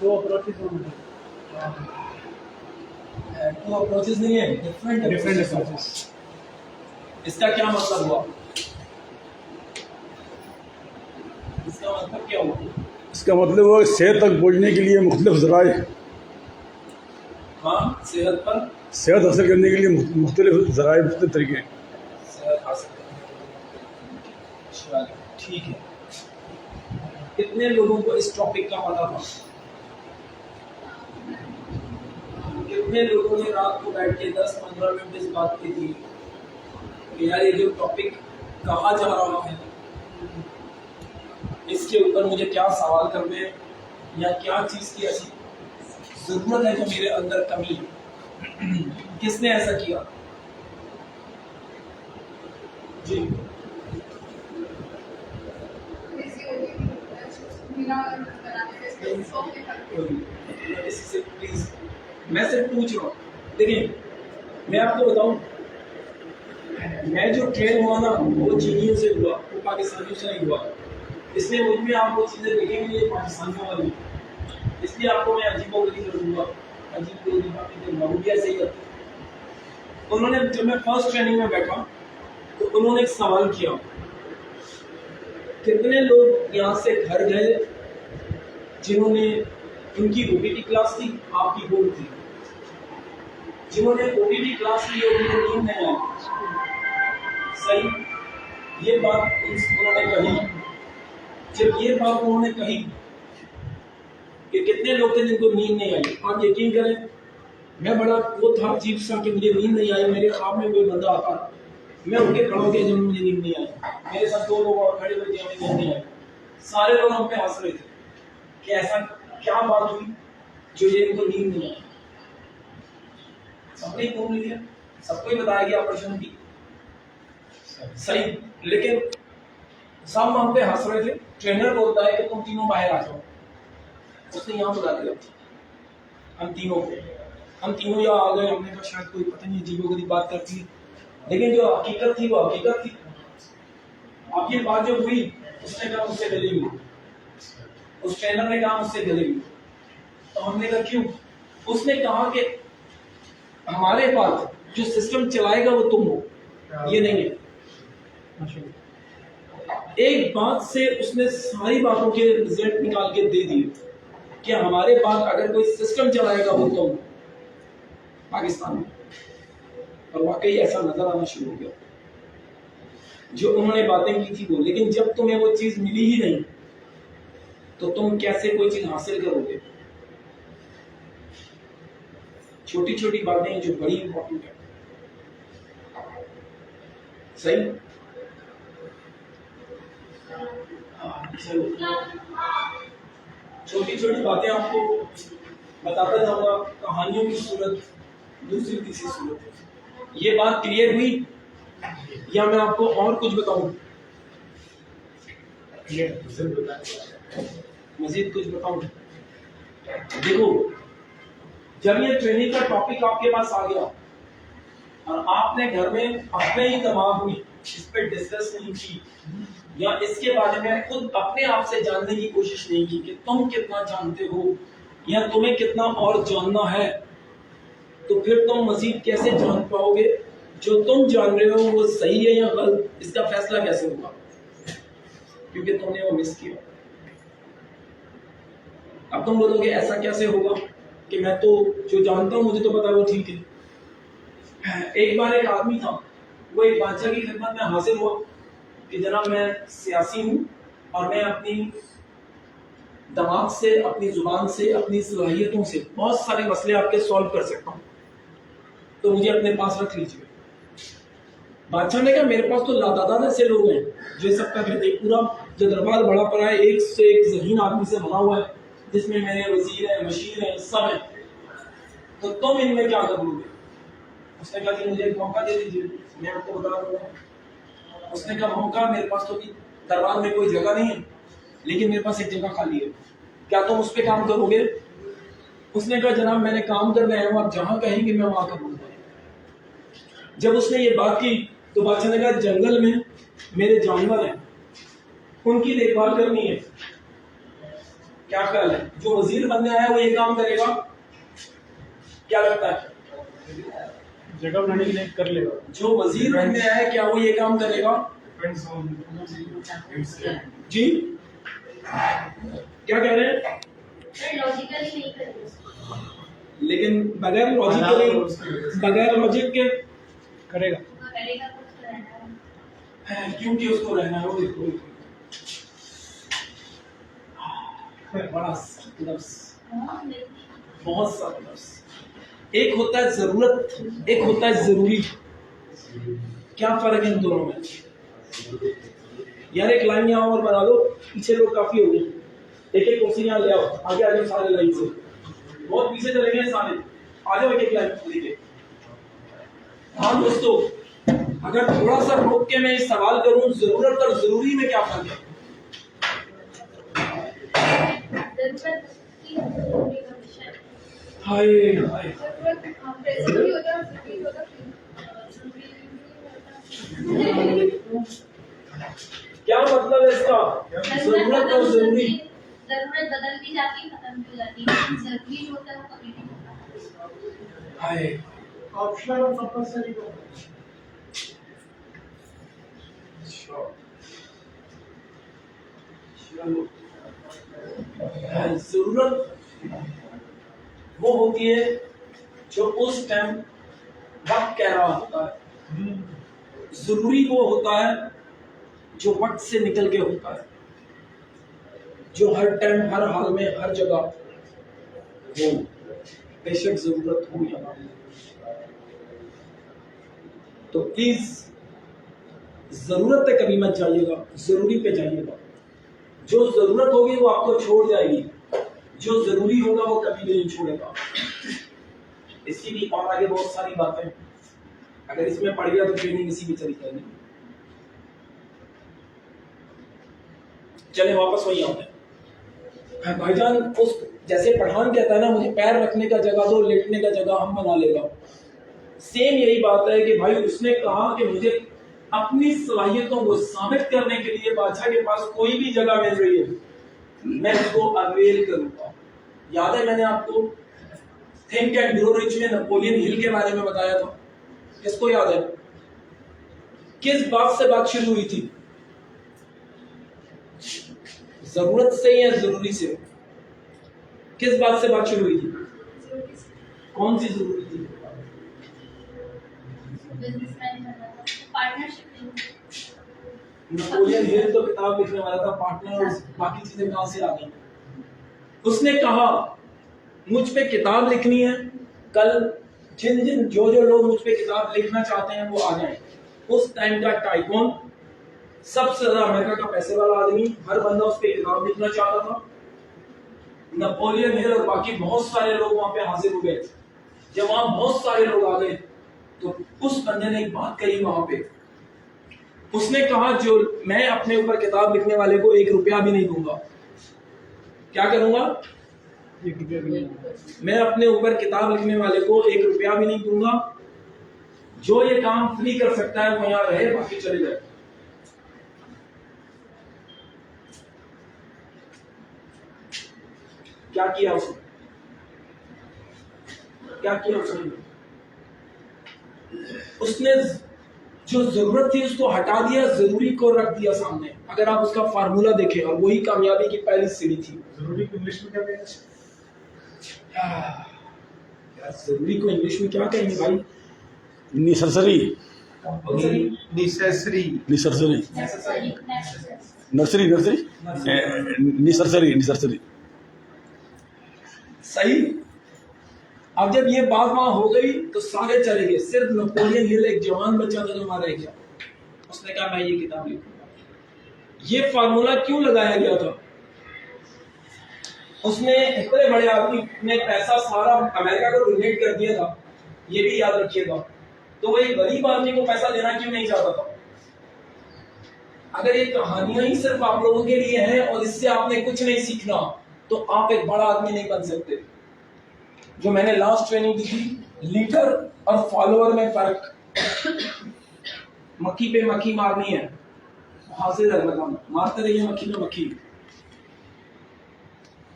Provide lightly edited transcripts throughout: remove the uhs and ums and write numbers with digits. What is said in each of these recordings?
Two approaches नहीं है, different approaches. इसका क्या मतलब हुआ? इसका मतलब क्या हुआ? इसका मतलब वो सेहत तक पहुँचने के लिए मुख्तलिफ ज़राए, हाँ, सेहत पर सेहत हासिल करने के लिए मुख्तलिफ ज़राए, मुख्तलिफ तरीके। सेहत हासिल करने, ठीक है। कितने लोगों को इस टॉपिक का पता था? कितने लोगों ने रात को बैठ के 10-15 मिनट इस बात की थी कि यार ये जो टॉपिक कहा जा रहा है इसके ऊपर मुझे क्या सवाल करने हैं, या क्या चीज की ऐसी जरूरत है जो मेरे अंदर कमी है? किसने ऐसा किया? जी, प्लीज मैं सिर्फ पूछ रहा हूँ। देखिए, मैं आपको बताऊं, मैं जो ट्रेन हुआ ना वो चीनियों से हुआ, वो पाकिस्तानियों से नहीं हुआ। इसलिए मुझ में आप वो चीजें देखेंगे ये पाकिस्तानियों वाली, इसलिए आपको मैं अजीबोगरीब लगूंगा। अजीबोगरीब से ही उन्होंने, जब मैं फर्स्ट ट्रेनिंग में बैठा तो उन्होंने एक सवाल किया, कितने लोग यहाँ से घर गए जिन्होंने, उनकी ओटीटी क्लास थी, आपकी बोर्ड थी, जिन्होंने ओटीटी क्लास ली और उनको नींद नहीं आई? सही, ये बात उन्होंने कही। जब ये बात उन्होंने कही कि कितने लोग थे जिनको नींद नहीं आई, आप यकीन करें मैं बड़ा वो था अजीब सा कि मुझे नींद नहीं आई, मेरे ख्वाब में कोई बंदा आता, मैं उनके खड़ा हो गया जब मुझे नींद नहीं आई। मेरे साथ 2 लोग और खड़े हुए थे, हमें नींद नहीं आई। सारे लोग हम पे हंस रहे थे कि ऐसा क्या बात हुई जो ये इनको नींद नहीं आई। सबने घूम लिया, सबको ही बताया गया अपॉर्चुनिटी, सही, लेकिन सब हम पे हंस रहे थे। ट्रेनर बोलता है कि तुम तीनों बाहर आ जाओ, उसने यहाँ बुला दिया हम तीनों यहाँ आ गए। हमने कहा शायद कोई पता नहीं अजीबोगरीब बात करती है, लेकिन जो हकीकत थी वो हकीकत थी। अब ये बात जो हुई, उसने कहा मुझसे गले हुई, उस ट्रेनर ने कहा मुझसे गले हुई। तो हमने कहा क्यों? उसने कहा कि हमारे पास जो सिस्टम चलाएगा वो तुम हो, ये नहीं है। एक बात से उसने सारी बातों के रिजल्ट निकाल के दे दिए कि हमारे पास अगर कोई सिस्टम चलाएगा वो तुम पाकिस्तान में। और वाकई ऐसा नजर आना शुरू हो गया जो उन्होंने बातें की थी वो। लेकिन जब तुम्हें वो चीज मिली ही नहीं तो तुम कैसे कोई चीज हासिल करोगे? छोटी छोटी बातें जो बड़ी इंपॉर्टेंट है, सही। छोटी छोटी बातें आपको बताता जाऊंगा, कहानियों की सूरत, दूसरी तीसरी सूरत। ये बात क्लियर हुई या मैं आपको और कुछ बताऊं? मजीद कुछ बताऊं? देखो, जब ये ट्रेनिंग का टॉपिक आपके पास आ गया और आपने घर में अपने ही दिमाग में इस पे डिस्कस नहीं की, या इसके बारे में खुद अपने आप से जानने की कोशिश नहीं की कि तुम कितना जानते हो या तुम्हें कितना और जानना है, तो फिर तुम मजीद कैसे जान पाओगे जो तुम जान रहे हो वो सही है या गलत? इसका फैसला कैसे होगा? क्योंकि तुमने वो मिस किया। अब तुम बोलोगे ऐसा कैसे होगा कि मैं तो जो जानता हूं मुझे तो पता है वो ठीक है। एक बार एक आदमी था, वो एक बादशाह की खिदमत में हाजिर हुआ कि जनाब मैं सियासी हूं और मैं अपनी दिमाग से, अपनी जुबान से, अपनी सलाहियतों से बहुत सारे मसले आपके सॉल्व कर सकता हूं, तो मुझे अपने पास रख लीजिए। बादशाह ने कहा मेरे पास तो लातादाद ऐसे लोग हैं जो सब कर लेते, पूरा जो दरबार बड़ा पड़ा है एक से एक ज़हीन आदमी से भरा हुआ है, जिसमें मेरे वजीर हैं, मशीर हैं, सब हैं, तो तुम इनमें क्या कर लोगे? उसने कहा कि मुझे एक मौका दे दीजिए, मैं आपको बता दूंगा। उसने कहा मौका? मेरे पास तो दरबार में कोई जगह नहीं है, लेकिन मेरे पास एक जगह खाली है, क्या तुम उस पर काम करोगे? उसने कहा जनाब मैंने काम करना है, आप जहां कहेंगे मैं वहां करूंगा। जब उसने ये बात की तो बादशाह ने कहा जंगल में मेरे जानवर हैं, उनकी देखभाल करनी है, क्या ख्याल है, जो वजीर बनने आया वो ये काम करेगा? क्या लगता है? जगह बनाने के लिए कर लेगा। जो वजीर बनने आया है क्या वो ये काम करेगा? जी क्या कह रहे हैं? लॉजिकली नहीं करेगा, लेकिन बगैर लॉजिक के करेगा। करेगा तो उसको रहना है। क्योंकि उसको रहना है। वो देखो बड़ा लफ्ज, हाँ, नहीं। बहुत सारे लफ्ज। एक होता है जरूरत, एक होता है जरूरी। क्या फर्क है इन दोनों में? यार एक लाइन यहाँ और बना दो, पीछे लोग काफी हो गए। एक एक कुर्सी यहाँ ले आओ, आगे आ जाओ सारे लाइन से, बहुत पीछे चले गए सारे, आ जाओ एक एक लाइन लेके। हाँ दोस्तों, अगर थोड़ा सा रोक के मैं सवाल करूं, जरूरत और जरूरी में क्या फर्क है? जरूरत की जरूरी का विषय। हाय हाय, जरूरत जरूरी होता है, जरूरी होता है, जरूरी क्या मतलब है इसका? जरूरत और जरूरी। जरूरत बदल भी जाती है, खत्म भी हो जाती है, जरूरी जो होता है वो कभी नहीं होता। हाय, ऑप्शनल और कंपल्सरी को जरूरत वो होती है जो उस टाइम वक्त कह रहा होता है, जरूरी वो होता है जो वक्त से निकल के होता है, जो हर टाइम हर हाल में हर जगह हो, बेशक जरूरत हो या ना। तो प्लीज जरूरत पे कभी मत जाइएगा, जरूरी पे जाइएगा। जो जरूरत होगी वो आपको छोड़ जाएगी, जो जरूरी होगा वो कभी नहीं छोड़ेगा। इसकी भी और आगे बहुत सारी बातें, अगर इसमें पड़ गया तो ट्रेनिंग इसी भी चली जाएगी। चले वापस वही आते हैं। भाईजान उस जैसे पठान कहता है ना, मुझे पैर रखने का जगह दो, लेटने का जगह हम बना लेगा। सेम यही बात है कि भाई उसने कहा कि मुझे अपनी सलाहियतों को साबित करने के लिए बादशाह के पास कोई भी जगह मिल रही है, मैं उसको अवेल करूंगा। याद है मैंने आपको थिंक एंड ग्रो रिच में नेपोलियन हिल के बारे में बताया था? किसको याद है? किस बात से बात शुरू हुई थी? जरूरत से या जरूरी से? किस बात से बात शुरू हुई थी? कौन सी जरूरी थी? बिजनेसमैन बनना था, पार्टनरशिप नहीं। नेपोलियन हिल तो किताब लिखने वाला था, पार्टनर और बाकी चीजें कहां से आ गई? उसने कहा मुझ पे किताब लिखनी है, कल जो लोग मुझ पे किताब लिखना चाहते हैं वो आ जाएं। उस टाइम का टाइकून, सबसे ज्यादा अमेरिका का पैसे वाला आदमी, हर बंदा उस पे किताब लिखना चाहता था। नेपोलियन हिल और बाकी बहुत सारे लोग वहां पे हाजिर हो गए। जब वहां बहुत सारे लोग आ गए तो उस बंदे ने एक बात कही वहां पे। उसने कहा जो मैं अपने ऊपर किताब लिखने वाले को 1 रुपया भी नहीं दूंगा। क्या करूंगा? 1 रुपया भी नहीं। मैं अपने ऊपर किताब लिखने वाले को 1 रुपया भी नहीं दूंगा। जो ये काम फ्री कर सकता है वो यहां रहे, बाकी चले जाए। क्या किया उसने? क्या किया उसने? उसने जो जरूरत थी उसको हटा दिया, जरूरी को रख दिया सामने। अगर आप उसका फार्मूला देखें, और वही कामयाबी की पहली सीढ़ी थी। जरूरी को इंग्लिश में क्या कहते हैं? यार जरूरी को इंग्लिश में क्या कहेंगे भाई? Necessary. Necessary. Necessary. Necessary. Nursery necessary. सही। अब जब ये बात वहां हो गई तो सारे चले गए, सिर्फ नेपोलियन हिल एक जवान बच्चा था जो वहां रह गया। उसने कहा मैं ये किताब लिखूंगा। ये फार्मूला क्यों लगाया गया था? उसने इतने बड़े आदमी ने पैसा सारा अमेरिका को डोनेट कर दिया था, ये भी याद रखिएगा। तो वो एक गरीब आदमी को पैसा देना क्यों नहीं चाहता था? अगर ये कहानियां ही सिर्फ आप लोगों के लिए हैं और इससे आपने कुछ नहीं सीखना, तो आप एक बड़ा आदमी नहीं बन सकते। जो मैंने लास्ट ट्रेनिंग दी थी, लीडर और फॉलोअर में फर्क। मक्खी पे मक्खी मारनी है, हाजिर है लगाना, मारते रहिए मक्खी पे मक्खी।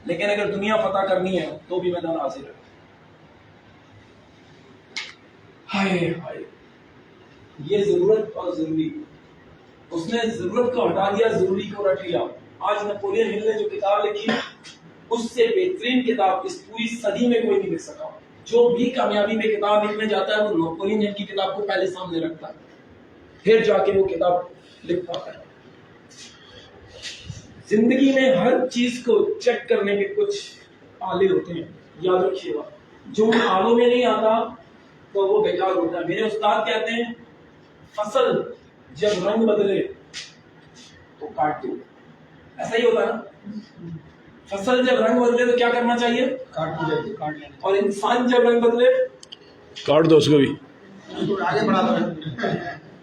लेकिन अगर दुनिया फतह करनी है तो भी मैदान हाजिर है। हाय हाय, ये जरूरत और जरूरी, उसने जरूरत को हटा दिया, जरूरी को रख लिया। आज नेपोलियन हिल ने जो किताब लिखी, उससे बेहतरीन किताब इस पूरी सदी में कोई नहीं लिख सका। जो भी कामयाबी में किताब लिखने जाता है वो नेपोलियन हिल की किताब को पहले सामने रखता है, फिर जाके वो किताब लिख पाता है। जिंदगी में हर चीज को चेक करने के कुछ आले होते हैं, याद रखिएगा। जो उन आलों में नहीं आता तो वो बेकार होता है। मेरे उस्ताद कहते हैं फसल जब रंग बदले तो काट दो, ऐसा ही होता है ना। फसल जब रंग बदले तो क्या करना चाहिए? काट लेना। और इंसान जब रंग बदले काट दो उसको भी, आगे बढ़ा दो,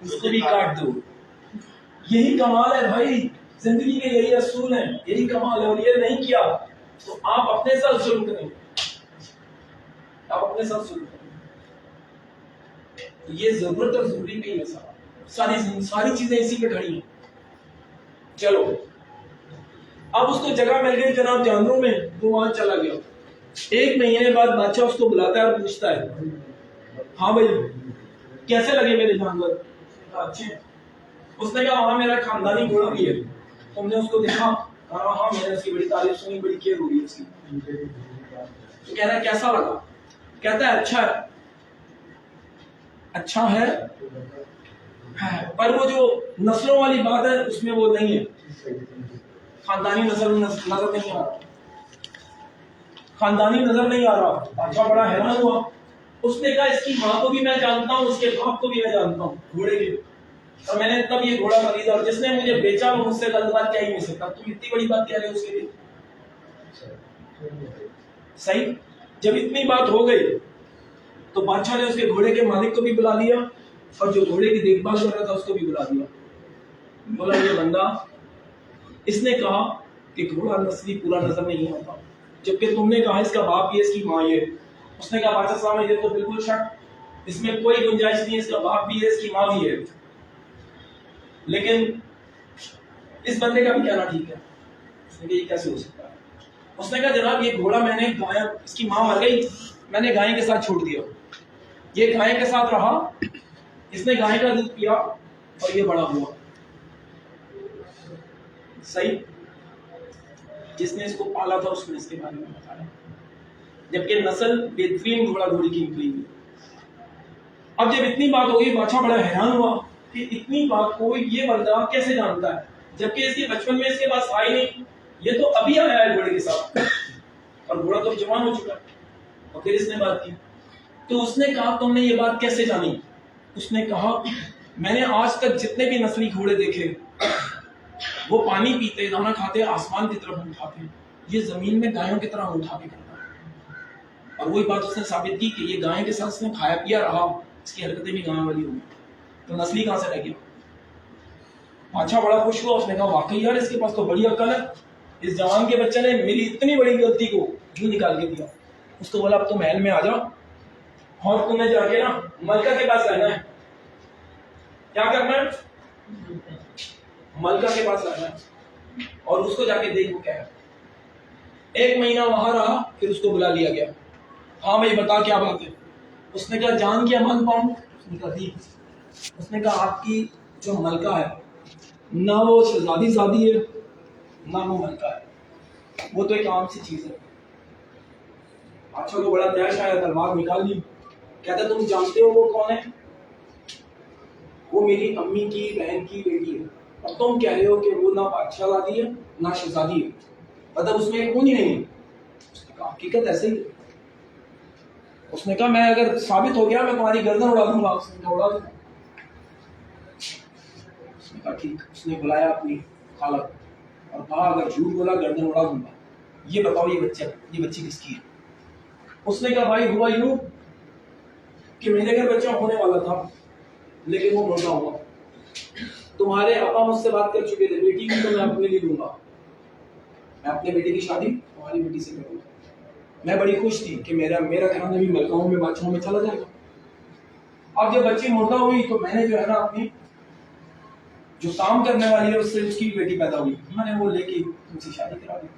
उसको भी काट दो। यही कमाल है भाई, जिंदगी के यही असूल है, यही कमाल है। और ये नहीं किया तो आप अपने साथ जुल्म करेंगे, आप अपने साथ जुल्म करेंगे। ये जरूरत और जरूरी नहीं है, सारी चीजें इसी पे खड़ी हैं। चलो, अब उसको जगह मिल गई जनाब जानवरों में, तो वहां चला गया। 1 महीने बाद बादशाह उसको बुलाता है और पूछता है, हाँ भाई कैसे लगे मेरे जानवर? अच्छे। उसने कहा हाँ मेरा खानदानी घोड़ा भी है। तुमने उसको देखा? कहा हाँ मैंने उसकी बड़ी तारीफ सुनी, बड़ी केयर हो रही है उसकी। तो कह रहा है कैसा लगा? कहता है अच्छा है, अच्छा है, पर वो जो नस्लों वाली बात है उसमें वो नहीं है, खानदानी नजर नहीं आ रहा, खानदानी नजर नहीं आ रहा। अच्छा बड़ा हैरान हुआ। उसने कहा इसकी माँ को भी मैं जानता हूँ, उसके बाप को भी मैं जानता हूँ घोड़े के, और मैंने तब ये घोड़ा खरीदा, और जिसने मुझे बेचा वो मुझसे गलत बात कह ही नहीं सकता। तुम इतनी बड़ी बात कह रहे हो उसके लिए? सही। जब इतनी बात हो गई तो बादशाह ने उसके घोड़े के मालिक को भी बुला लिया, और जो घोड़े की देखभाल कर रहा था उसको भी बुला दिया। बोला ये बंदा, इसने कहा कि घोड़ा नस्ली पूरा नजर नहीं आता, जबकि तुमने कहा इसका बाप ये, इसकी माँ ये। उसने कहा बादशाह साहब ये तो बिल्कुल शक, इसमें कोई गुंजाइश नहीं है, इसका बाप भी है, इसकी माँ भी है, लेकिन इस बंदे का भी कहना ठीक है। उसने कहा ये कैसे हो सकता है? उसने कहा जनाब ये घोड़ा मैंने गाय, इसकी माँ मर गई, मैंने गाय के साथ छोड़ दिया, ये गाय के साथ रहा, इसने गाय का दूध पिया और ये बड़ा हुआ। सही। जिसने इसको पाला था उसने इसके बारे में बताया, जबकि नस्ल बेहतरीन घोड़ा घोड़ी की निकली हुई। अब जब इतनी बात हो गई, बादशाह बड़ा हैरान हुआ कि इतनी बात को ये बंदा कैसे जानता है, जबकि इसके बचपन में इसके पास आई नहीं, ये तो अभी आया है घोड़े के साथ, और घोड़ा तो जवान हो चुका है। और फिर इसने बात की, तो उसने कहा तुमने ये बात कैसे जानी? उसने कहा मैंने आज तक जितने भी नस्ली घोड़े देखे वो पानी पीते, दाना खाते, आसमान की तरफ उठाते हैं, ये जमीन में गायों की तरह उठा के करता है। और वही बात उसने साबित की कि ये गाय के साथ उसने खाया पिया रहा, इसकी हरकतें भी गाय वाली होगी, तो नस्ली कहां से रह गया? अच्छा बड़ा खुश हुआ। उसने कहा वाकई यार इसके पास तो बड़ी अकल है, इस जवान के बच्चे ने मेरी इतनी बड़ी गलती को क्यों निकाल के दिया। उसको बोला अब तो महल में आ जाओ और तुम्हें जाके ना मलका के पास रहना है। क्या करना है? मलका के पास रहना है और उसको जाके देख वो क्या है। 1 महीना वहां रहा, फिर उसको बुला लिया गया। हाँ भाई बता क्या बात है? उसने कहा जान की अमान पाऊं? उसने कहा ठीक। उसने कहा आपकी जो मलका है ना वो शहजादी शादी है ना वो मलका है, वो तो एक आम सी चीज है। अच्छा को बड़ा तैश आया, तलवार निकाल ली, कहता तुम जानते हो वो कौन है? वो मेरी अम्मी की बहन की बेटी है, और तुम कह रहे हो कि वो ना बादशाहजादी है ना शहजादी है, मतलब उसमें कौन ही नहीं है। उसने कहा हकीकत ऐसे ही। उसने कहा मैं अगर साबित हो गया मैं तुम्हारी गर्दन उड़ा दूंगा। उसने कहा उड़ा दूंगा। उसने कहा ठीक। उसने बुलाया अपनी खाला और कहा अगर झूठ बोला गर्दन उड़ा दूंगा, ये बताओ ये बच्ची किसकी है? उसने कहा भाई हुआ यूं कि मेरे घर बच्चा होने वाला था लेकिन वो मुर्दा हुआ। तुम्हारे अपा मुझसे बात कर चुके थे, बेटी की तो मैं अपने लिए लूंगा, मैं अपने बेटे की शादी तुम्हारी बेटी से करूंगा। मैं बड़ी खुश थी कि मेरा घराना भी मलकाओं में बादशाहों में चला जाएगा। अब जब बच्ची मुर्दा हुई तो मैंने जो है ना अपनी जो काम करने वाली है उससे उसकी बेटी पैदा हुई, मैंने वो लेके तुमसे शादी करा दी।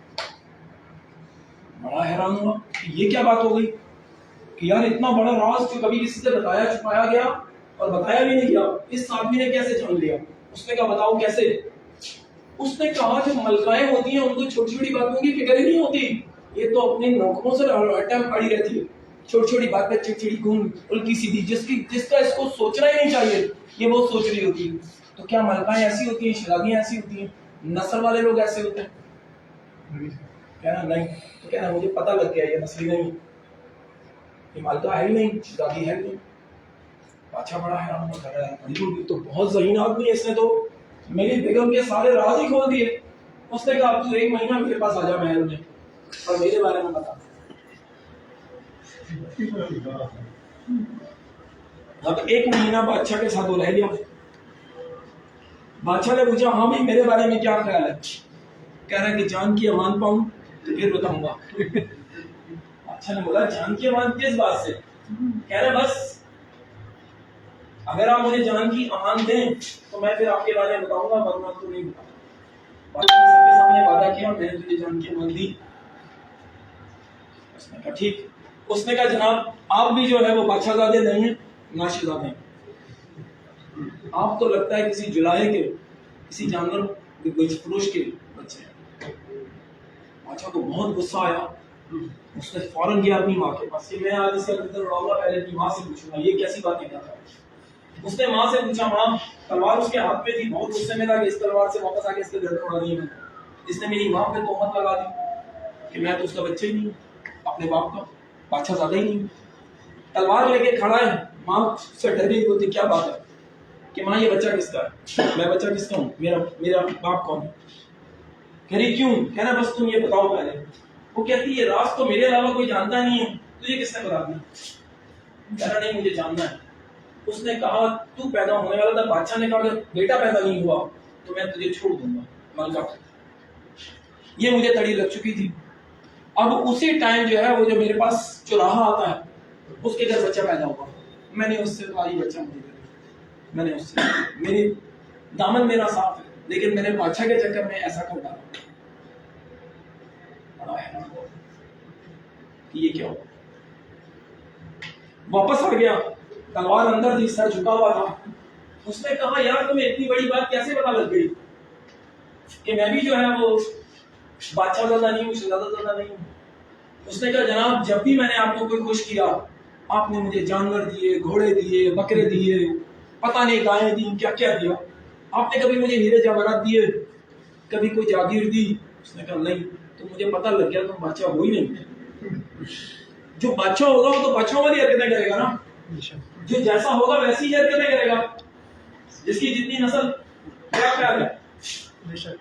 बड़ा हैरान हुआ कि ये क्या बात हो गई कि यार इतना बड़ा राज जो कभी किसी से बताया छुपाया गया और बताया भी नहीं गया, इस आदमी ने कैसे जान लिया। उसने कहा बताओ कैसे। उसने कहा जो मलकाएं होती हैं उनको छोटी छोटी बातों की फिक्र ही नहीं होती, ये तो अपने नौकरों से हर टाइम अड़ी रहती है, छोटी छोटी बात पे चिड़चिड़ी घूम उल्टी सीधी, जिसका इसको सोचना ही नहीं चाहिए ये वो सोच रही होती है। तो क्या मलकाएं ऐसी होती हैं, शराबियां ऐसी होती हैं, नस्ल वाले लोग ऐसे होते हैं? कहना नहीं, तो कहना मुझे पता लग गया ये नस्ली नहीं, ये मालका है ही नहीं, शराबी है ही नहीं। अच्छा बड़ा हैरान कर रहा है, तो बहुत ज़हीन आदमी है, इसने तो मेरी बेगम के सारे राज ही खोल दिए। उसने कहा अब तू 1 महीना मेरे पास आ जा महल में और मेरे बारे में बता। अब 1 महीना बादशाह के साथ वो रह गया। बादशाह ने पूछा हाँ भाई मेरे बारे में क्या ख्याल है? कह रहा है कि जान की अमान पाऊं तो फिर बताऊंगा। बादशाह ने बोला जान की अमान किस बात से? कह रहे बस अगर आप मुझे जान की अमान दें तो मैं फिर आपके बारे में बताऊंगा, वरना तो नहीं बताऊंगा। बादशाह ने सबके सामने वादा किया मैंने तुझे जान की अमान दी। उसने कहा ठीक। उसने कहा जनाब आप भी जो है वो बादशाहजादे नहीं है, नाशिजादे हैं। आप तो लगता है किसी जुलाहे के, किसी जानवर के फरोश के बच्चे हैं। बादशाह को बहुत गुस्सा आया। उसने फौरन गया अपनी माँ के पास कि मैं आज इसका गर्दन उड़ाऊंगा, पहले अपनी माँ से पूछूंगा ये कैसी बातें करता है। उसने माँ से पूछा, माँ तलवार उसके हाथ में थी, बहुत गुस्से में था कि इस तलवार से वापस आके इसके गर्दन उड़ा दी मैंने। इसने मेरी माँ पे तोहमत लगा दी कि मैं तो उसका बच्चा ही नहीं हूँ, अपने बाप का बादशाहजादा ही नहीं हूँ। तलवार लेके खड़ा है, माँ से डरी होती क्या बात है कि माँ ये बच्चा किसका है? मैं बच्चा किसका हूँ? मेरा बाप कौन है? कह रही क्यों? कहना बस तुम ये बताओ पहले। वो कहती ये राज तो मेरे अलावा कोई जानता नहीं है, तुझे किसने बता दिया? कह रहा नहीं मुझे जानना है। उसने कहा तू पैदा होने वाला था, बादशाह ने कहा अगर बेटा पैदा नहीं हुआ तो मैं तुझे छोड़ दूंगा मलका। ये मुझे तड़ी लग चुकी थी। अब उसी टाइम जो है वो जो मेरे पास चौराहा आता है उसके घर बच्चा पैदा हुआ, मैंने उससे कहा ये बच्चा मुझे दे दे। मैंने उससे मेरी दामन मेरा साफ है, लेकिन मैंने बादशाह के चक्कर में ऐसा कर डाला। बड़ा हैरान हुआ कि ये क्या हुआ। वापस आ गया, तलवार अंदर थी, सर झुका हुआ था। उसने कहा यार तुम्हें इतनी बड़ी बात कैसे पता लग गई कि मैं भी जो है वो बादशाहजादा नहीं हूँ, शहजादा नहीं हूँ। उसने कहा जनाब जब भी मैंने आपको कोई खुश किया आपने मुझे जानवर दिए, घोड़े दिए, बकरे दिए, पता नहीं गायें दी, क्या क्या दिया। आपने कभी मुझे हीरे जवाहरात दिए, कभी कोई जागीर दी? उसने कहा नहीं। तो मुझे पता लग गया तुम बादशाह हो ही नहीं। जो बादशाह होगा वो तो बादशाह वाली हरकतें करेगा ना, जो जैसा होगा वैसी ही हरकतें करेगा, जिसकी जितनी नस्ल। क्या ख्याल है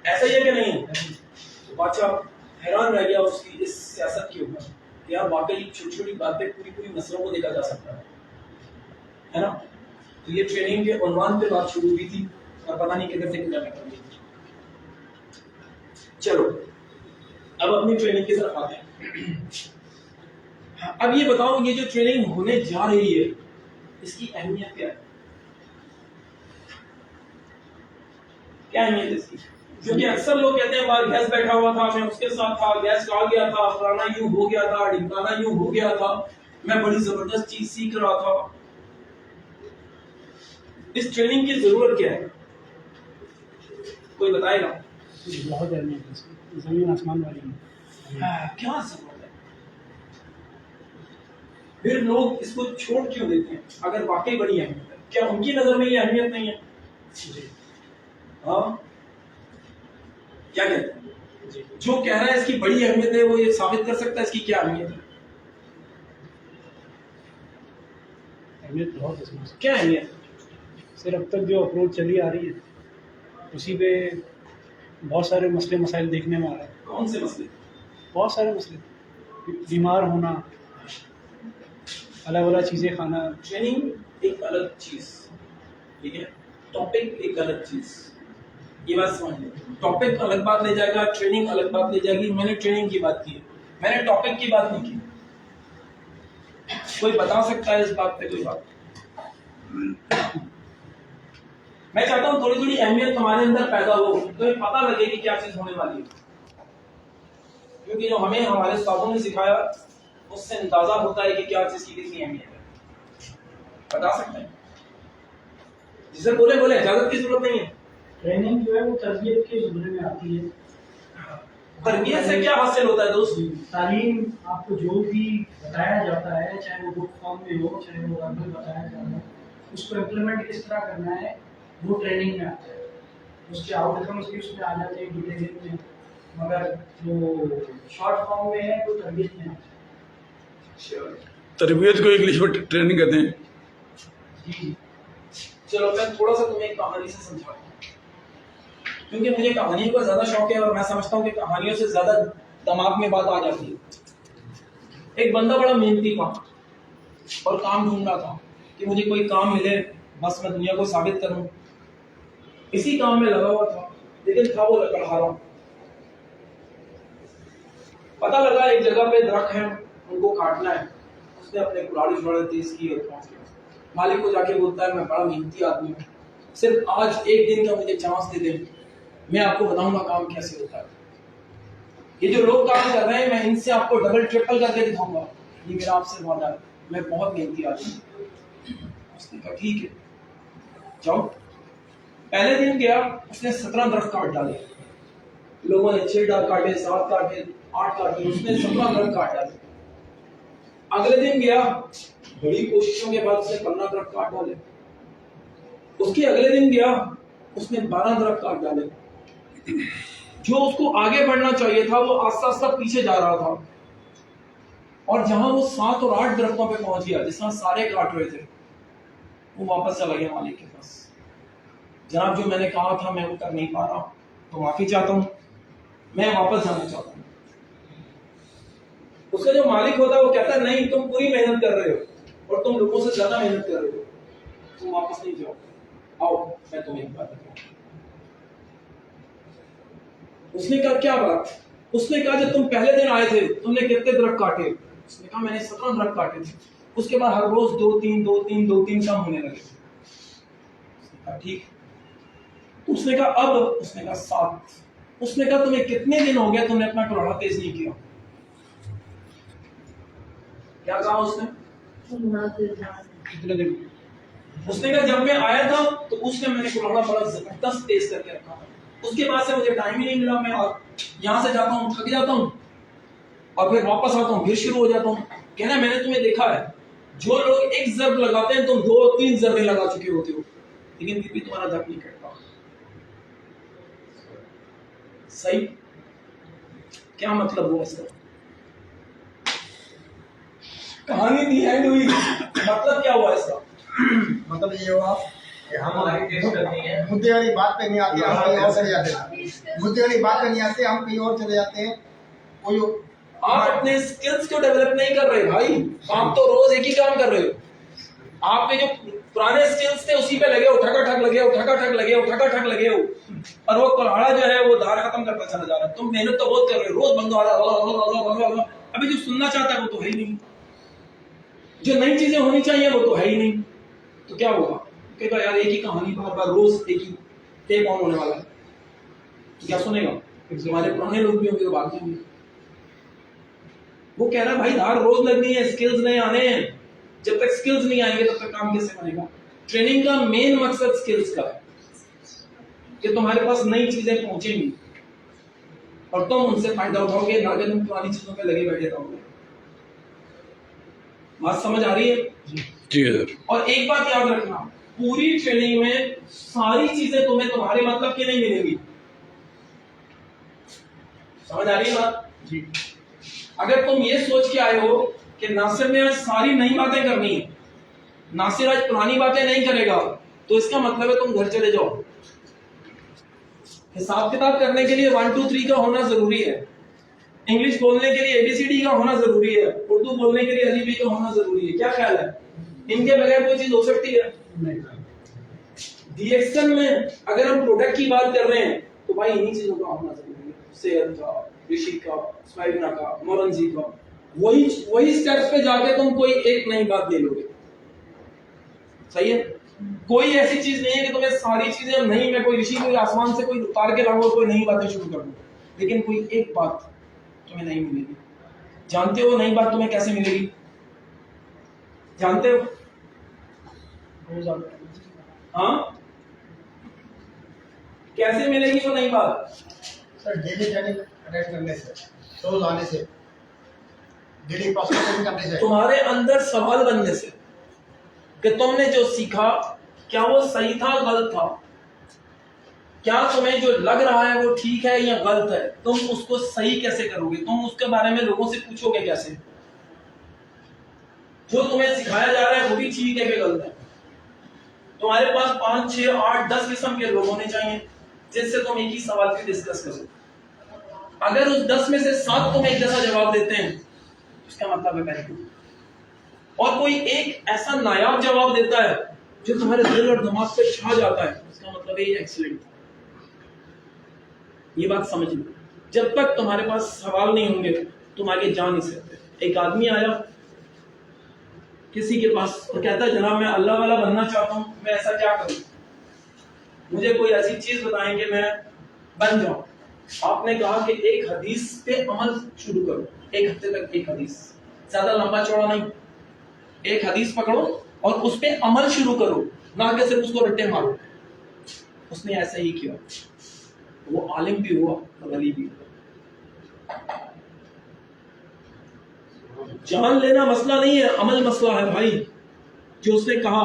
ऐसा ही है कि नहीं? बादशाह हैरान रह गया उसकी इस सियासत के ऊपर, यार वाकई छोटी छोटी बातें पूरी पूरी नस्लों को देखा जा सकता है ना। तो ये ट्रेनिंग के उन्वान पे बात शुरू हुई थी और पता नहीं किधर से किधर निकल गई। चलो अब अपनी ट्रेनिंग की तरफ आते हैं। अब ये बताओ ये जो ट्रेनिंग होने जा रही है इसकी अहमियत क्या है? क्या अहमियत है इसकी? क्योंकि अक्सर लोग कहते हैं बाहर गैस बैठा हुआ था, मैं उसके साथ था, गैस आ गया था, फलाना यूं हो गया था, ढिमकाना यूं हो गया था, मैं बड़ी जबरदस्त चीज सीख रहा था। इस ट्रेनिंग की जरूरत क्या है? कोई बताएगा? बहुत अहमियत है, जमीन आसमान वाली क्या जरूरत है? फिर लोग इसको छोड़ क्यों देते हैं अगर वाकई बड़ी अहमियत है? क्या उनकी नजर में ये अहमियत नहीं है? हाँ क्या कहते हैं? जो कह रहा है इसकी बड़ी अहमियत है वो ये साबित कर सकता है इसकी क्या अहमियत है? अहमियत बहुत है। क्या अहमियत? सर अब तक जो अप्रोच चली आ रही है उसी पे बहुत सारे मसले मसाइल देखने में आ रहे हैं। कौन से मसले? बहुत सारे मसले, बीमार होना, अलग अलग चीज़ें खाना। ट्रेनिंग एक अलग चीज, ठीक है, टॉपिक एक अलग चीज, ये बात समझ लो। टॉपिक अलग बात ले जाएगा, ट्रेनिंग अलग बात ले जाएगी। मैंने ट्रेनिंग की बात की है, मैंने टॉपिक की बात नहीं की। कोई बता सकता है इस बात पे? कोई बात? मैं चाहता हूँ थोड़ी थोड़ी अहमियत तुम्हारे अंदर पैदा हो, तुम्हें पता लगे कि क्या चीज होने वाली है। क्योंकि जो हमें हमारे उस्तादों ने सिखाया उससे अंदाजा होता है कि क्या चीज की कितनी अहमियत है। बता सकते हैं? जिसे बोले बोले, इजाजत की जरूरत नहीं है। ट्रेनिंग जो है वो तरबियत के जुमरे में आती है। तरबियत से क्या हासिल होता है दोस्त? तालीम आपको जो भी बताया जाता है, चाहे वो बुक फॉर्म में हो, चाहे वो वर्बल बताया जाता है, उसको इम्प्लीमेंट किस तरह करना है वो ट्रेनिंग में आता है। उसके आउटकम्स भी उसमें आ जाते हैं डिटेल में, मगर जो शॉर्ट फॉर्म में है वो तरबियत में आता है। तरबियत को इंग्लिश में ट्रेनिंग कहते हैं। जी। चलो मैं थोड़ा सा तुम्हें एक कहानी से समझाता हूँ, क्योंकि मुझे कहानियों का ज्यादा शौक है और मैं समझता हूँ कि कहानियों से ज्यादा दिमाग में बात आ जाती है। एक बंदा बड़ा मेहनती था और काम ढूंढ रहा था कि मुझे कोई काम मिले, बस मैं दुनिया को साबित करूं। इसी काम में लगा हुआ था, लेकिन था वो लकड़हारा। पता लगा एक जगह पे दरख्त है, उनको काटना है। उसने अपने कुल्हाड़ी तेज की और पहुंच गया। मालिक को जाके बोलता है, मैं बड़ा मेहनती आदमी हूँ, सिर्फ आज एक दिन का मुझे चांस दे दे, मैं आपको बताऊंगा काम कैसे होता है। ये जो लोग काम कर रहे हैं, मैं इनसे आपको डबल ट्रिपल करके दिखाऊंगा। ये मेरा आपसे वादा है, मैं बहुत मेहनती आदमी हूँ। उसने कहा ठीक है, जाओ। पहले दिन गया, उसने 17 दरख्त काट डाले। लोगों ने 6 काटे, 7 काटे, 8 काटे, उसने 17 दरख्त काट डाले। अगले दिन गया, बड़ी कोशिशों के बाद उसने 15 दरख्त काट डाले। उसके अगले दिन गया, उसने 12 दरख्त काट डाले। जो उसको आगे बढ़ना चाहिए था वो आस्ता आस्ता पीछे जा रहा था, और जहां वो 7 और 8 दरख्तों पे पहुंच गया, जिसमें सारे काट रहे थे, वो वापस चला गया मालिक के पास। जनाब, जो मैंने कहा था मैं वो कर नहीं पा रहा, तो माफी चाहता हूं, मैं वापस जाना चाहता हूं। उसका जो मालिक होता है वो कहता है, नहीं, तुम पूरी मेहनत कर रहे हो और तुम लोगों से ज्यादा मेहनत कर रहे हो, तुम वापस नहीं जाओ, आओ मैं तुम्हें एक बात बताऊं। उसने कहा क्या बात? उसने कहा जब तुम पहले दिन आए थे तुमने कितने दरख्त काटे? उसने कहा मैंने 17 दरख्त काटे थे। उसके बाद हर रोज 2-3 कम होने लगे। उसने कहा ठीक। उसने कहा अब? उसने कहा 7। उसने कहा तुम्हें कितने दिन हो गया तुमने अपना कुल्हाड़ा तेज नहीं किया? क्या कहा उसने? कितने दिन? उसने कहा जब मैं आया था तो उसने मैंने कुल्हाड़ा बड़ा जबरदस्त तेज करके रखा था, उसके बाद से मुझे टाइम ही नहीं मिला। मैं यहाँ से जाता हूँ, थक जाता हूँ, और फिर वापस आता हूँ, फिर शुरू हो जाता हूँ। कहना मैंने तुम्हें देखा है, जो लोग एक जर्ब लगाते हैं तुम 2-3 जर्बे लगा चुके होते हो, लेकिन फिर भी तुम्हारा दर्द नहीं कटता। सही? क्या मतलब हुआ इसका? कहानी दी एंड हुई, मतलब क्या हुआ इसका? मतलब ये हुआ कि हम मुद्दे वाली बात पे नहीं आते, हम कहीं और चले जाते हैं। मुद्दे वाली बात पे नहीं आते, हम कहीं और चले जाते हैं। कोई आप अपने स्किल्स को डेवलप नहीं कर रहे भाई, आप तो रोज एक ही काम कर रहे हो। आपके जो पुराने स्किल्स थे उसी पे लगे हो, ठका लगे हो, और वो कुल्हाड़ा जो है वो धार खत्म करता चला जा रहा है। तुम मेहनत तो बहुत कर रहे हो, रोज बंदा आ रहा है, अभी जो सुनना चाहता है वो तो है ही नहीं, जो नई चीजें होनी चाहिए वो तो है ही नहीं। तो क्या होगा? कहता यार एक ही कहानी बार बार रोज एक ही टेप ऑन होने वाला है, तो क्या सुनेगा? हमारे पुराने लोग भी होंगे तो भाग जाएंगे। वो कह रहा है भाई धार रोज लगनी है, स्किल्स नहीं आने हैं। जब तक स्किल्स नहीं आएंगे तब तक काम कैसे बनेगा? ट्रेनिंग का मेन मकसद स्किल्स का है कि तुम्हारे पास नई चीजें पहुंचेंगी और तुम उनसे फायदा उठाओगे, ना कि तुम पुरानी चीजों पे लगे बैठे रहोगे। बात समझ आ रही है? जी सर। और एक बात याद रखना, पूरी ट्रेनिंग में सारी चीजें तुम्हें तुम्हारे मतलब की नहीं मिलेंगी। समझ आ रही है बात? जी। अगर तुम ये सोच के आए हो कि नासिर ने आज सारी नई बातें करनी है, नासिर आज पुरानी बातें नहीं करेगा, तो इसका मतलब है तुम घर चले जाओ। हिसाब किताब करने के लिए 1 2 3 का होना जरूरी है, इंग्लिश बोलने के लिए ABCD का होना जरूरी है, उर्दू बोलने के लिए अली का होना जरूरी है। क्या ख्याल है? इनके बगैर कोई चीज हो सकती है? DXN में अगर हम प्रोडक्ट की बात कर रहे हैं तो भाई इन्हीं चीजों का होना जरूरी है, सेहत का, ऋषि का, स्वाइना का, मोरनजी का। वही स्टेप्स पे जाके तुम कोई एक नई बात ले लोगे। सही है? कोई ऐसी चीज नहीं है कि तुम्हें सारी चीजें नहीं, मैं कोई ऋषि कोई आसमान से कोई उतार के लाऊंगा, कोई नई बातें शुरू कर दूं, लेकिन कोई एक बात तुम्हें नहीं मिलेगी। जानते हो नई बात तुम्हें कैसे मिलेगी? जानते हो? रोज आप हाँ, कैसे मिलेगी वो नई बात? सर डेली ट्रेनिंग अटेंड करने से, रोज आने से, डेली प्रोसेसिंग करने से, तुम्हारे अंदर सवाल बनने से कि तुमने जो सीखा क्या वो सही था गलत था, क्या तुम्हें जो लग रहा है वो ठीक है या गलत है, तुम उसको सही कैसे करोगे, तुम उसके बारे में लोगों से पूछोगे कैसे? जो तुम्हें सिखाया जा रहा है वो भी ठीक है कि गलत है? तुम्हारे पास 5, 6, 8, 10 किस्म के लोग होने चाहिए जिससे तुम एक ही सवाल पे डिस्कस करो। अगर उस 10 में से 7 तुम एक जैसा जवाब देते हैं उसका मतलब है वेरी गुड, और कोई एक ऐसा नायाब जवाब देता है जो तुम्हारे दिल और दिमाग पे छा जाता है उसका मतलब है एक्सीलेंट। ये बात समझ लो, जब तक तुम्हारे पास सवाल नहीं होंगे तुम आगे जा नहीं सकते। एक आदमी आया किसी के पास और कहता है जनाब मैं अल्लाह वाला बनना चाहता हूं, मैं ऐसा क्या करूं, मुझे कोई ऐसी चीज बताएं कि मैं बन जाऊं। आपने कहा कि एक हदीस पे अमल शुरू करो, एक हफ्ते तक एक हदीस, ज्यादा लंबा चौड़ा नहीं, एक हदीस पकड़ो और उस पे अमल शुरू करो, ना कि सिर्फ उसको रट्टे मारो। उसने ऐसा ही किया, वो आलिम भी हुआ वली भी हुआ। जान लेना मसला नहीं है, अमल मसला है भाई। जो उसने कहा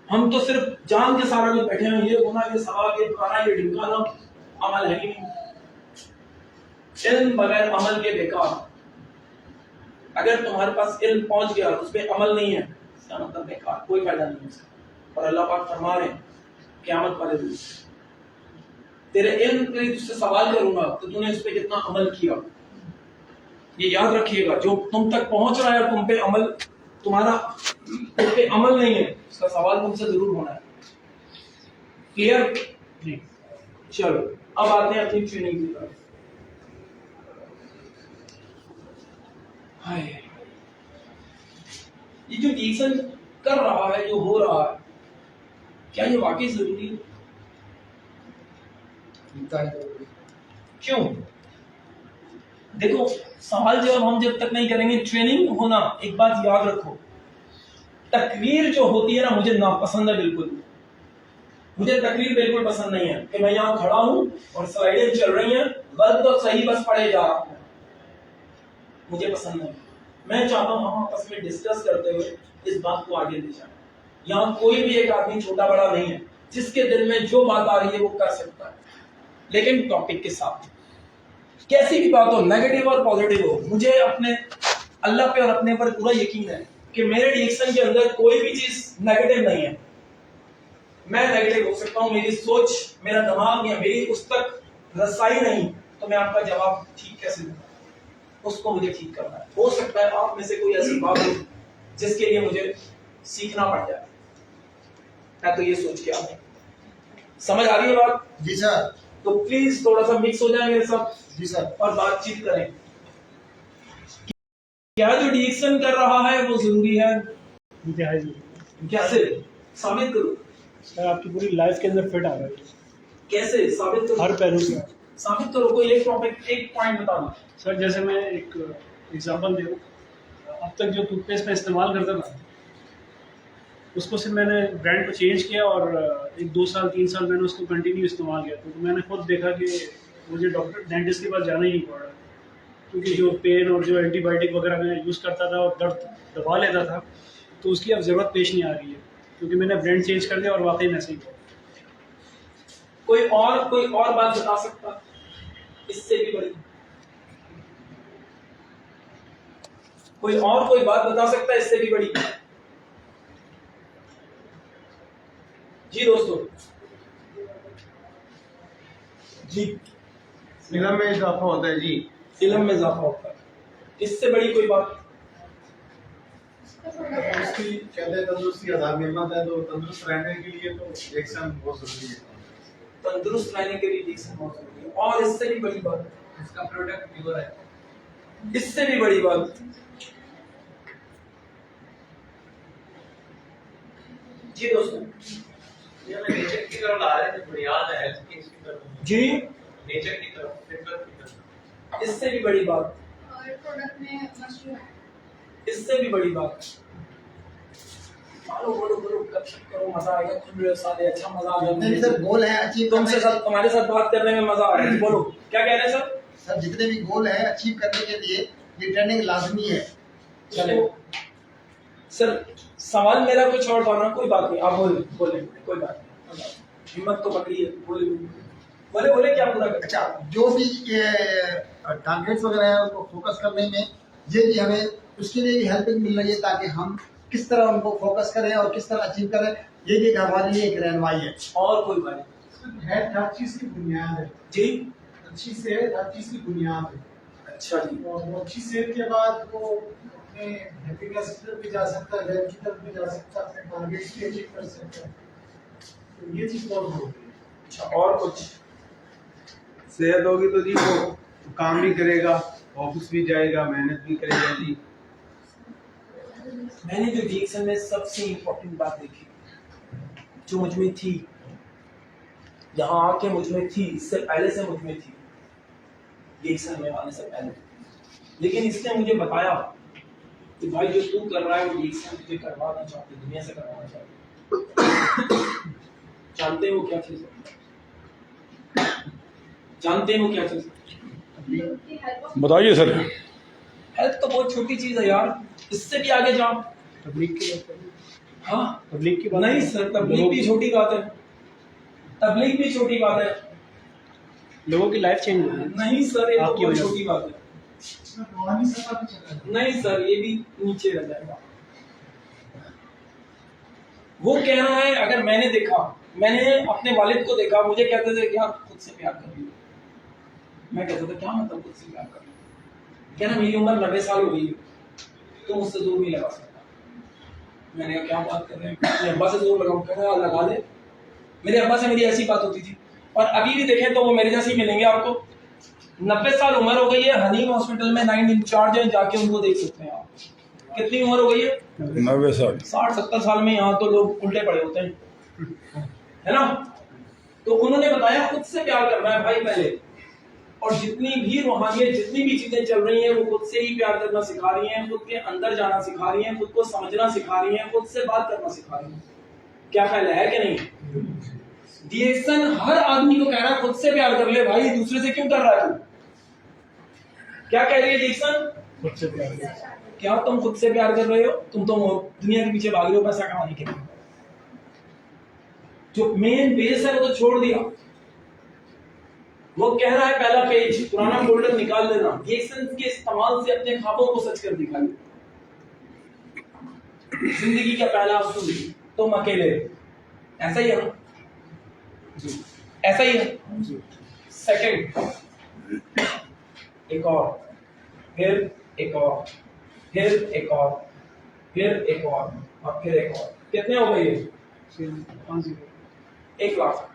हम तो सिर्फ जान के सारा दिन बैठे हैं, ये होना, ये सवाल, ये पुराना, ये ढिमकाना, अमल है ही नहीं। इल्म बगैर अमल के बेकार। अगर तुम्हारे पास इल्म पहुंच गया उस पर अमल नहीं है इसका मतलब बेकार, कोई फायदा नहीं है उसका। और अल्लाह पाक फरमा रहे हैं क़यामत वाले दिन तेरे इल्म पे तुझसे सवाल करूंगा तो तूने उस पर कितना अमल किया। ये याद रखिएगा, जो तुम तक पहुंच रहा है और तुम पे अमल, तुम्हारा उस पे अमल नहीं है, उसका सवाल तुमसे जरूर होना है। क्लियर जी? चलो अब आते हैं अपनी ट्रेनिंग की तरफ। हाय, ये जो डिसीजन कर रहा है, जो हो रहा है, क्या ये वाकई जरूरी है? क्यों? देखो, सवाल जवाब हम जब तक नहीं करेंगे, ट्रेनिंग होना, एक बात याद रखो, तकरीर जो होती है ना, मुझे नापसंद है बिल्कुल। मुझे तकरीर बिल्कुल पसंद नहीं है कि मैं यहाँ खड़ा हूं और स्लाइडें चल रही हैं, गलत और सही बस पढ़े जा रहा हूं, मुझे पसंद नहीं। मैं चाहता हूं हम आपस में डिस्कस करते हुए इस बात को आगे ले जाएं। यहाँ कोई भी एक आदमी छोटा बड़ा नहीं है, जिसके दिल में जो बात आ रही है वो कर सकता है, लेकिन टॉपिक के साथ। कैसी भी बात हो, नेगेटिव और पॉजिटिव हो, मुझे अपने अल्लाह पे और अपने पर पूरा यकीन है कि मेरे डिसीजन के अंदर कोई भी चीज नेगेटिव नहीं है। मैं नेगेटिव हो सकता हूं, मेरी सोच, मेरा दिमाग या मेरी उस तक रसाई नहीं, तो मैं आपका जवाब ठीक कैसे दूंगा? उसको मुझे ठीक करना है। हो सकता है आप में से कोई ऐसी बात हो जिसके लिए मुझे सीखना पड़ जाए, मैं तो ये सोच के आता हूं। समझ आ रही है बात? जी सर। तो प्लीज थोड़ा सा मिक्स हो जाए मेरे साथ जी सर। और बातचीत करें। क्या जो डिसीजन कर रहा है वो जरूरी है? इंतहाई जरूरी। कैसे साबित करो? सर आपकी पूरी लाइफ के अंदर फिट आ रहा है, कैसे साबित करो? हर पहलू से। साबित करो, कोई एक टॉपिक, एक पॉइंट बता दो। सर जैसे मैं एक एग्जांपल दे दूँ, अब तक जो टूथपेस्ट मैं इस्तेमाल करता था उसको सिर्फ मैंने ब्रांड को चेंज किया और 1-2 साल 3 साल मैंने उसको कंटिन्यू इस्तेमाल किया, तो मैंने खुद देखा कि मुझे डॉक्टर डेंटिस्ट के पास जाना ही नहीं पड़ रहा, क्योंकि जो पेन और जो एंटीबायोटिक वगैरह मैं यूज़ करता था और दर्द दबा लेता था, तो उसकी अब ज़रूरत पेश नहीं आ रही है, क्योंकि मैंने ब्रांड चेंज कर दिया और वाकई में सही हुआ। कोई और बात बता सकता इससे भी बड़ी? कोई बात बता सकता है इससे भी बड़ी? जी दोस्तों, जी इल्म में इजाफा होता है जी। इल्म में इजाफा होता है, इससे बड़ी कोई बात? तंदुरुस्ती कहते हैं, तंदुरुस्ती आधार नेमत है, तो तंदुरुस्त रहने के लिए तो एक्शन बहुत जरूरी है। तंदुरुस्त रहने के लिए एक्शन बहुत जरूरी है। और इससे भी बड़ी बात, इसका प्रोडक्ट प्योर है। इससे भी बड़ी बात, जी दोस्तों, ये हमें नेचर की तरफ ला रहे हैं, बुनियाद है हेल्थ की, इसकी तरफ जी नेचर की तरफ, फितरत की तरफ। इससे भी बड़ी बात, प्रोडक्ट में मशरूम है। इससे भी बड़ी बात, बोलो बोलो बोलो, गपशप करो, मजा आएगा, खुद मेरे साथ अच्छा मजा आ नहीं गया। सर, गोल है अचीव तुमसे साथ तुम्हारे साथ बात करने में मजा आ रहा है। बोलो क्या कह रहे हैं सर? सर जितने भी गोल है अचीव करने के लिए ये ट्रेनिंग लाजमी है। चले सर, सवाल मेरा कुछ और था ना, कोई बात नहीं, आप बोले बोले, कोई बात नहीं, हिम्मत तो पकड़ी है, बोले बोले बोले, क्या पूरा कर। अच्छा, जो भी ये टारगेट्स वगैरह है उनको फोकस करने में ये भी हमें उसके लिए भी हेल्पिंग मिल रही है, ताकि हम किस तरह उनको फोकस करें और किस तरह अचीव करें, ये भी हमारे लिए एक रहनुमाई है। और कोई बात नहीं है, हर चीज की बुनियाद है। जी। अच्छी सेहत हर चीज की बुनियाद है। अच्छा जी। और वो अच्छी सेहत के बाद वो अपने हैप्पीनेस की तरफ भी जा सकता है, हेल्थ की तरफ भी जा सकता है, अपने टारगेट्स भी अचीव कर सकता है। तो ये चीज बहुत जरूरी है। अच्छा, और कुछ? सेहत होगी तो जी वो काम भी करेगा, ऑफिस भी जाएगा, मेहनत भी करेगा जी। मैंने जो रिएक्शन में सबसे इम्पोर्टेंट बात देखी, जो मुझ में थी, यहाँ आके मुझ में थी, इससे पहले से मुझ में थी, रिएक्शन में आने से पहले, लेकिन इसने मुझे बताया कि भाई जो तू कर रहा है वो रिएक्शन तुझे करवाना चाहते, दुनिया से करवाना चाहते। जानते हो क्या चीज है? जानते हो क्या चीज है? बताइए सर। हेल्थ तो बहुत छोटी चीज है यार, इससे भी आगे जाओ। तबलीग की बात करें। हाँ, तबलीग की बात नहीं सर, तबलीग भी छोटी बात है, तबलीग भी छोटी बात है। लोगों की लाइफ चेंज होगी। नहीं सर, ये तो आपकी बहुत वजह से। छोटी बात है। रूहानी सतह पे चल रहा है। नहीं सर, ये भी नीचे रह जाएगा। वो कह रहा है, अगर मैंने देखा, मैंने अपने वालिद को देखा, मुझे कहते थे क्या खुद से प्यार कर रही हो, मैं कहता था क्या मतलब खुद से प्यार कर रही हो? कह रहा मेरी उम्र 90 साल हो गई है, तो मुझसे जोर नहीं लगा सकता। मैंने कहा क्या बात कर रहे हैं, अपने अब्बा से जोर लगाऊं? कह रहा लगा ले। मेरे अब्बा से मेरी ऐसी बात होती थी, और अभी भी देखें तो वो मेरे जैसे ही मिलेंगे आपको। 90 साल उम्र हो गई है, हनीम हॉस्पिटल में 9 इंचार्ज है, जाके उनको देख सकते हैं आप। कितनी उम्र हो गई है? 90 साल। 60-70 साल में यहाँ तो लोग उल्टे पड़े होते हैं, है ना? तो उन्होंने बताया खुद से प्यार करना है भाई पहले, और जितनी भी रूहानियत, जितनी भी चीजें चल रही हैं, वो खुद से ही प्यार करना सिखा रही हैं, खुद के अंदर जाना सिखा रही हैं, खुद को समझना सिखा रही हैं, खुद से बात करना सिखा रही हैं। क्या ख्याल है कि नहीं? रिएक्शन हर आदमी को कह रहा है खुद से प्यार कर ले भाई, दूसरे से क्यों कर रहा है तू? क्या कह रही है रिएक्शन? खुद से प्यार करें। क्या तुम खुद से प्यार कर रहे हो? तुम तो दुनिया के पीछे भाग रहे हो पैसा कमाने के लिए। जो मेन बेस है वो तो छोड़ दिया। वो कह रहा है पहला पेज, पुराना फोल्डर निकाल लेना, रिएक्शन के इस्तेमाल से अपने ख्वाबों को सच कर दिखाइए। जिंदगी का पहला असूल, तुम अकेले, ऐसा ही है ना? ऐसा ही है। सेकंड, एक और, फिर एक और, फिर एक और, फिर एक और फिर एक और। कितने हो गए ये? 1 लाख।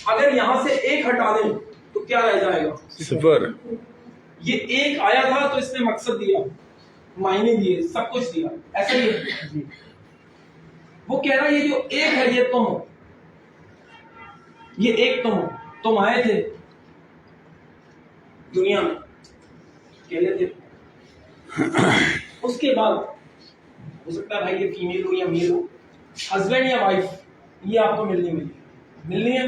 अगर यहां से 1 हटा दें तो क्या रह जाएगा? 0। ये 1 आया था तो इसने मकसद दिया, मायने दिए, सब कुछ दिया, ऐसा ही है। वो कह रहा है ये जो 1 है ये तुम हो, ये 1 तुम आए थे दुनिया में, अकेले थे। उसके बाद हो सकता है भाई ये फीमेल हो या मेल हो, हस्बैंड या वाइफ, ये आपको मिलनी है।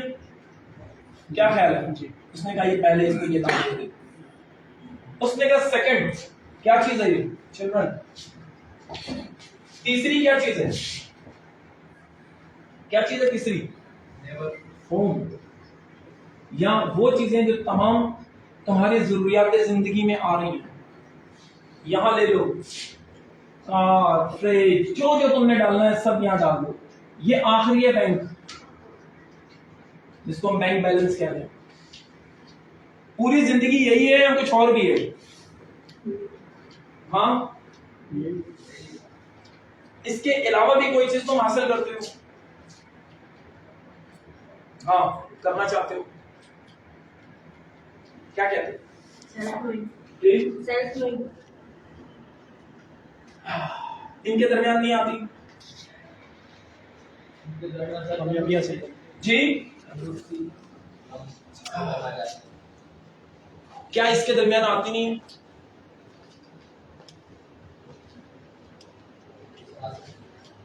क्या ख्याल है? उसने कहा ये पहले इसको ये दान दे दे। उसने कहा सेकंड, क्या चीज है ये? चिल्ड्रन। तीसरी क्या चीज है? क्या चीज है तीसरी? होम, या वो चीजें जो तमाम तुम्हारी जरूरियात जिंदगी में आ रही हैं, यहां ले लो, कार, फ्रिज, जो जो तुमने डालना है सब यहां डाल दो। ये आखिरी है बैंक, जिसको हम बैंक बैलेंस कहते हैं। पूरी जिंदगी यही है या कुछ और भी है? हाँ, इसके अलावा भी कोई चीज तुम हासिल करते हो? हाँ, करना चाहते हो? क्या कहते हो? इनके दरमियान नहीं आती कामयाबियां से जी। क्या इसके दरमियान आती नहीं है?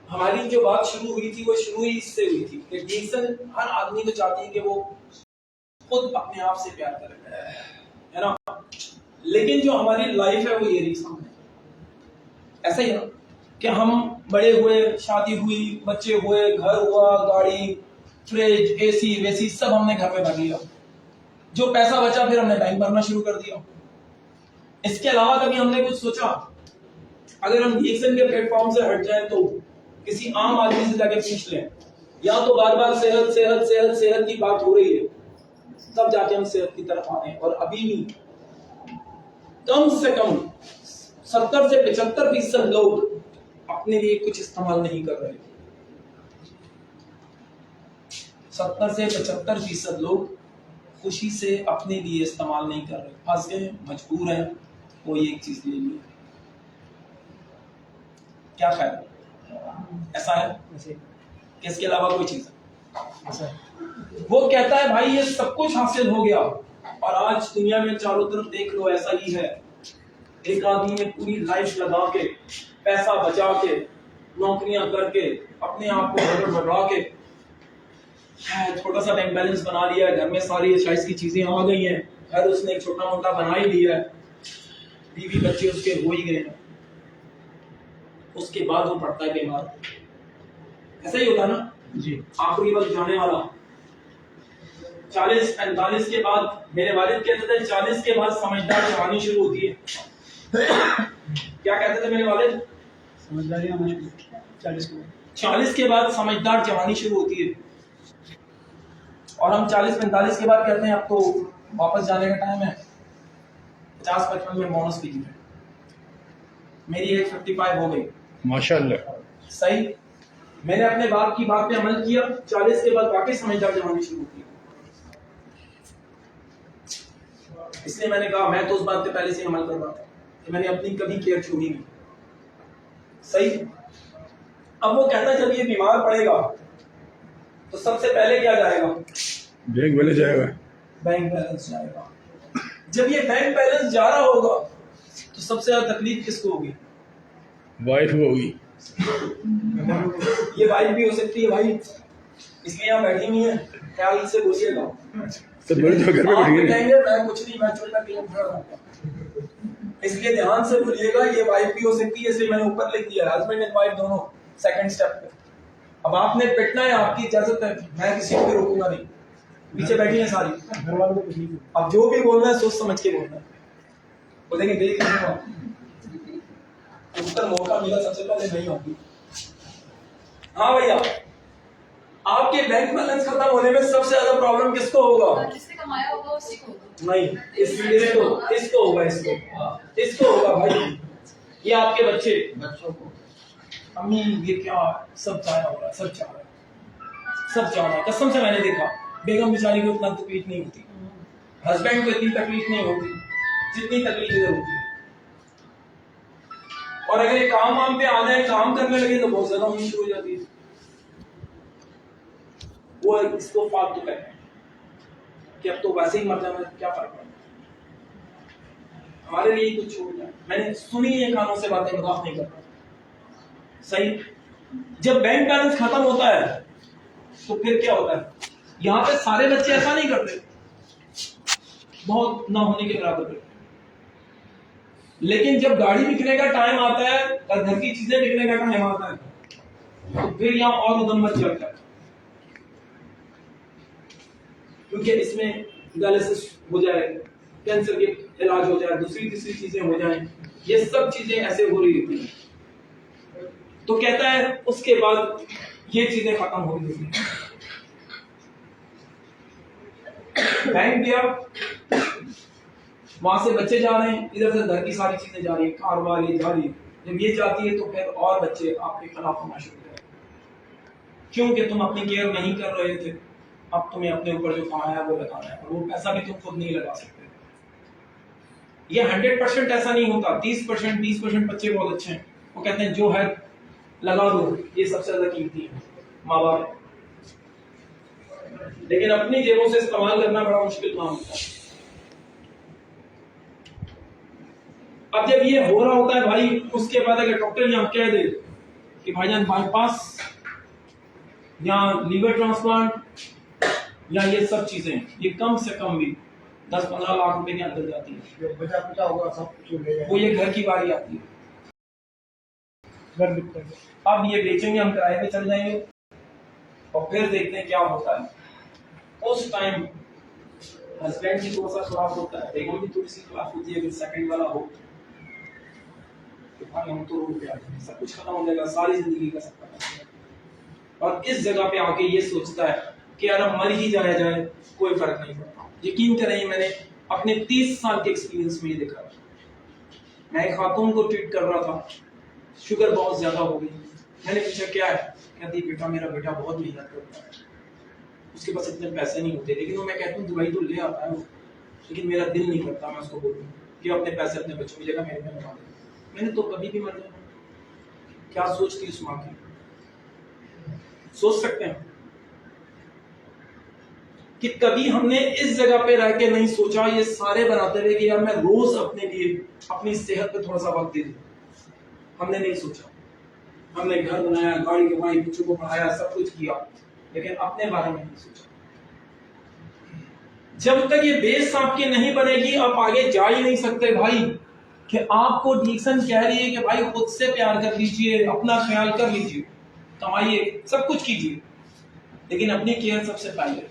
हमारी जो बात शुरू हुई थी वो शुरू ही इससे हुई थी कि डीएक्सन हर आदमी तो चाहती है कि वो खुद अपने आप से प्यार करे, है ना? लेकिन जो हमारी लाइफ है वो ये रही सामने, ऐसा ही है ना कि हम बड़े हुए, शादी हुई, बच्चे हुए, घर हुआ, गाड़ी, फ्रिज, एसी वेसी सब हमने घर में भर लिया। जो पैसा बचा फिर हमने बैंक भरना शुरू कर दिया। इसके अलावा कभी हमने कुछ सोचा? अगर हम डीएक्सन के प्लेटफॉर्म से हट जाएं तो किसी आम आदमी से जाके पूछ लें, या तो बार बार सेहत सेहत सेहत सेहत की बात हो रही है, तब जाके हम सेहत की तरफ आए। और अभी भी कम से कम 70 से 75% लोग अपने लिए कुछ इस्तेमाल नहीं कर रहे। 70 से 75% लोग खुशी से अपने लिए इस्तेमाल नहीं कर रहे, फंस गए, मजबूर हैं, कोई एक चीज ले ली। क्या ख्याल है? ऐसा है कि इसके अलावा कोई चीज है? वो कहता है भाई ये सब कुछ हासिल हो गया, और आज दुनिया में चारों तरफ देख लो ऐसा ही है। एक आदमी ने पूरी लाइफ लगा के, पैसा बचा के, नौकरियां करके, अपने आप को बढ़ा के, छोटा सा बैंक बैलेंस बना लिया है, घर में सारी अशाइश की चीजें आ गई हैं, घर उसने एक छोटा मोटा बना ही लिया है, बीवी बच्चे उसके हो ही गए हैं, उसके बाद वो पड़ता है बीमार। ऐसा ही होता ना जी। आखिरी वक्त जाने वाला 40-45 के बाद, मेरे वालिद कहते थे 40 के बाद समझदार जवानी शुरू होती है। क्या कहते थे मेरे वालिद? समझदारी आना शुरू 40 के बाद समझदार जवानी शुरू होती है। और हम 40-45 के बाद कहते हैं अब तो वापस जाने का टाइम है, 50-55 में बोनस कीजिए। मेरी एज 55 हो गई माशाल्लाह। सही। मैंने अपने बाप की बात पे अमल किया, 40 के बाद वाकई समझदार जवानी शुरू की। इसलिए मैंने कहा मैं तो उस बात पे पहले से अमल कर रहा था कि मैंने अपनी कभी केयर छोड़ी नहीं। सही। अब वो कहता है जब ये बीमार पड़ेगा तो सबसे पहले क्या जाएगा? बैंक बैलेंस जाएगा। बैंक बैलेंस जाएगा। जब ये बैंक बैलेंस जा रहा होगा तो सबसे ज्यादा तकलीफ किसको होगी? वाइफ होगी। ये वाइफ भी हो सकती है भाई, इसलिए यहाँ बैठी नहीं है, ख्याल से बोलिएगा। तो बोले तो घर में बैठ गए। कहेंगे मैं कुछ नहीं, मैं छोटा गेम खेल रहा हूं। इसलिए ध्यान से बोलिएगा, ये वाइफ भी हो सकती है, इसलिए मैंने ऊपर लिख दिया हस्बैंड एंड वाइफ दोनों सेकंड स्टेप पे। अब आपने पिटना है, आपकी इजाजत है, मैं किसी को भी रोकूंगा नहीं। पीछे बैठी है सारी, घर वालों को कुछ नहीं। अब जो भी बोलना है सोच समझ के बोलना है। बोलेंगे देख उत्तर मौका मिला सबसे पहले नहीं होगी। हाँ भैया, आपके बैंक बैलेंस खत्म होने में सबसे ज्यादा प्रॉब्लम किसको होगा? जिसने कमाया होगा उसी को होगा। नहीं, इसको होगा, इसको होगा भाई। ये आपके बच्चों को, अम्मी ये क्या सब चाह रहा है, सब चाह रहा है। कसम से मैंने देखा, बेगम बेचारी को इतना तकलीफ नहीं होती, हस्बैंड को इतनी तकलीफ नहीं होती जितनी तकलीफ इधर होती है। और अगर ये काम वाम पे आ जाए, काम करने लगे तो बहुत ज्यादा होनी शुरू हो जाती है। वो इसको फालतू कहते हैं कि अब तो वैसे ही मर जाना, क्या फर्क पड़ता है, हमारे लिए कुछ छोड़ जाए। मैंने सुनी ये कानों से बातें, मजाक नहीं कर रहा। सही। जब बैंक बैलेंस खत्म होता है तो फिर क्या होता है? यहाँ पे सारे बच्चे ऐसा नहीं करते, बहुत ना होने के बराबर करते। लेकिन जब गाड़ी बिकने का टाइम आता है और घर की चीजें बिकने का टाइम आता है तो फिर यहाँ और उधम मच जाता है, क्योंकि इसमें डायलिसिस हो जाए, कैंसर के इलाज हो जाए, दूसरी तीसरी चीजें हो जाए, ये सब चीजें ऐसे हो रही होती हैं। तो कहता है उसके बाद ये चीजें खत्म हो रही होती हैं। बैंक गया, वहां से बच्चे जा रहे हैं, इधर से घर की सारी चीजें जा रही है, कार वाली जा रही है। जब ये जाती है तो फिर और बच्चे आपके खिलाफ होना शुरू हो जाएंगे, क्योंकि तुम अपनी केयर नहीं कर रहे थे। अब तुम्हें अपने ऊपर जो कमाया है वो लगाना है, और वो पैसा भी तुम खुद नहीं लगा सकते। ये 100% ऐसा नहीं होता। 30%, 20% बच्चे बहुत अच्छे हैं, वो कहते हैं जो है लगा दो, ये सबसे ज्यादा कीमती है माँ बाप। लेकिन अपनी जेबों से इस्तेमाल करना बड़ा मुश्किल काम होता है। अब जब ये हो रहा होता है भाई, उसके बाद अगर डॉक्टर यहाँ कह दे कि भाईजान बाईपास या लीवर ट्रांसप्लांट या ये सब चीजें, ये कम से कम भी 10-15 लाख रुपए के अंदर जाती है, जो बचा कुचा होगा सब कुछ ले जाएंगे। वो ये घर की बारी आती है। घर बिकता है। अब ये बेचेंगे, हम किराए पे चल जाएंगे और फिर देखते हैं क्या होता है। उस टाइम हस्बैंड की थोड़ा सा खिलाफ होता है, बेगम भी थोड़ी सी खिलाफ होती है अगर सेकंड वाला हो तो भाई हम तो रोड पे आ जाएंगे, सब कुछ खत्म हो जाएगा, सारी जिंदगी का सब खत्म हो जाएगा। और इस जगह पे आके ये सोचता है कि यार अब मर ही जाया जाए, कोई फर्क नहीं पड़ता। यकीन करें, मैंने अपने 30 साल के एक्सपीरियंस में ये देखा। मैं एक खातून को ट्रीट कर रहा था, शुगर बहुत ज्यादा हो गई। मैंने पूछा क्या है, कहती बेटा मेरा बेटा बहुत मेहनत करता है, उसके पास इतने पैसे नहीं होते, लेकिन वो मैं कहता हूँ दवाई तो ले आता है वो, लेकिन मेरा दिल नहीं करता मैं उसको बोलूँ कि अपने पैसे अपने बच्चों की जगह मेरे में लगा दे। मैंने तो कभी भी मर जाना। क्या सोचती उस माँ की? सोच सकते हैं कि कभी हमने इस जगह पे रह के नहीं सोचा, ये सारे बनाते हुए कि यार मैं रोज अपने लिए अपनी सेहत पे थोड़ा सा वक्त दे दूं। हमने नहीं सोचा। हमने घर बनाया, गाड़ी कमाई, बच्चों को पढ़ाया, सब कुछ किया, लेकिन अपने बारे में नहीं सोचा। जब तक ये बेस आपकी नहीं बनेगी, आप आगे जा ही नहीं सकते भाई। कि आपको डिक्शन कह रही है कि भाई खुद से प्यार कर लीजिए, अपना ख्याल कर लीजिए, कमाइए, सब कुछ कीजिए, लेकिन अपनी केयर सबसे पहले।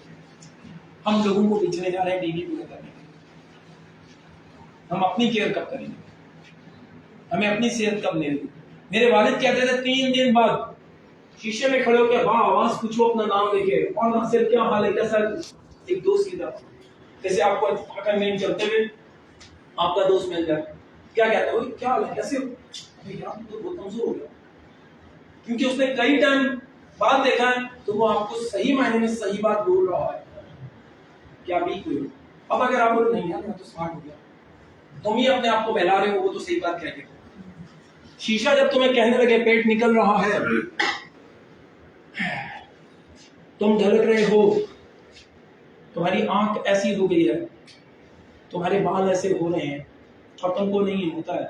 हम लोगों को बेचने जा रहे हैं बीवी पूरे करने के लिए। हम अपनी केयर कब करेंगे? हमें अपनी सेहत कब लेनी? मेरे वालिद कहते थे 3 दिन बाद शीशे में खड़े होकर वाह आवाज पूछो अपना नाम लेके, और नासिर क्या हाल है, कैसा? एक दोस्त की तरह, जैसे आपको अगर मेन चलते हुए आपका दोस्त मिल जाए, क्या कहता है, क्या हाल है, कैसे हो? अरे यार तो बहुत कमजोर हो गया, क्योंकि उसने कई टाइम बाद देखा है, तो वो आपको सही मायने में सही बात बोल रहा है कि आप वीक हुए हो। अब अगर आप बोलो नहीं यार मैं तो स्मार्ट हो गया, तुम ही अपने आप को बहला रहे हो, वो तो सही बात कह के। शीशा जब तुम्हें कहने लगे पेट निकल रहा है, तुम ढलक रहे हो, तुम्हारी आंख ऐसी हो गई है, तुम्हारे बाल ऐसे हो रहे हैं और तुमको नहीं होता है,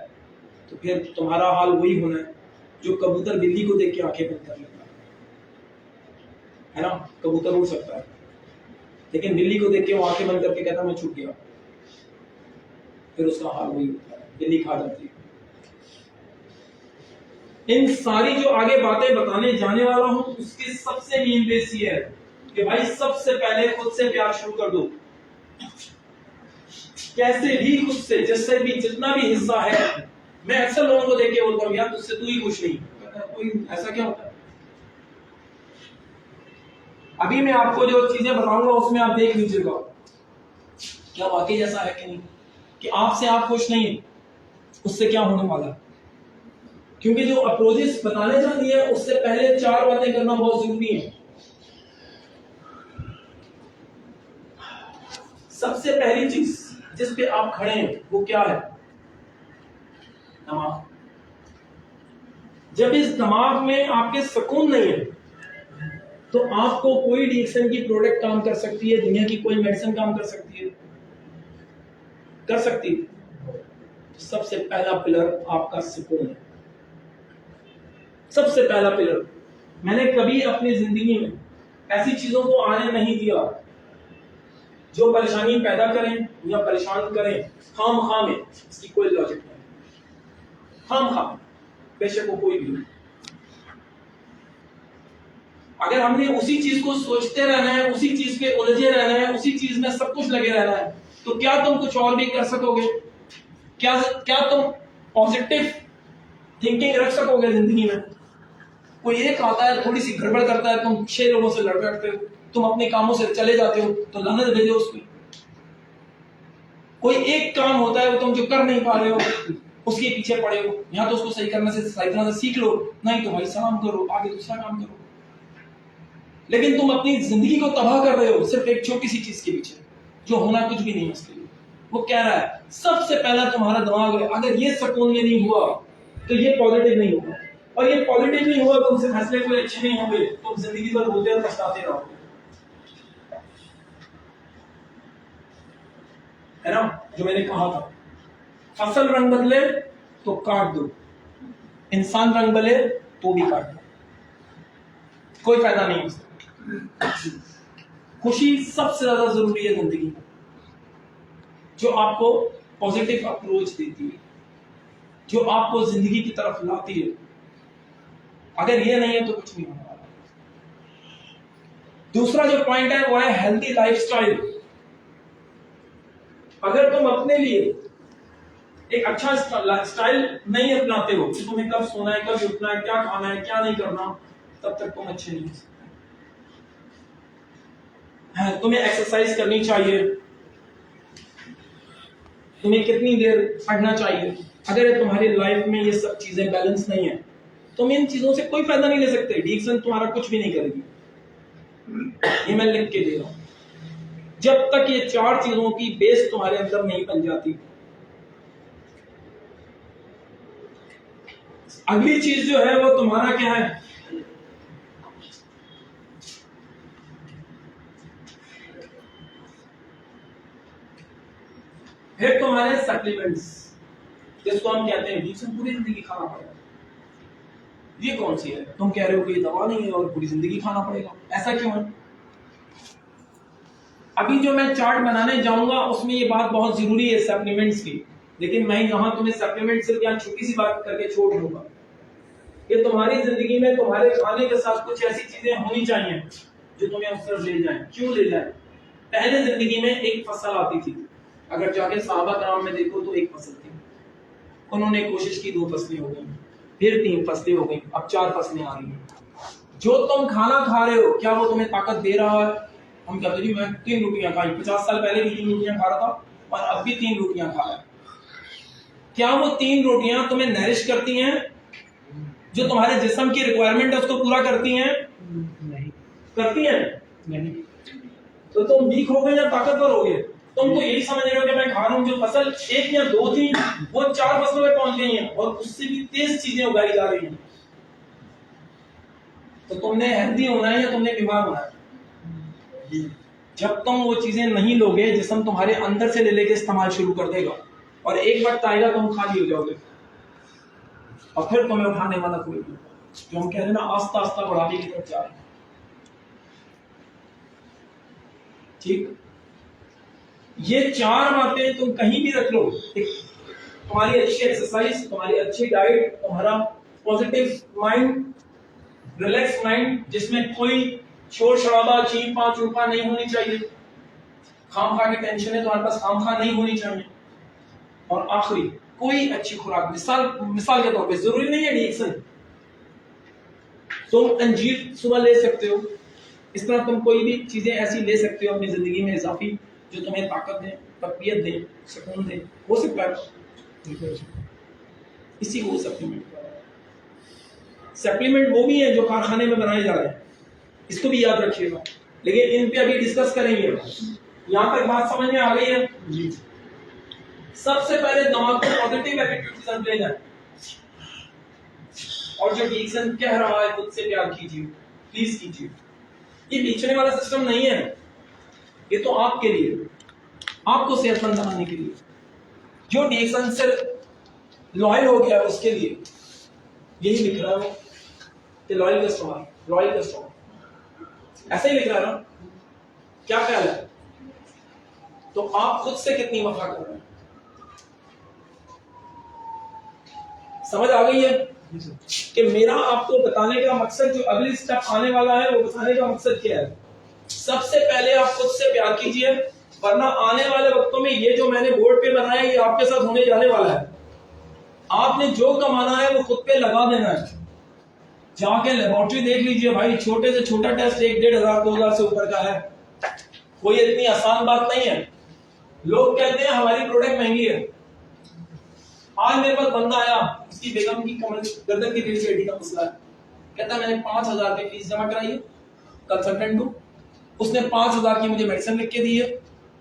तो फिर तुम्हारा हाल वही होना है जो कबूतर बिल्ली को देख के आंखें बंद कर लेता है ना। कबूतर उड़ सकता है, लेकिन बिल्ली को देख के वो आंखें बंद करके कहता मैं छूट गया, फिर उसका हाल वही होता है, बिल्ली खा जाती है। इन सारी जो आगे बातें बताने जाने वाला हूं, उसकी सबसे मेन बेस ये है कि भाई सबसे पहले खुद से प्यार शुरू कर दो। कैसे भी खुद से, जिससे भी जितना भी हिस्सा है। मैं अक्सर लोगों को देख के बोलता हूं यार तुझसे तू ही खुश नहीं, कोई ऐसा क्या होता है? अभी मैं आपको जो चीजें बताऊंगा उसमें आप देख लीजिएगा क्या वाकई ऐसा है कि नहीं, कि आपसे आप खुश नहीं है, उससे क्या होने वाला है। क्योंकि जो अप्रोचेस बताने जा रही है उससे पहले 4 बातें करना बहुत जरूरी है। सबसे पहली चीज जिस पे आप खड़े हैं वो क्या है? दिमाग। जब इस दिमाग में आपके सुकून नहीं है तो आपको कोई डिएक्शन की प्रोडक्ट काम कर सकती है, दुनिया की कोई मेडिसिन काम कर सकती है, कर सकती है। सबसे पहला पिलर आपका सुकून है। सबसे पहला पिलर। मैंने कभी अपनी जिंदगी में ऐसी चीजों को आने नहीं दिया जो परेशानी पैदा करें या परेशान करें खाम में। इसकी कोई लॉजिक नहीं। खाम बेशक वो कोई भी। अगर हमने उसी चीज को सोचते रहना है, उसी चीज पे उलझे रहना है, उसी चीज में सब कुछ लगे रहना है, तो क्या तुम कुछ और भी कर सकोगे? क्या तुम पॉजिटिव थिंकिंग रख सकोगे जिंदगी में? कोई एक आता है थोड़ी सी गड़बड़ करता है, तुम 6 लोगों से लड़ बैठते हो, तुम अपने कामों से चले जाते हो, तो लानत भेजो उसकी। कोई एक काम होता है वो तुम जो कर नहीं पा रहे हो उसके पीछे पड़े हो, या तो उसको सही करने से सही तरह से सीख लो, नहीं तो भाई सलाम करो, आगे दूसरा काम करो। लेकिन तुम अपनी जिंदगी को तबाह कर रहे हो सिर्फ एक छोटी सी चीज के पीछे, जो होना कुछ भी नहीं है उसके लिए। वो कह रहा है सबसे पहला तुम्हारा दिमाग है, अगर ये सुकून में नहीं हुआ तो ये पॉजिटिव नहीं होगा, और ये पॉजिटिव नहीं हुआ तो तुमसे फैसले कोई अच्छे नहीं होंगे, तुम जिंदगी भर बोलते और पछताते रहोगे, है ना? जो मैंने कहा था फसल रंग बदले तो काट दो, इंसान रंग बदले तो भी काट दो, कोई फायदा नहीं उसका। खुशी सबसे ज्यादा जरूरी है जिंदगी में, जो आपको पॉजिटिव अप्रोच देती है, जो आपको जिंदगी की तरफ लाती है। अगर ये नहीं है तो कुछ नहीं होने वाला। दूसरा जो पॉइंट है वो है हेल्दी लाइफस्टाइल। अगर तुम अपने लिए एक अच्छा स्टाइल नहीं अपनाते हो कि तुम्हें कब सोना है, कब उठना है, क्या खाना है, क्या नहीं करना, तब तक तुम अच्छे नहीं हो सकते। तुम्हें एक्सरसाइज करनी चाहिए, तुम्हें कितनी देर पढ़ना चाहिए। अगर तुम्हारी लाइफ में ये सब चीजें बैलेंस नहीं है, तुम इन चीजों से कोई फायदा नहीं ले सकते। एडिक्शन तुम्हारा कुछ भी नहीं करेगी, ये मैं लिख के दे रहा हूं। जब तक ये 4 चीजों की बेस तुम्हारे अंदर नहीं बन जाती। अगली चीज जो है वो तुम्हारा क्या है, फिर तुम्हारे सप्लीमेंट्स, जिसको हम कहते हैं एडिक्शन पूरी जिंदगी खाना पड़ेगा। ये कौन सी है? तुम कह रहे हो कि ये दवा नहीं है और पूरी जिंदगी खाना पड़ेगा, ऐसा क्यों है? अभी जो मैं चार्ट बनाने जाऊंगा उसमें ये बात बहुत जरूरी है सप्लीमेंट्स की, लेकिन मैं यहां तुम्हें सप्लीमेंट सिर्फ यहाँ छोटी सी बात करके छोड़ दूंगा। ये तुम्हारी जिंदगी में तुम्हारे खाने के साथ कुछ ऐसी चीजें होनी चाहिए जो तुम्हें उस तरफ ले जाएं। क्यों ले जाएं? पहले जिंदगी में एक फसल आती थी, अगर जाके सहाबा कराम में देखो तो एक फसल थी, उन्होंने कोशिश की 2 फसलें हो गई, फिर 3 फसलें हो गई, अब 4 फसलें आ रही हैं। जो तुम खाना खा रहे हो क्या वो तुम्हें ताकत दे रहा है? हम कहते जी मैं 3 रोटियां खाई, 50 साल पहले भी 3 रोटियां खा रहा था और अब भी 3 रोटियां खा रहा है। क्या वो 3 रोटियां तुम्हें नरिश करती हैं, जो तुम्हारे जिस्म की रिक्वायरमेंट है उसको पूरा करती हैं? नहीं करती हैं? नहीं। तो तुम वीक हो गए या ताकतवर हो गए? तुम तो यही समझ रहे हो कि मैं खा रहा हूं, जो फसल 1 या 2 थी वो 4 फसलों में पहुंच गई हैं और उससे भी तेज चीजें उगाई जा रही हैं। तो तुमने हेल्दी होना है या तुमने बीमार होना है? जब तुम वो चीजें नहीं लोगे, जिस्म तुम्हारे अंदर से ले लेके इस्तेमाल शुरू कर देगा और एक वक्त आएगा तुम खाली हो जाओगे और फिर तुम्हें उठाने वाला कोई नहीं। जो हम कह रहे हैं ना, आस्ता आस्ता बढ़ाने की तरफ जा रहे हैं। ठीक, ये 4 बातें तुम कहीं भी रख लो, तुम्हारी अच्छी एक्सरसाइज, तुम्हारी अच्छी डाइट, तुम्हारा पॉजिटिव माइंड, रिलैक्स माइंड जिसमें कोई शोर शराबा, चीन पांच रूपा नहीं होनी चाहिए, खामखा की टेंशन है तुम्हारे पास खामखा नहीं होनी चाहिए, और आखिरी कोई अच्छी खुराक। मिसाल के तौर पे जरूरी नहीं है एडिक्शन, तुम अंजीर सुबह ले सकते हो, इस तरह तुम कोई भी चीजें ऐसी ले सकते हो अपनी जिंदगी में इजाफी, जो तुम्हें ताकत दे, तकवीयत दे, सुकून दे। हो सकता है इसी को सप्लीमेंट। सप्लीमेंट वो भी है जो कारखाने में बनाए जा रहे हैं, इसको भी याद रखिएगा, लेकिन इन पे अभी डिस्कस करेंगे। यहां तक बात समझ में आ गई है? सबसे पहले दिमाग को पॉजिटिव एटीट्यूड के साथ ले जाए, और जो एडिक्शन कह रहा है खुद से प्यार कीजिए, प्लीज कीजिए। ये बेचने वाला सिस्टम नहीं है, ये तो आपके लिए, आपको सेहतमंद बनाने के लिए। जो एडिक्शन से लॉयल हो गया उसके लिए यही लिख रहा है वो कि लॉयल कस्टमर, लॉयल कस्टमर, ऐसे ही लिख रहा है ना? क्या ख्याल है? तो आप खुद से कितनी वफा कर रहे हैं? समझ आ गई है कि मेरा आपको बताने का मकसद, जो अगली स्टेप आने वाला है वो बताने का मकसद क्या है? सबसे पहले आप खुद से प्यार कीजिए, वरना आने वाले वक्तों में ये जो मैंने बोर्ड पे बनाया ये आपके साथ होने जाने वाला है। आपने जो कमाना है वो खुद पे लगा देना है। जाके लेबोरेटरी देख लीजिए भाई, छोटे से छोटा टेस्ट 1,500 2,000 से ऊपर का है, कोई इतनी आसान बात नहीं है। लोग कहते हैं हमारी प्रोडक्ट महंगी है। आज मेरे पास बंदा आया, उसकी बेगम की कमर गर्दन की रीढ़ की हड्डी का मसला है, कहता मैंने 5,000 की फीस जमा कराई है कंसल्टेंट को, उसने 5,000 की मुझे मेडिसिन लिख के दी है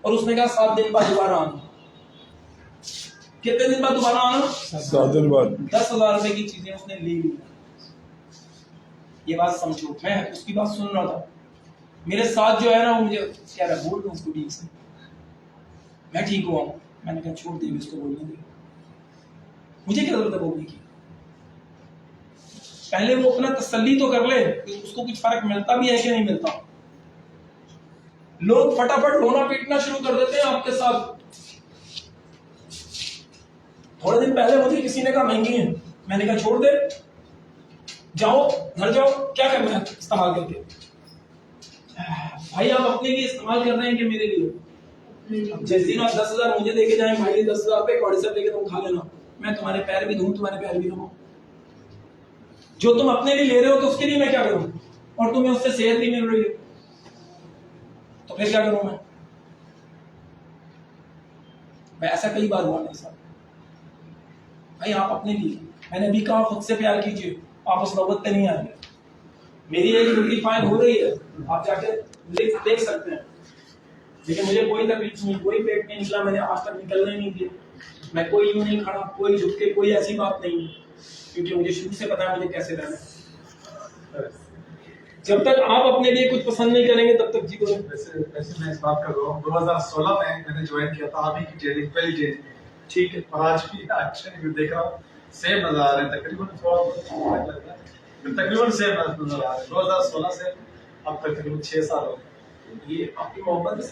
और उसने कहा 7 दिन बाद दोबारा आना। कितने दिन बाद दोबारा आना? 7 दिन बाद। 10,000 रुपए की चीजें उसने ली हुई। ये बात समझो, मैं उसकी बात सुन रहा था, मेरे साथ जो है ना वो मुझे कह रहा है बोल दो उसको ठीक से, मैं ठीक हुआ हूँ। मैंने कहा छोड़ दे, उसको बोलने दे, मुझे क्या जरूरत है बोलने की? पहले वो अपना तसल्ली तो कर ले कि उसको कुछ फर्क मिलता भी है कि नहीं मिलता। लोग फटाफट रोना पीटना शुरू कर देते हैं आपके साथ। थोड़े दिन पहले मुझे किसी ने कहा महंगी है, मैंने कहा छोड़ दे, जाओ घर जाओ, क्या करना है इस्तेमाल करके। भाई आप अपने लिए इस्तेमाल कर रहे हैं कि मेरे लिए? जिस दिन आप 10,000 मुझे देके जाए, भाई 10,000 पे व्हाट्सएप लेके तुम खा लेना, मैं तुम्हारे पैर भी धूं, तुम्हारे पैर भी धोऊं। जो तुम अपने लिए ले रहे हो तो उसके लिए मैं क्या करूं? और तुम्हें उससे सेहत भी मिल रही है तो फिर क्या करूं मैं? ऐसा कई बार हुआ मेरे साथ। भाई आप अपने लिए, मैंने भी कहा खुद से प्यार कीजिए, आप उस नौबत पे नहीं आएंगे। मेरी एक ड्यूटी फाइन हो रही है, आप जाके देख सकते हैं, लेकिन मुझे कोई तकलीफ नहीं, कोई पेट नहीं निकला, मैंने आज तक निकलने नहीं दिया। मैं कोई यूं नहीं खड़ा, कोई झुक के, कोई ऐसी बात नहीं, क्योंकि मुझे शुरू से पता है मुझे कैसे रहना है। जब तक आप अपने लिए कुछ पसंद नहीं करेंगे तब तक जीवन। वैसे मैं इस बात कर रहा हूँ 2016 में मैंने ज्वाइन किया था, अभी की ट्रेनिंग पहली ट्रेनिंग, ठीक है, और आज भी अच्छा देख रहा हूँ सेम नजर आ रहे हैं, तकरीबन सेम नजर आ रहे हैं 2016 से अब तक तकरीबन 6 साल हो गए। ये आपकी मोहब्बत है।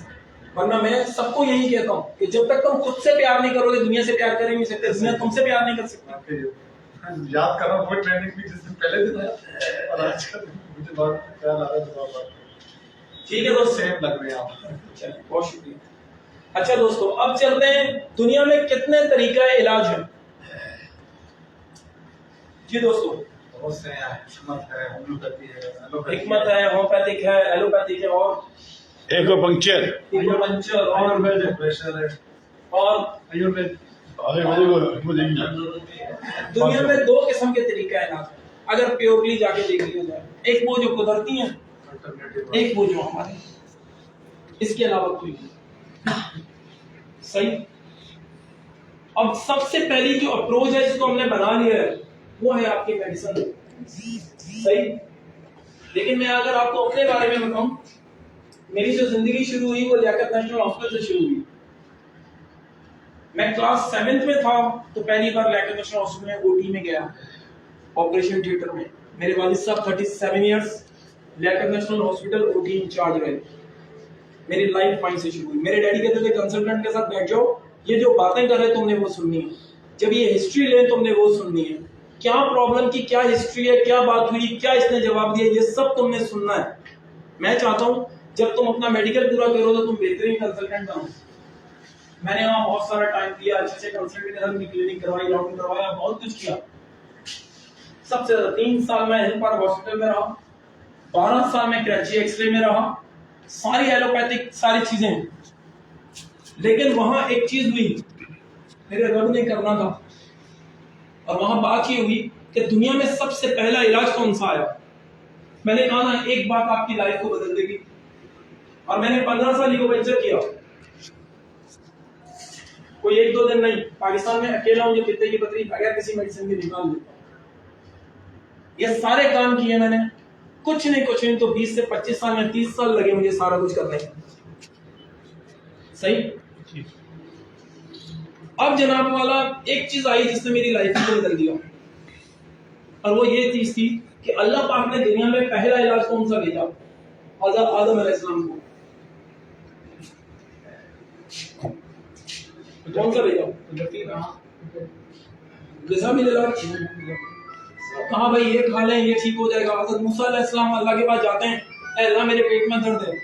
वरना मैं सबको यही कहता हूँ कि जब तक तुम खुद से प्यार नहीं करोगे, दुनिया से प्यार कर ही नहीं सकते, दुनिया तुमसे प्यार नहीं कर सकती। याद कर रहा हूँ वो ट्रेनिंग भी जिस दिन पहले दिन आया और आज का दिन मुझे बहुत ख्याल आ रहा है। ठीक है दोस्त, सेम लग रहे हैं आप। चलिए बहुत शुक्रिया। अच्छा दोस्तों, अब चलते हैं दुनिया में कितने तरीका इलाज है। जी दोस्तों, बहुत से हैं, हिकमत है, होम्योपैथी है, हिकमत है, होम्योपैथिक है, एलोपैथिक है और एक्यूपंक्चर और प्रेशर है और आयुर्वेद। दुनिया में 2 किस्म के तरीका इलाज है, अगर प्योरली जाके देख लिया जाए। एक वो जो कुदरती है, एक वो जो हमारे, इसके अलावा कोई नहीं। सही। अब सबसे पहली जो अप्रोच है जिसको हमने बना लिया है वो है आपकी मेडिसिन। सही। लेकिन मैं अगर आपको अपने बारे में बताऊं, मेरी जो जिंदगी शुरू हुई वो लियाकत नेशनल हॉस्पिटल से शुरू हुई। मैं क्लास 7th में था तो पहली बार लियाकत नेशनल हॉस्पिटल में ओटी में गया, ऑपरेशन थिएटर में। मेरे वालिद साहब 37 years Liaquat National Hospital OT incharge रहे। मेरी लाइफ वहीं से शुरू हुई। मेरे डैडी कहते थे कंसल्टेंट के साथ बैठ जाओ, ये जो बातें कर रहे तुमने वो सुननी है, जब ये हिस्ट्री ले तुमने वो सुननी है, क्या प्रॉब्लम की क्या हिस्ट्री है, क्या बात हुई, क्या इसने जवाब दिया, ये सब तुमने सुनना है। मैं चाहता हूं जब तुम अपना मेडिकल पूरा करो तो तुम बेहतरीन कंसल्टेंट बनो। मैंने वहां बहुत सारा टाइम दिया, अच्छे से कंसल्टेंट की क्लिनिक करवाई, राउंड करवाया, बहुत कुछ किया। सबसे 3 साल मैं हिल पार्क हॉस्पिटल में रहा, 12 साल में कराची एक्सरे में रहा, सारी एलोपैथिक सारी चीजें। लेकिन वहां एक चीज हुई, मेरे रब ने करना था, और वहां बात ये हुई कि दुनिया में सबसे पहला इलाज कौन सा आया। मैंने कहा ना एक बात आपकी लाइफ को बदल देगी, और मैंने 15 साल एक्यूपंक्चर किया। कोई 1-2 दिन नहीं, पाकिस्तान में अकेला हूं जो पित्ते की पथरी बगैर किसी मेडिसिन के निकाल देता। ये सारे काम किए मैंने, कुछ नहीं तो 20 से 25 साल में 30 साल लगे मुझे सारा कुछ करने में। सही। अब जनाब वाला एक चीज आई जिसने मेरी लाइफ को बदल दिया, और वो ये चीज थी कि अल्लाह पाक ने दुनिया में पहला इलाज कौन सा भेजा? हज़रत आदम अलैहिस्सलाम को। कौन सा भेजा? ग़िज़ा मिल इलाज। कहा भाई ये खा लें ये ठीक हो जाएगा। हज़रत मूसा अलैहिस्सलाम अल्लाह के पास जाते हैं, ऐ अल्लाह मेरे पेट में दर्द है।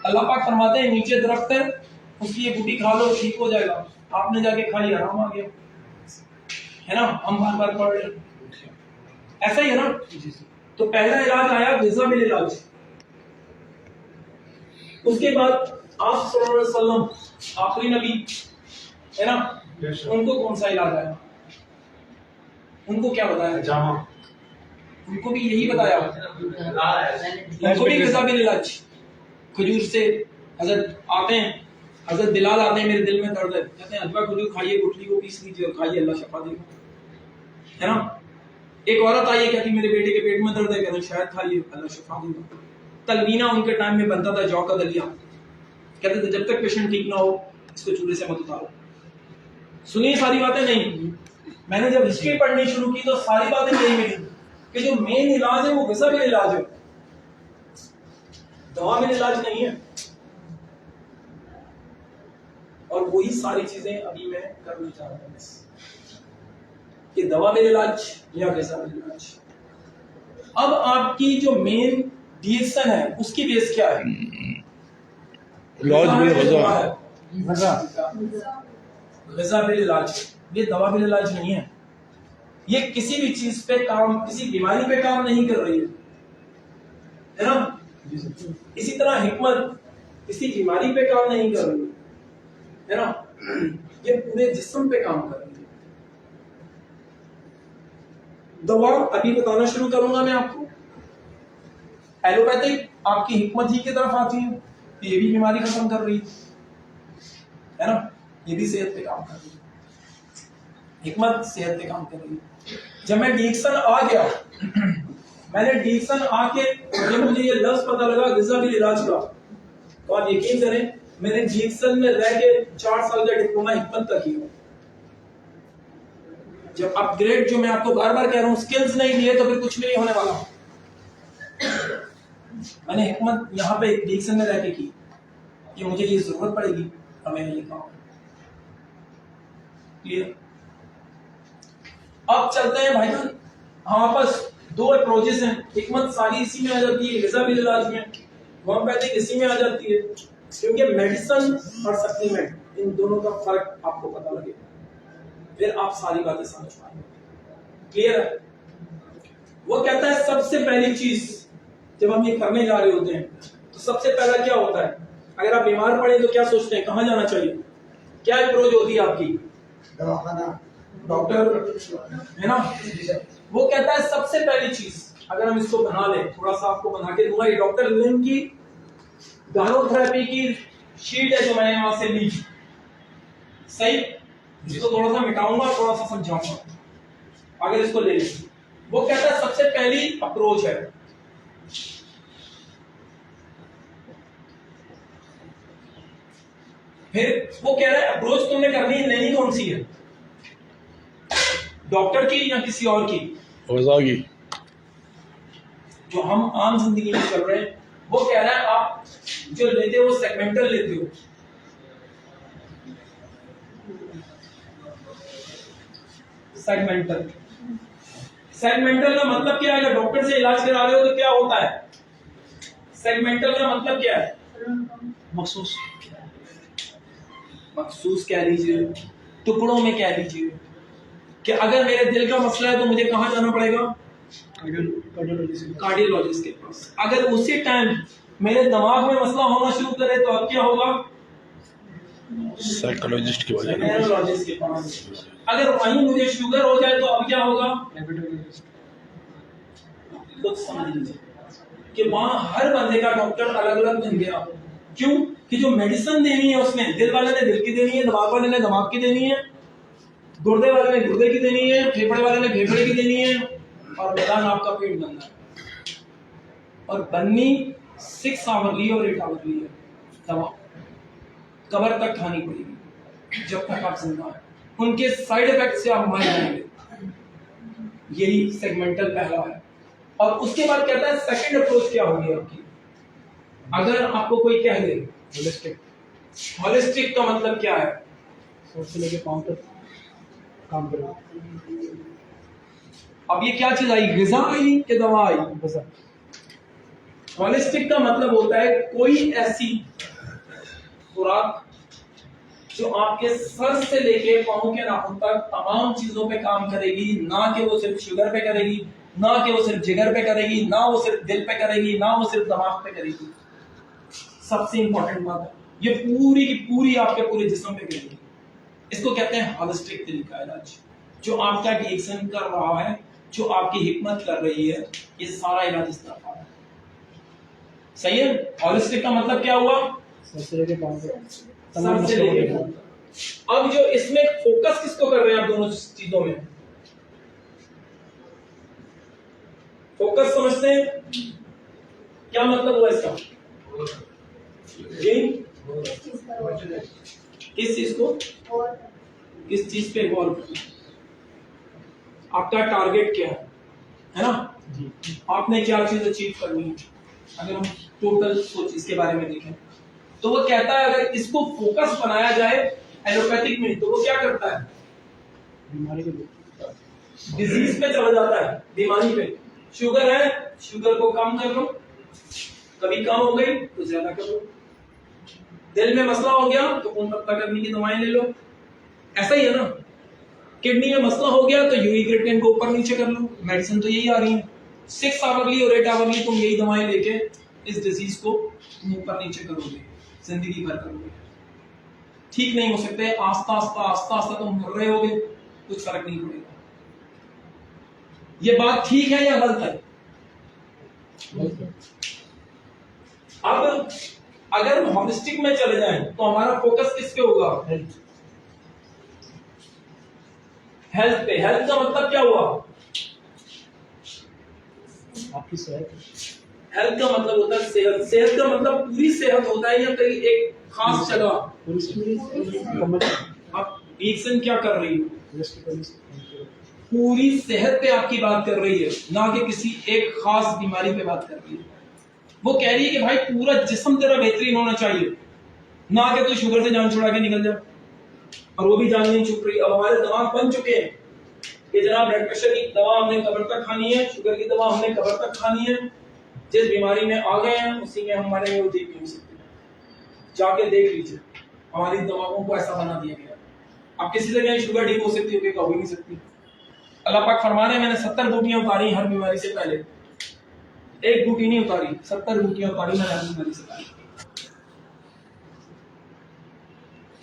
अल्लाह पाक फरमाते हैं नीचे दरख्त है, उसकी ये बूटी खा लो ठीक हो जाएगा। आपने जाके खाई, आराम आ गया, है ना। हम बार बार पढ़ रहे ऐसा ही है ना। तो पहला इलाज आया ग़िज़ा मिल इलाज। उसके बाद आप सल्लल्लाहु अलैहि वसल्लम आखिरी नबी है ना, उनको कौन सा इलाज आया? उनको क्या बताया? जामा। उनको भी यही बताया, उनको भी ग़िज़ा मिल इलाज। खजूर से हजरत आते हैं, हजरत बिलाल आते हैं, मेरे दिल में दर्द है, कहते हैं अजवा खजूर खाइए, गुठली को पीस लीजिए और खाइए, अल्लाह शफा देगा, है ना। एक औरत आई है, कहती मेरे बेटे के पेट में दर्द है, कहते शहद खाइए, अल्लाह शफा देगा। तलवीना उनके टाइम में बनता था, जौ का दलिया। कहते थे जब तक पेशेंट ठीक ना हो इसको चूल्हे से मत उतारो। सुनिए सारी बातें नहीं, मैंने जब हिस्ट्री पढ़नी शुरू की तो सारी बातें यही मिली कि जो मेन इलाज है वो ग़िज़ा बिल इलाज है, दवा बिल इलाज नहीं है। और वही सारी चीजें अभी मैं करना चाह रहा हूं कि दवा बिल इलाज या ग़िज़ा बिल इलाज। अब आपकी जो मेन डिएक्शन है उसकी बेस क्या है? लॉज भी ग़िज़ा बिल इलाज, ये दवा बिल इलाज नहीं है। ये किसी भी चीज पे काम, किसी बीमारी पे काम नहीं कर रही है ना। इसी तरह हिकमत किसी बीमारी पे काम नहीं कर रही है ना, ये पूरे जिस्म पे काम कर रही है। दवा अभी बताना शुरू करूंगा मैं आपको। एलोपैथिक आपकी हिकमत ही की तरफ आती है, ये भी बीमारी खत्म कर रही है ना, ये भी सेहत पे काम कर रही है, हिकमत सेहत पे काम कर रही है। जब मैं डिएक्शन आ गया, मैंने डिएक्शन आके जब मुझे ये लफ्ज पता लगा ग़िज़ा बिल इलाज का, तो आप यकीन करें मैंने डिएक्शन में रह के 4 साल का डिप्लोमा हिकमत का किया। जब अपग्रेड, जो मैं आपको बार बार कह रहा हूँ, स्किल्स नहीं लिए तो फिर कुछ भी नहीं होने वाला। मैंने हिकमत यहाँ पे डिएक्शन में रह के की कि मुझे ये जरूरत पड़ेगी और मैंने ये काम। क्लियर? अब चलते हैं भाई जान, हमारे पास 2 अप्रोचेस हैं। हिकमत सारी इसी में आ जाती है, ग़िज़ा बिल इलाज में, होम्योपैथिक इसी में आ जाती है, क्योंकि मेडिसिन और सप्लीमेंट इन दोनों का फर्क आपको पता लगेगा, फिर आप सारी बातें समझ पाएंगे। क्लियर है? वो कहता है सबसे पहली चीज जब हम ये करने जा रहे होते हैं तो सबसे पहला क्या होता है? अगर आप बीमार पड़े तो क्या सोचते हैं, कहाँ जाना चाहिए? क्या अप्रोच होती है आपकी? दवाखाना, डॉक्टर, है ना। वो कहता है सबसे पहली चीज, अगर हम इसको बना लें, थोड़ा सा आपको बना के दूंगा, ये डॉक्टर लिम की गानोथेरेपी की शीट है जो मैंने वहां से ली, सही। इसको थोड़ा सा मिटाऊंगा, थोड़ा सा समझाऊंगा, अगर इसको ले लें। वो कहता है सबसे पहली अप्रोच है, फिर वो कह रहा है अप्रोच तुमने करनी है, लेनी कौन सी है? डॉक्टर की या किसी और की? की जो हम आम जिंदगी में चल रहे हैं। वो कह रहा है आप जो लेते हो वो सेगमेंटल लेते हो। सेगमेंटल, सेगमेंटल का मतलब क्या है? अगर डॉक्टर से इलाज करा रहे हो तो क्या होता है? सेगमेंटल का मतलब क्या है? मखसूस मखसूस कह लीजिए, टुकड़ों में कह लीजिए कि अगर मेरे दिल का मसला है तो मुझे कहाँ जाना पड़ेगा? कार्डियोलॉजिस्ट के पास। अगर उसी टाइम मेरे दिमाग में मसला होना शुरू करे तो अब क्या होगा? साइकोलॉजिस्ट के पास जाना। न्यूरोलॉजिस्ट के पास। अगर वहीं मुझे शुगर हो जाए तो अब क्या होगा? तो समझ लीजिए कि वहां हर बंदे का डॉक्टर अलग अलग बन गया। क्यों? कि जो मेडिसिन देनी है उसने, दिल वाले ने दिल की देनी है, दिमाग वाले ने दिमाग की देनी है, गुर्दे वाले ने गुर्दे की देनी है, फेफड़े वाले ने फेफड़े की देनी है, और मैदान आपका पेट बनना है। और बननी 6 आवरली और 8 आवरली है दवा, कबर तक खानी पड़ेगी जब तक आप जिंदा है। उनके साइड इफेक्ट से आप मर जाएंगे। यही सेगमेंटल पहला है। और उसके बाद कहता है सेकंड अप्रोच क्या होगी आपकी? अगर आपको कोई कह दे होलिस्टिक, होलिस्टिक का मतलब क्या है? सर से लेके पांव तक काम करना। अब ये क्या चीज आई? ग़िज़ा आई कि दवा आई? बस होलिस्टिक का मतलब होता है कोई ऐसी खुराक जो आपके सर से लेके पांव के नाखून तक तमाम चीजों पे काम करेगी, ना कि वो सिर्फ शुगर पे करेगी, ना कि वो सिर्फ जिगर पे करेगी, ना वो सिर्फ दिल पे करेगी, ना वो सिर्फ दिमाग पे करेगी। सबसे इंपॉर्टेंट बात है, ये पूरी की पूरी आपके पूरे जिस्म पे करेगी। इसको कहते हैं होलिस्टिक तरीका इलाज। जो आपका डिएक्शन कर रहा है, जो आपकी हिकमत कर रही है, ये सारा इलाज इस तरफ आ रहा है। सही है? होलिस्टिक का मतलब क्या हुआ? सर से लेके पांव तक सर से लेके पांव तक। अब जो इसमें फोकस किसको कर रहे हैं आप दोनों चीजों में? फोकस समझते हैं? क्या मतलब हुआ इसका? जी, किस चीज को? किस चीज पे गौर करना? आपका टारगेट क्या है ना? आपने क्या चीज अचीव करनी है। अगर हम टोटल सोच इसके बारे में देखें तो वो कहता है अगर इसको फोकस बनाया जाए एलोपैथिक में तो वो क्या करता है, बीमारी के डिजीज पे चला जाता है, बीमारी पे। शुगर है, शुगर को कम कर लो, कभी कम हो गई तो ज्यादा कर लो। दिल में मसला हो गया तो खून पतला करने की दवाएं ले लो, ऐसा ही है ना। किडनी में मसला हो गया तो यूरिक क्रिएटिनिन को ऊपर नीचे कर लो, मेडिसिन तो यही आ रही है। 6 आवरली और 8 आवरली तुम यही दवाएं लेके इस डिजीज को तुम ऊपर नीचे करोगे, जिंदगी भर करोगे। ठीक नहीं हो सकते, आस्ता आस्ता तुम मर रहे होगे, कुछ फर्क नहीं पड़ेगा। ये बात ठीक है या गलत है? अब अगर हम हॉलिस्टिक में चले जाएं तो हमारा फोकस किस पे होगा? हेल्थ पे। हेल्थ का मतलब क्या हुआ? आपकी सेहत। हेल्थ का मतलब होता है सेहत। सेहत का मतलब पूरी सेहत होता है या कहीं एक खास जगह? आप एक्शन क्या कर रही हो? पूरी सेहत पे आपकी बात कर रही है, ना कि किसी एक खास बीमारी पे बात कर रही है। वो कह रही है कि भाई पूरा जिस्म तेरा बेहतरीन होना चाहिए, ना कि तू शुगर से जान छुड़ा के निकल जा। और वो भी जान नहीं छुप रही। अब हमारे दिमाग बन चुके हैं कि जनाब ब्लड प्रेशर की दवा हमने कब्र तक खानी है, शुगर की दवा हमने कब्र तक खानी है। जिस बीमारी में आ गए हैं उसी में हमारे वो ठीक नहीं हो सकते। जाके देख लीजिए, हमारी दवाओं को ऐसा बना दिया गया। अब किसी से कहीं शुगर ठीक हो सकती है, हो ही नहीं सकती। अल्लाह पाक फरमा रहे हैं मैंने 70 बूटियां उतारी हर बीमारी से पहले, एक बूटी नहीं उतारी, 70 बूटियां उतारी मैंने हर बीमारी से पहले।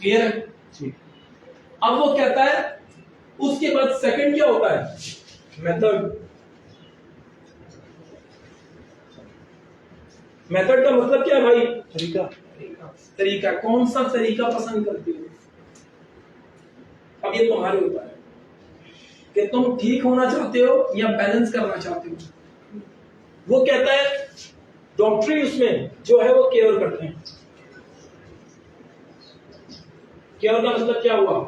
क्लियर है? अब वो कहता है उसके बाद सेकंड क्या होता है? मेथड। मेथड का मतलब क्या है भाई? तरीका। कौन सा तरीका पसंद करते हो? अब ये तुम्हारे ऊपर है कि तुम ठीक होना चाहते हो या बैलेंस करना चाहते हो। वो कहता है डॉक्टरी उसमें जो है वो केयर करते हैं। केयर का मतलब क्या हुआ?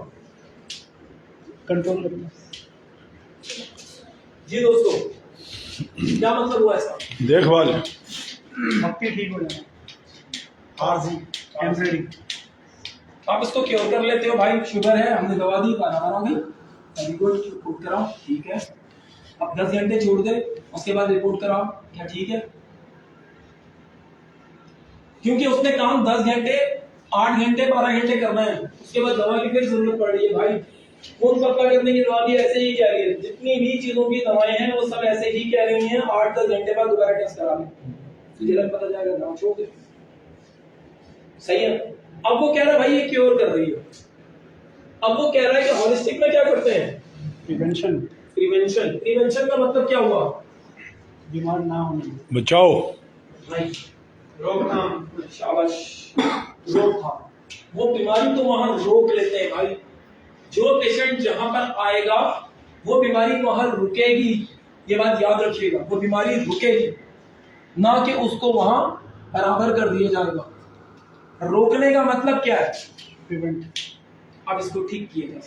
कंट्रोल करना। जी दोस्तों, क्या मतलब हुआ इसका? देखभाल। आपके ठीक हो जाना। आरजी टेम्परेरी। आप इसको क्योर कर लेते हो भाई, शुगर है, हमने दवा दी, खाना वेरी गुड, रिपोर्ट कराओ, ठीक है। अब 10 घंटे छोड़ दे, उसके बाद रिपोर्ट कराओ, क्या ठीक है? क्योंकि उसने काम 10 घंटे, 8 घंटे, 12 घंटे करना है, उसके बाद दवा की फिर जरूरत पड़ रही है भाई। खून पतला करने की दवा भी ऐसे ही कह रही है, जितनी भी चीजों की दवाएं हैं वो सब ऐसे ही कह रही हैं 8-10 घंटे बाद दोबारा टेस्ट करा लें, तुझे पता जाएगा, दवा छोड़ दे। सही है। अब वो कह रहा है भाई ये क्योर कर रही है। अब वो कह रहा है कि हॉलिस्टिक में क्या करते हैं? प्रिवेंशन। प्रिवेंशन का मतलब क्या हुआ? बीमार ना होने। बचाओ। नहीं, रोकथाम। शाबाश, रोकथाम। वो बीमारी तो वहां रोक लेते हैं भाई। जो पेशेंट जहां पर आएगा वो बीमारी वहां रुकेगी, ये बात याद रखिएगा, वो बीमारी रुकेगी, ना कि उसको वहां बराबर कर दिया जाएगा। रोकने का मतलब क्या है? प्रिवेंट। अब इसको ठीक किया जा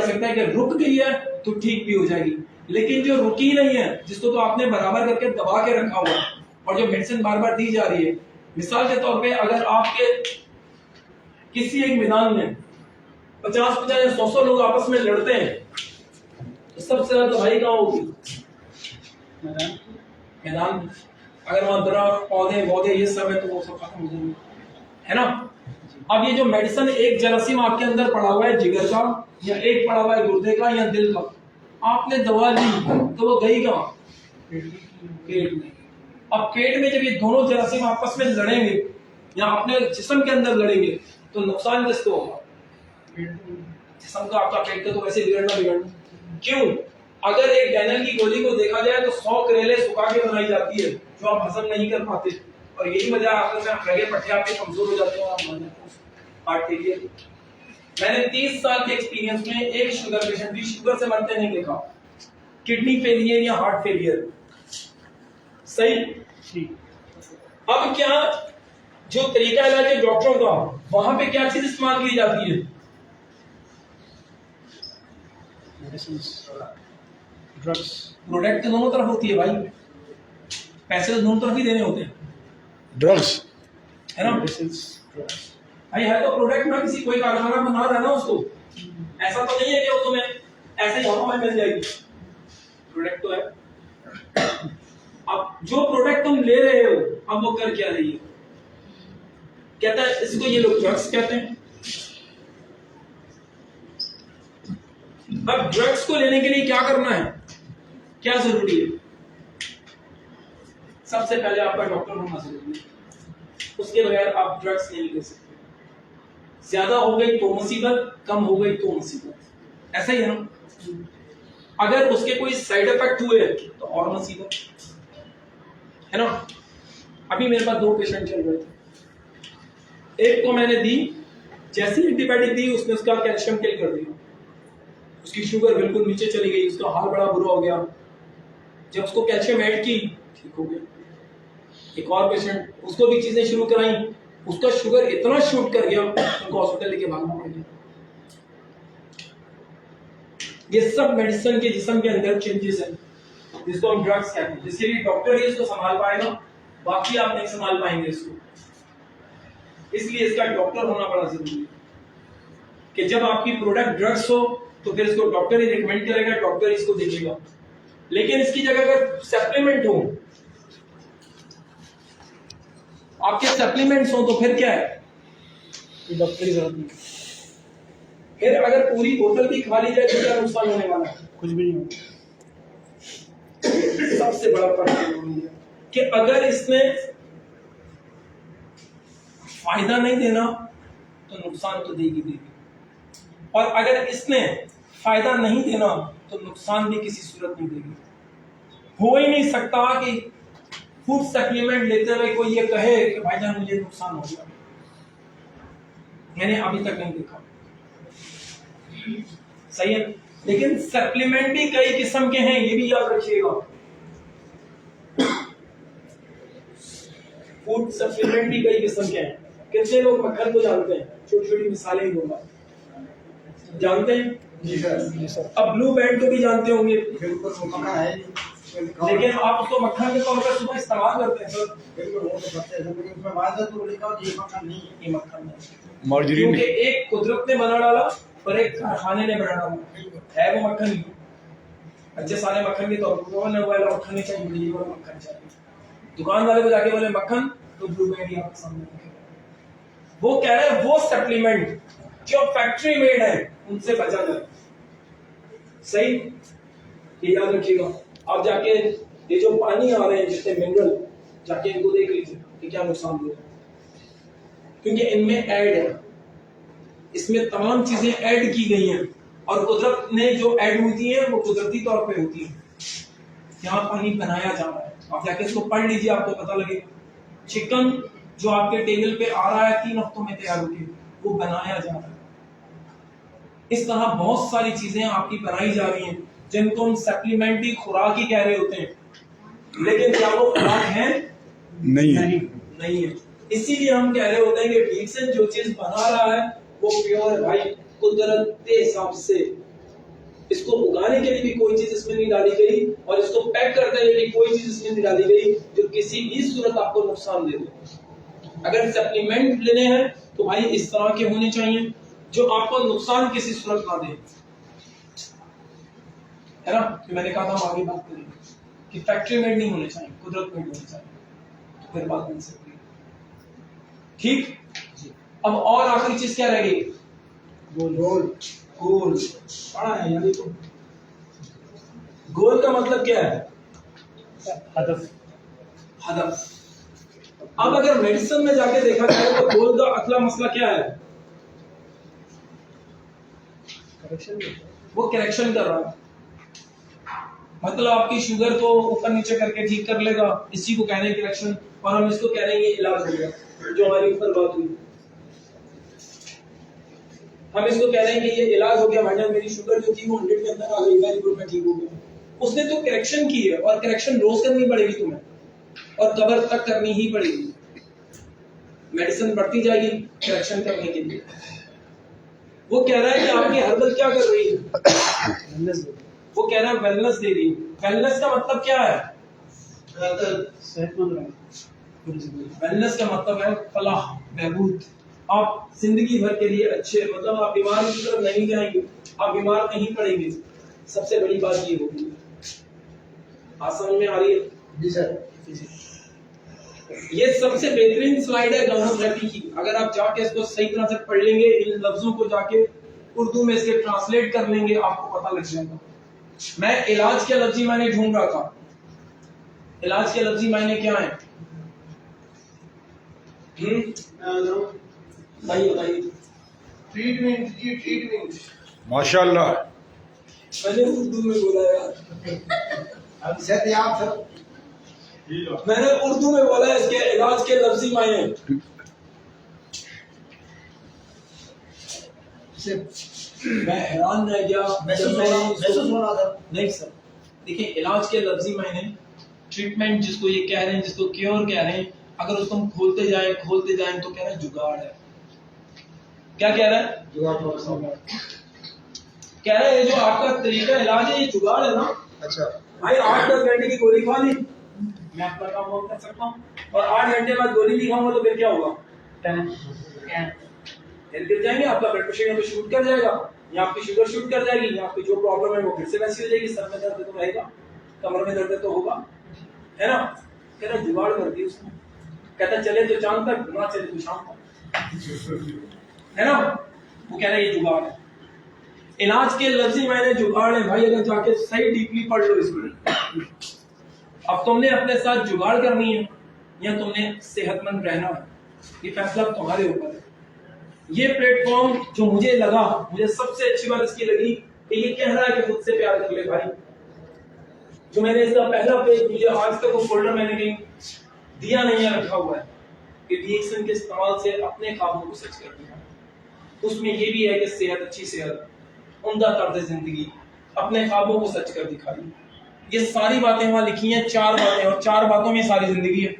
सकता है। कि रुक गई है तो ठीक भी हो जाएगी, लेकिन जो रुकी नहीं है, जिसको तो आपने बराबर करके दबा के रखा हुआ और जो मेडिसिन बार बार दी जा रही है, मिसाल के तौर पे अगर आपके किसी एक मैदान में 50-50 या 100 लोग आपस में लड़ते हैं तो सबसे ज्यादा दवाई कहाँ होगी? मैदान में। अगर वहां दरख्त, पौधे वौधे ये सब है तो वो सब खत्म हो जाएंगे, है ना। अब ये जो मेडिसिन, एक जरासीम आपके अंदर पड़ा हुआ है जिगर का, या एक पड़ा हुआ है गुर्दे का या दिल का, आपने दवा ली तो वो गई कहाँ? पेट में। अब पेट में जब ये दोनों जरासीम आपस में लड़ेंगे या अपने जिस्म के अंदर लड़ेंगे तो नुकसान किसको होगा? जिस्म का, आपका पेट का तो वैसे बिगड़ना। क्यों? अगर एक डैनल की गोली को देखा जाए तो 100 करेले सुखा के बनाई जाती है जो आप हजम नहीं कर पाते, और यही वजह आखिर में रगे पट्टे आपके कमजोर हो जाते हैं और आप मर जाते हैं, हार्ट फेलियर। मैंने 30 साल के एक्सपीरियंस में एक शुगर पेशेंट भी शुगर से मरते नहीं देखा, किडनी फेलियर या हार्ट फेलियर। सही। अब क्या जो तरीका इलाज है डॉक्टरों का, वहां पे क्या चीज इस्तेमाल की जाती है? ड्रग्स प्रोडक्ट तो दोनों तरफ होती है भाई, पैसे तो दोनों तरफ ही देने होते हैं, ड्रग्स है ना भाई? है तो प्रोडक्ट ना, किसी कोई कारखाना बना रहा है ना उसको, ऐसा तो नहीं है कि वो तुम्हें ऐसे ही हवा में मिल जाएगी, प्रोडक्ट तो है। अब जो प्रोडक्ट तुम ले रहे हो, अब वो कर क्या रही है? कहता है इसको ये लोग ड्रग्स कहते हैं। अब ड्रग्स को लेने के लिए क्या करना है, क्या जरूरी है? सबसे पहले आपका डॉक्टर होना जरूरी है, उसके बगैर आप ड्रग्स नहीं ले सकते। ज्यादा हो गई तो मुसीबत, कम हो गई तो मुसीबत, ऐसा ही है ना? अगर उसके कोई साइड इफेक्ट हुए तो और मुसीबत, है ना? अभी मेरे पास 2 पेशेंट चल रहे थे, एक को मैंने दी, जैसी एंटीबायोटिक दी उसने उसका कैल्शियम किल कर दिया, उसकी शुगर बिल्कुल नीचे चली गई, उसका हाल बड़ा बुरा हो गया। जब उसको कैल्शियम ऐड की, ठीक हो गया। एक और पेशेंट, उसको भी चीजें शुरू कराई, उसका शुगर इतना शूट कर गया, उनको हॉस्पिटल लेके भागना पड़ गया। ये सब मेडिसिन के जिस्म के अंदर चेंजेस हैं, जिसको हम ड्रग्स कहते हैं, जिसके लिए डॉक्टर ही इसको संभाल पाएगा, बाकी आप नहीं संभाल पाएंगे इसको। इसलिए इसका डॉक्टर होना बड़ा जरूरी है कि जब आपकी प्रोडक्ट ड्रग्स हो तो फिर इसको डॉक्टर ही रिकमेंड करेगा, डॉक्टर इसको देखेगा। लेकिन इसकी जगह अगर सप्लीमेंट हो, आपके सप्लीमेंट्स हो, तो फिर क्या है? डॉक्टर की जरूरत नहीं, फिर अगर पूरी बोतल भी खा ली जाए तो क्या नुकसान होने वाला है? कुछ भी नहीं होगा। सबसे बड़ा फर्क है कि अगर इसने फायदा नहीं देना तो नुकसान तो देगी, और अगर इसने फायदा नहीं देना तो नुकसान भी किसी सूरत नहीं देगी। हो ही नहीं सकता कि फूड सप्लीमेंट लेते हुए कोई ये कहे कि भाईजान मुझे नुकसान हो गया, मैंने अभी तक नहीं देखा। सही है, लेकिन सप्लीमेंट भी कई किस्म के हैं, ये भी याद रखिएगा। फूड सप्लीमेंट भी कई किस्म के हैं। कितने लोग मक्खन को जानते हैं? छोटी छोटी मिसालें ही दूंगा, जानते हैं? जी सर। अब ब्लू बैंड को भी जानते होंगे, बिल्कुल वो मक्खन है ही। लेकिन आप उसको मक्खन के तौर पर सुबह इस्तेमाल करते हैं सर। बिल्कुल वो तो करते हैं, लेकिन उसमें वायदा तो लिखा हो कि ये मक्खन नहीं है। ये मक्खन नहीं, मार्जरीन क्योंकि एक कुदरत ने बना डाला और एक कारखाने ने बना डाला, है वो मक्खन ही। अच्छे सारे मक्खन के तौर पर मक्खन नहीं चाहिए, मुझे ये वाला मक्खन चाहिए। दुकान वाले को जाके बोले मक्खन, तो ब्लू बैंड ही आपके सामने रखे। वो कह रहे हैं वो सप्लीमेंट जो फैक्ट्री मेड है उनसे बचा जाए। सही, ये याद रखिएगा। आप जाके ये जो पानी आ रहे हैं जितने मिनरल, जाके इनको देख लीजिए कि क्या नुकसान दे रहे हैं, क्योंकि इनमें ऐड है, इसमें तमाम चीजें ऐड की गई हैं, और कुदरत ने जो ऐड होती है वो कुदरती तौर पे होती है। यहाँ पानी बनाया जा रहा है, आप जाके इसको पढ़ लीजिए, आपको पता लगेगा। चिकन जो आपके टेबल पे आ रहा है 3 हफ्तों में तैयार होती है, वो बनाया जा रहा है। इस तरह बहुत सारी चीजें आपकी बनाई जा रही हैं जिनको हम सप्लीमेंट्री खुराक ही कह रहे होते हैं, लेकिन क्या वो खुराक है? नहीं है। नहीं है। इसीलिए हम कह रहे होते हैं कि ठीक से जो चीज बना रहा है वो प्योर है भाई, कुदरत के हिसाब से। इसको उगाने के लिए भी कोई चीज इसमें नहीं डाली गई, और इसको पैक करने के लिए कोई चीज इसमें नहीं डाली गई जो किसी भी सूरत आपको नुकसान दे दे। अगर सप्लीमेंट लेने हैं तो भाई इस तरह के होने चाहिए जो आपको नुकसान किसी सूरत ना दे, है ना? कि मैंने कहा था हम आगे बात करेंगे कि फैक्ट्री मेड नहीं होने चाहिए, कुदरत मेड होने चाहिए, तो फिर बात बन सकती है। ठीक, अब और आखिरी चीज क्या रह गई? गोल गोल पढ़ा है यानी तो। गोल का मतलब क्या है? हदफ। हदफ। अब अगर मेडिसिन में जाके देखा जाए तो गोल का अगला मसला क्या है? वो करेक्शन कर रहा है, मतलब आपकी शुगर को ऊपर नीचे करके ठीक कर लेगा, इसी को कहने हैं करेक्शन। और हम इसको कह रहे हैं ये इलाज हो गया, जो हमारी ऊपर बात हुई। हम इसको कह रहे हैं कि ये इलाज हो गया भाईजान, मेरी शुगर जो थी वो 100 के अंदर आ गई, वेरी गुड, मैं ठीक हो गया। उसने तो करेक्शन की है, और करेक्शन रोज करनी पड़ेगी तुम्हें, और कबर तक करनी ही पड़ेगी। मेडिसिन बढ़ती जाएगी करेक्शन करने के लिए। वो कह रहा है कि आपकी हर्बल क्या कर रही है, वो कह रहा है वेलनेस दे रही है। वेलनेस का मतलब क्या है? सेहतमंद रहें। वेलनेस का मतलब है फलाह, बहबूद। आप जिंदगी भर के लिए अच्छे, मतलब आप बीमार की तरफ नहीं जाएंगे, आप बीमार नहीं पड़ेंगे। सबसे बड़ी बात ये होगी। बात समझ में आ रही है? जी सर। ये सबसे बेहतरीन स्लाइड है गवर्नमेंट की। अगर आप जाके इसको सही तरह से पढ़ लेंगे, इन लफ्जों को जाके उर्दू में इसके ट्रांसलेट कर लेंगे, आपको पता लग जाएगा। मैं इलाज के लफ्जी मायने ढूंढ रहा था। इलाज के लफ्जी मायने क्या है? बताइए। ट्रीटमेंट जी, ट्रीटमेंट। माशाल्लाह। मैंने उर्दू में बोला यार, सेहत याब सर। मैंने उर्दू में बोला इसके इलाज के लफ्जी मायने। मैं हैरान रह गया जब मैंने नहीं सर, देखिए इलाज के लफ्जी मायने ट्रीटमेंट जिसको ये कह रहे हैं, जिसको क्योर कह रहे हैं, अगर उसको हम खोलते जाएं तो कह रहे हैं जुगाड़ है। क्या कह रहा है? जुगाड़। कह रहा है ये जो आपका तरीका इलाज है ये जुगाड़ है ना। अच्छा भाई 8-10 घंटे की गोली खा ली, मैं अपना काम और कर सकता हूँ, और 8 घंटे बाद गोली नहीं खाऊंगा तो फिर क्या होगा? फिर गिर जाएंगे, आपका ब्लड प्रेशर यहाँ पे शूट कर जाएगा, या आपकी शुगर शूट कर जाएगी, या आपकी जो प्रॉब्लम है वो फिर से वैसी हो जाएगी। सर में दर्द तो रहेगा, कमर में दर्द तो होगा, है ना। कह रहा जुगाड़ कर दी उसने। कहता चले तो चांद तक, ना चले तो शाम तक, है ना। वो कह रहा है ये जुगाड़ है। इलाज के लफ्जी मायने जुगाड़ है भाई। अगर जाके सही डीपली पढ़ लो इसमें। अब तुमने अपने साथ जुगाड़ करनी है या तुमने सेहतमंद रहना है, ये फैसला तुम्हारे ऊपर है। ये प्लेटफॉर्म जो मुझे लगा, मुझे सबसे अच्छी बात इसकी लगी कि ये कह रहा है कि खुद से प्यार कर ले भाई। जो मैंने इसका पहला पेज, मुझे आज तक वो फोल्डर मैंने कहीं दिया नहीं है, रखा हुआ है कि डीएक्सन के इस्तेमाल से अपने ख्वाबों को सच कर दिया। उसमें ये भी है कि सेहत, अच्छी सेहत, उम्दा तर्ज जिंदगी, अपने ख्वाबों को सच कर दिखाई। ये सारी बातें वहां लिखी हैं, 4 बातें, और 4 बातों में सारी जिंदगी है।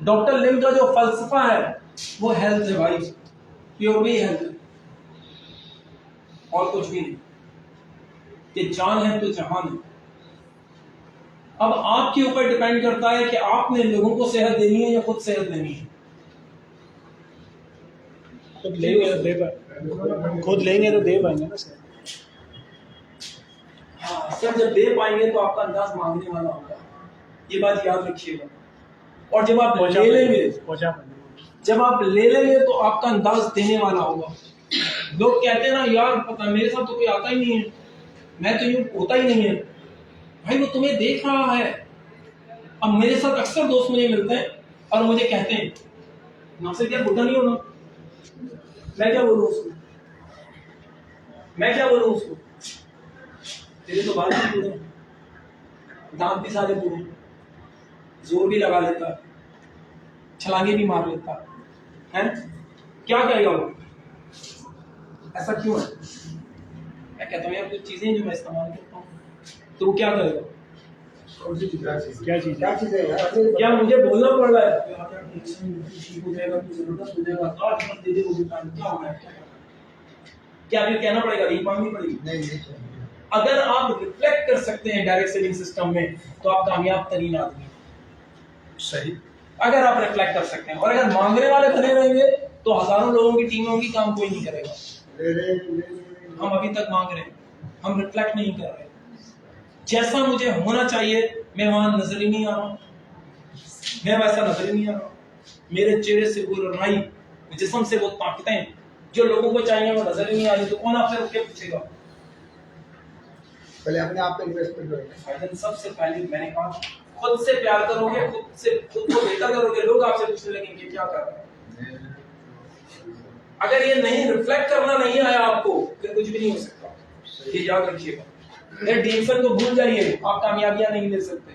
डॉक्टर लिम का जो फलसफा है वो हेल्थ है भाई, प्योरली हेल्थ है, और कुछ भी नहीं। ये जान है तो जहान है। अब आपके ऊपर डिपेंड करता है कि आपने लोगों को सेहत देनी है या खुद सेहत देनी है। खुद लेंगे तो दे पाएंगे ना सर। हाँ सर, जब दे पाएंगे तो आपका अंदाज मांगने वाला होगा, ये बात याद रखिएगा। और जब आप ले लेंगे तो आपका अंदाज देने वाला होगा। लोग कहते हैं ना यार पता मेरे साथ तो कोई आता ही नहीं है, मैं तो यूं होता ही नहीं है। भाई वो तुम्हें देख रहा है। अब मेरे साथ अक्सर दोस्त मुझे मिलते हैं और मुझे कहते हैं नासिर क्या बुढ़ा नहीं होना। मैं क्या बोलूं उसको, तेरे तो बाल भी पूरे, दांत भी सारे पूरे, जोर भी लगा लेता, छलांगे भी मार लेता है, क्या कहेगा वो? ऐसा क्यों है? मैं कहता हूँ यार कुछ चीजें जो मैं इस्तेमाल करता हूँ, तो वो क्या करेगा? क्या चीज है यार? क्या मुझे बोलना पड़ रहा है? ठीक हो जाएगा, जबरदस्त हो जाएगा, आज मत दे दे, वो दुकान क्या हो गया? क्या फिर कहना पड़ेगा, रील मांगनी पड़ेगी? नहीं। अगर आप रिफ्लेक्ट कर सकते हैं डायरेक्ट सेलिंग सिस्टम में तो आप कामयाब तरीन आदमी हैं। सही। अगर आप रिफ्लेक्ट कर सकते हैं, और अगर मांगने वाले बने रहेंगे तो हजारों लोगों की टीम होगी, काम कोई नहीं करेगा। हम अभी तक मांग रहे हैं, हम रिफ्लेक्ट नहीं कर रहे। जैसा मुझे होना चाहिए मैं वहां नजर ही नहीं आ रहा, मैं वैसा नजर ही नहीं आ रहा। मेरे चेहरे से वो रुनाई, जिस्म से वो ताकतें जो लोगों को चाहिए वो नजर ही नहीं आ रही, तो कौन आपसे रुक के पूछेगा? पहले अपने आप पे इन्वेस्टमेंट करें। सबसे पहले मैंने कहा खुद से प्यार करोगे, खुद को बेहतर करोगे, लोग आपसे पूछने लगेंगे क्या कर रहे हैं। अगर ये नहीं रिफ्लेक्ट करना नहीं आया आपको, फिर कुछ भी नहीं हो सकता, ये याद रखिएगा। डीएक्सन को भूल जाइए, आप कामयाबियां नहीं ले सकते।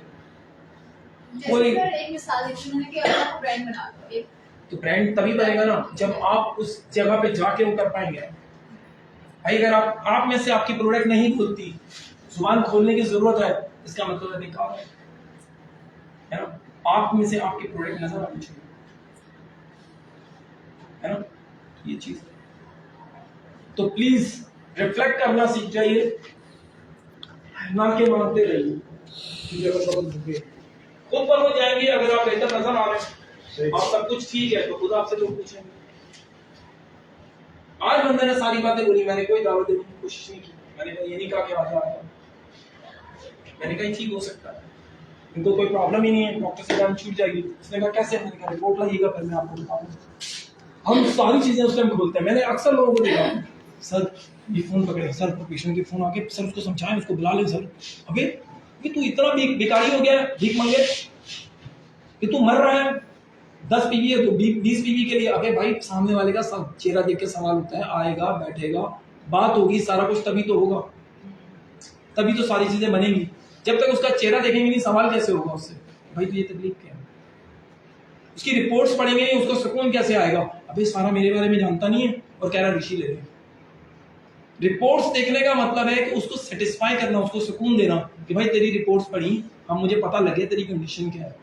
एक मिसाल देती हूं कि अगर आप ब्रांड बना दो, तो ब्रांड तभी बनेगा ना जब आप उस जगह पे जाके वो कर पाएंगे। भाई अगर आप में से आपकी प्रोडक्ट नहीं खुलती, जुबान खोलने की जरूरत है, इसका मतलब है बेकार है ना। आप में से आपकी प्रोडक्ट नजर आनी चाहिए, है ना, ये चीज। तो प्लीज रिफ्लेक्ट करना सीख जाइए, ना के मानते रहिए। खुद पर हो जाएंगे अगर आप बेहतर नजर आ रहे हैं और सब कुछ ठीक है तो खुद आपसे लोग पूछेंगे। आज बंदे ने सारी बातें बोली, मैंने कोई दावत देने की कोशिश नहीं की, मैंने कहा ये नहीं कहा कि आ जाएगा, मैंने कहा ठीक हो सकता है, इनको कोई प्रॉब्लम ही नहीं है, डॉक्टर से जान छूट जाएगी। उसने कहा कैसे? मैंने कहा रिपोर्ट लाइएगा फिर मैं आपको बताऊंगा। हम सारी चीजें उस टाइम खोलते हैं। मैंने अक्सर लोगों को देखा, सर ये फोन पकड़े, सर पेशेंट के फोन आके, सर उसको समझाएं, उसको बुला लें सर। अबे ये तू इतना बेकारी हो गया है, भीख मांगे, कि तू मर रहा है, 10 पीवी है तो 20 पीवी के लिए। अबे भाई सामने वाले का सब चेहरा देख के सवाल होता है, आएगा बैठेगा बात होगी सारा कुछ, तभी तो होगा, तभी तो सारी चीजें बनेंगी। जब तक उसका चेहरा देखेंगे नहीं सवाल कैसे होगा उससे? भाई तो ये तकलीफ क्या है? उसकी रिपोर्ट्स पढ़ेंगे नहीं, उसको सुकून कैसे आएगा? अबे सारा मेरे बारे में जानता नहीं है और कह रहा ऋषि ले रहे। रिपोर्ट्स देखने का मतलब है कि उसको सेटिस्फाई करना, उसको सुकून देना कि भाई तेरी रिपोर्ट्स पढ़ी, अब मुझे पता लगे तेरी कंडीशन क्या है।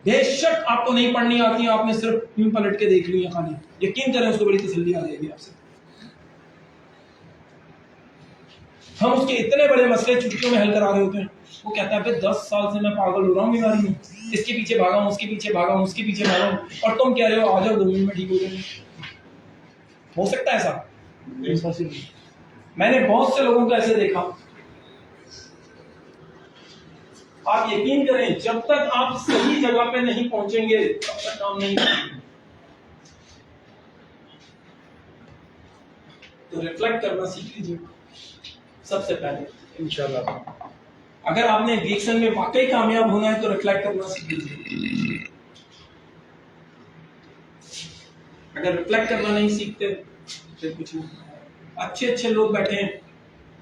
बेशक आपको नहीं पढ़नी आती है, आपने सिर्फ यूं पलट के देख ली है खाली, यकीन करें उसको बड़ी तसल्ली आ जाएगी आपसे। हम उसके इतने बड़े मसले चुटकियों में हल करा रहे होते हैं, वो कहता है 10 साल से मैं पागल हो रहा हूँ बीमारी में, इसके पीछे भागा हूँ, उसके पीछे भागा हूँ, उसके पीछे भागा हूँ, और तुम कह रहे हो आ जाओ 2 मिनट में ठीक हो जाएंगे। हो सकता है ऐसा? मैंने बहुत से लोगों को ऐसे देखा। आप यकीन करें जब तक आप सही जगह पे नहीं पहुंचेंगे तब तक काम नहीं करेंगे। तो रिफ्लेक्ट करना सीख लीजिए सबसे पहले इंशाल्लाह। अगर आपने रिएक्शन में वाकई कामयाब होना है तो रिफ्लेक्ट करना सीख लीजिए। अगर रिफ्लेक्ट करना नहीं सीखते फिर कुछ नहीं। अच्छे अच्छे लोग बैठे हैं,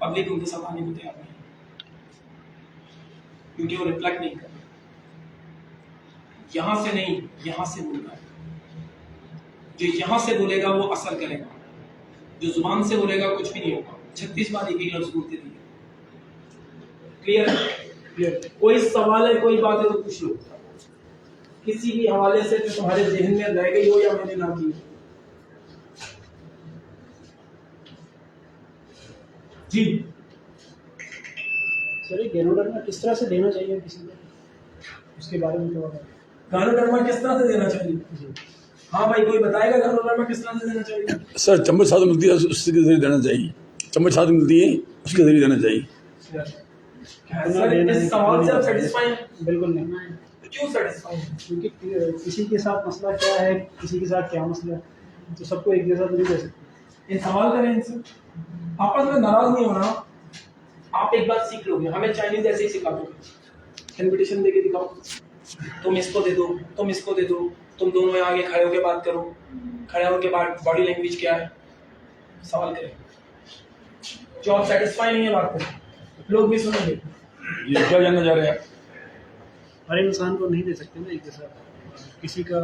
पब्लिक उनके साथ आने को तैयार नहीं, क्योंकि वो रिफ्लेक्ट नहीं कर रहे। यहां से नहीं, यहां से बोलना है। जो यहां से बोलेगा वो असर करेगा, जो जुबान से बोलेगा कुछ भी नहीं होगा। 36 बार एक ही लफ्ज बोलते रहिए। क्लियर? क्लियर। कोई सवाल है, कोई बात है तो पूछ लो, किसी भी हवाले से जो तुम्हारे जहन में रह गई हो या मैंने ना की। जी सर ये गैनोडर्मा किस तरह से देना चाहिए किसी को, उसके बारे में थोड़ा गैनोडर्मा किस तरह से देना चाहिए? हाँ भाई कोई बताएगा गैनोडर्मा किस तरह से देना चाहिए? सर चम्मच साथ मिलती है उसके जरिए देना चाहिए, चम्मच साथ मिलती है उसके जरिए देना चाहिए। सर इस सवाल से आप सेटिस्फाई हैं? बिल्कुल नहीं। क्यों सेटिस्फाई हैं? क्योंकि किसी के साथ मसला क्या है, किसी के साथ क्या मसला है, तो सबको एक जैसा नहीं दे सकते। ये सवाल करें इनसे, आपस में नाराज नहीं होना। आप एक बात सीख लोगे, हमें चाइनीज ऐसे ही सिखा दोगे, इनविटेशन देके दिखाओ, तुम इसको दे दो, तुम इसको दे दो, तुम दोनों आगे खड़े होकर बात करो, खड़े होकर बाद बॉडी लैंग्वेज क्या है सवाल करें। जो आप सेटिस्फाई नहीं है बात करें, लोग भी सुनेंगे। ये क्या जानना चाह रहे हैं? हर इंसान को नहीं दे सकते ना एक जैसा। किसी का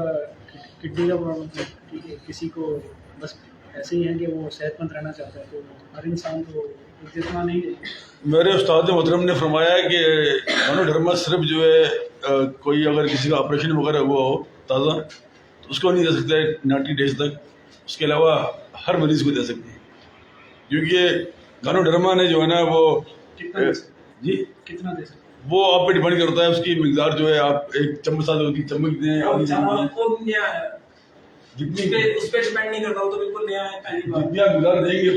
किडनी का प्रॉब्लम है, ठीक है, किसी को बस ऐसे ही है कि वो सेहतमंद रहना चाहता है, तो हर इंसान को जितना नहीं है। मेरे उस्ताद मोहतरम ने फरमाया कि गैनोडर्मा सिर्फ जो है कोई अगर किसी का ऑपरेशन वगैरह हुआ हो ताज़ा तो उसको नहीं दे सकते 90 डेज तक, उसके अलावा हर मरीज़ को दे सकते हैं। क्योंकि गैनोडर्मा ने जो है ना वो जी कितना दे सकते वो आप पे डिपेंड करता है, उसकी मिकदार जो है आप एक चम्मच साथ होती चम्मच दें अब ज़्यादा तो नया है, उस पे डिपेंड नहीं करता, वो तो बिल्कुल नया है पहली बार। जितनी आप मिकदार देंगे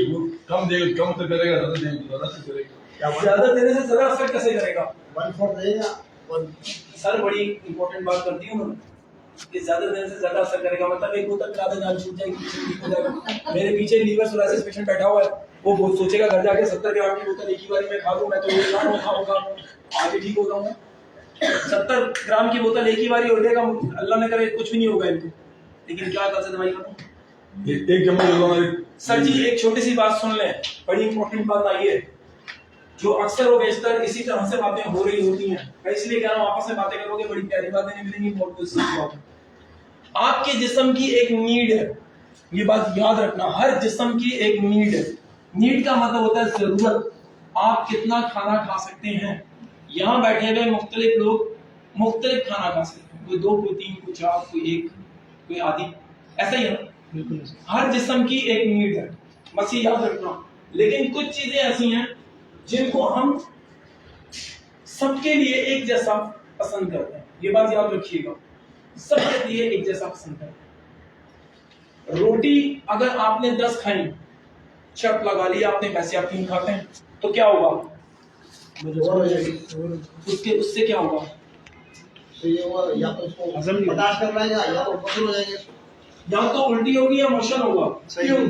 कम देंगे कम तो करेगा, ज़्यादा देंगे तो ज़्यादा से करेगा। ज़्यादा देने से ज़्यादा असर कैसे करेगा? 1/4 देगा। सर बड़ी इंपॉर्टेंट बात करती हूँ कि ज्यादा देने से ज्यादा असर करेगा, मतलब एक बोतल पिला दे जान छूट जाएगी, ठीक हो जाएगा। मेरे पीछे लीवर सोरासिस पेशेंट बैठा हुआ है, वो सोचेगा घर जाके 70 ग्राम की बोतल एक ही बार में खा लूं, मैं तो 1 ग्राम खाऊंगा आगे ठीक हो जाऊंगा। 70 ग्राम की बोतल एक ही बार ही हो जाएगा, अल्लाह ने करे कुछ भी नहीं होगा इनको, लेकिन क्या कल से दवाई करूँ। एक चम्मच सर जी एक छोटी सी बात सुन लें, बड़ी इंपॉर्टेंट बात आई है, जो अक्सर और बेशतर इसी तरह से बातें हो रही होती हैं, मैं इसलिए कह रहा हूँ आपस में बातें करोगे बड़ी प्यारी बातें निकलेंगी, बहुत कुछ सीखोगे। आपके जिस्म की एक नीड है, ये बात याद रखना, हर जिस्म की एक नीड है। नीड का मतलब होता है जरूरत, आप कितना खाना खा सकते हैं। यहाँ बैठे हुए मुख्तलिफ लोग मुख्तलिफ खाना खा सकते हैं, कोई 2, कोई 3, कोई 4, कोई 1, कोई आधी, ऐसा ही है ना। हर जिस्म की एक नीड है, बस ये याद रखना। लेकिन कुछ चीजें ऐसी हैं जिनको हम सबके लिए एक जैसा पसंद करते हैं, ये बात याद रखिएगा, सबके लिए एक जैसा पसंद करते हैं। रोटी अगर आपने 10 खाई, शर्त लगा ली आपने, पैसे आप 3 खाते हैं, तो क्या होगा? और हो जाएगी। उससे क्या होगा? तो ये हुआ, या तो उसको बर्दाश्त करना है या तो बदल हो जाएंगे, या तो उल्टी होगी या मोशन होगा। सही। क्यों?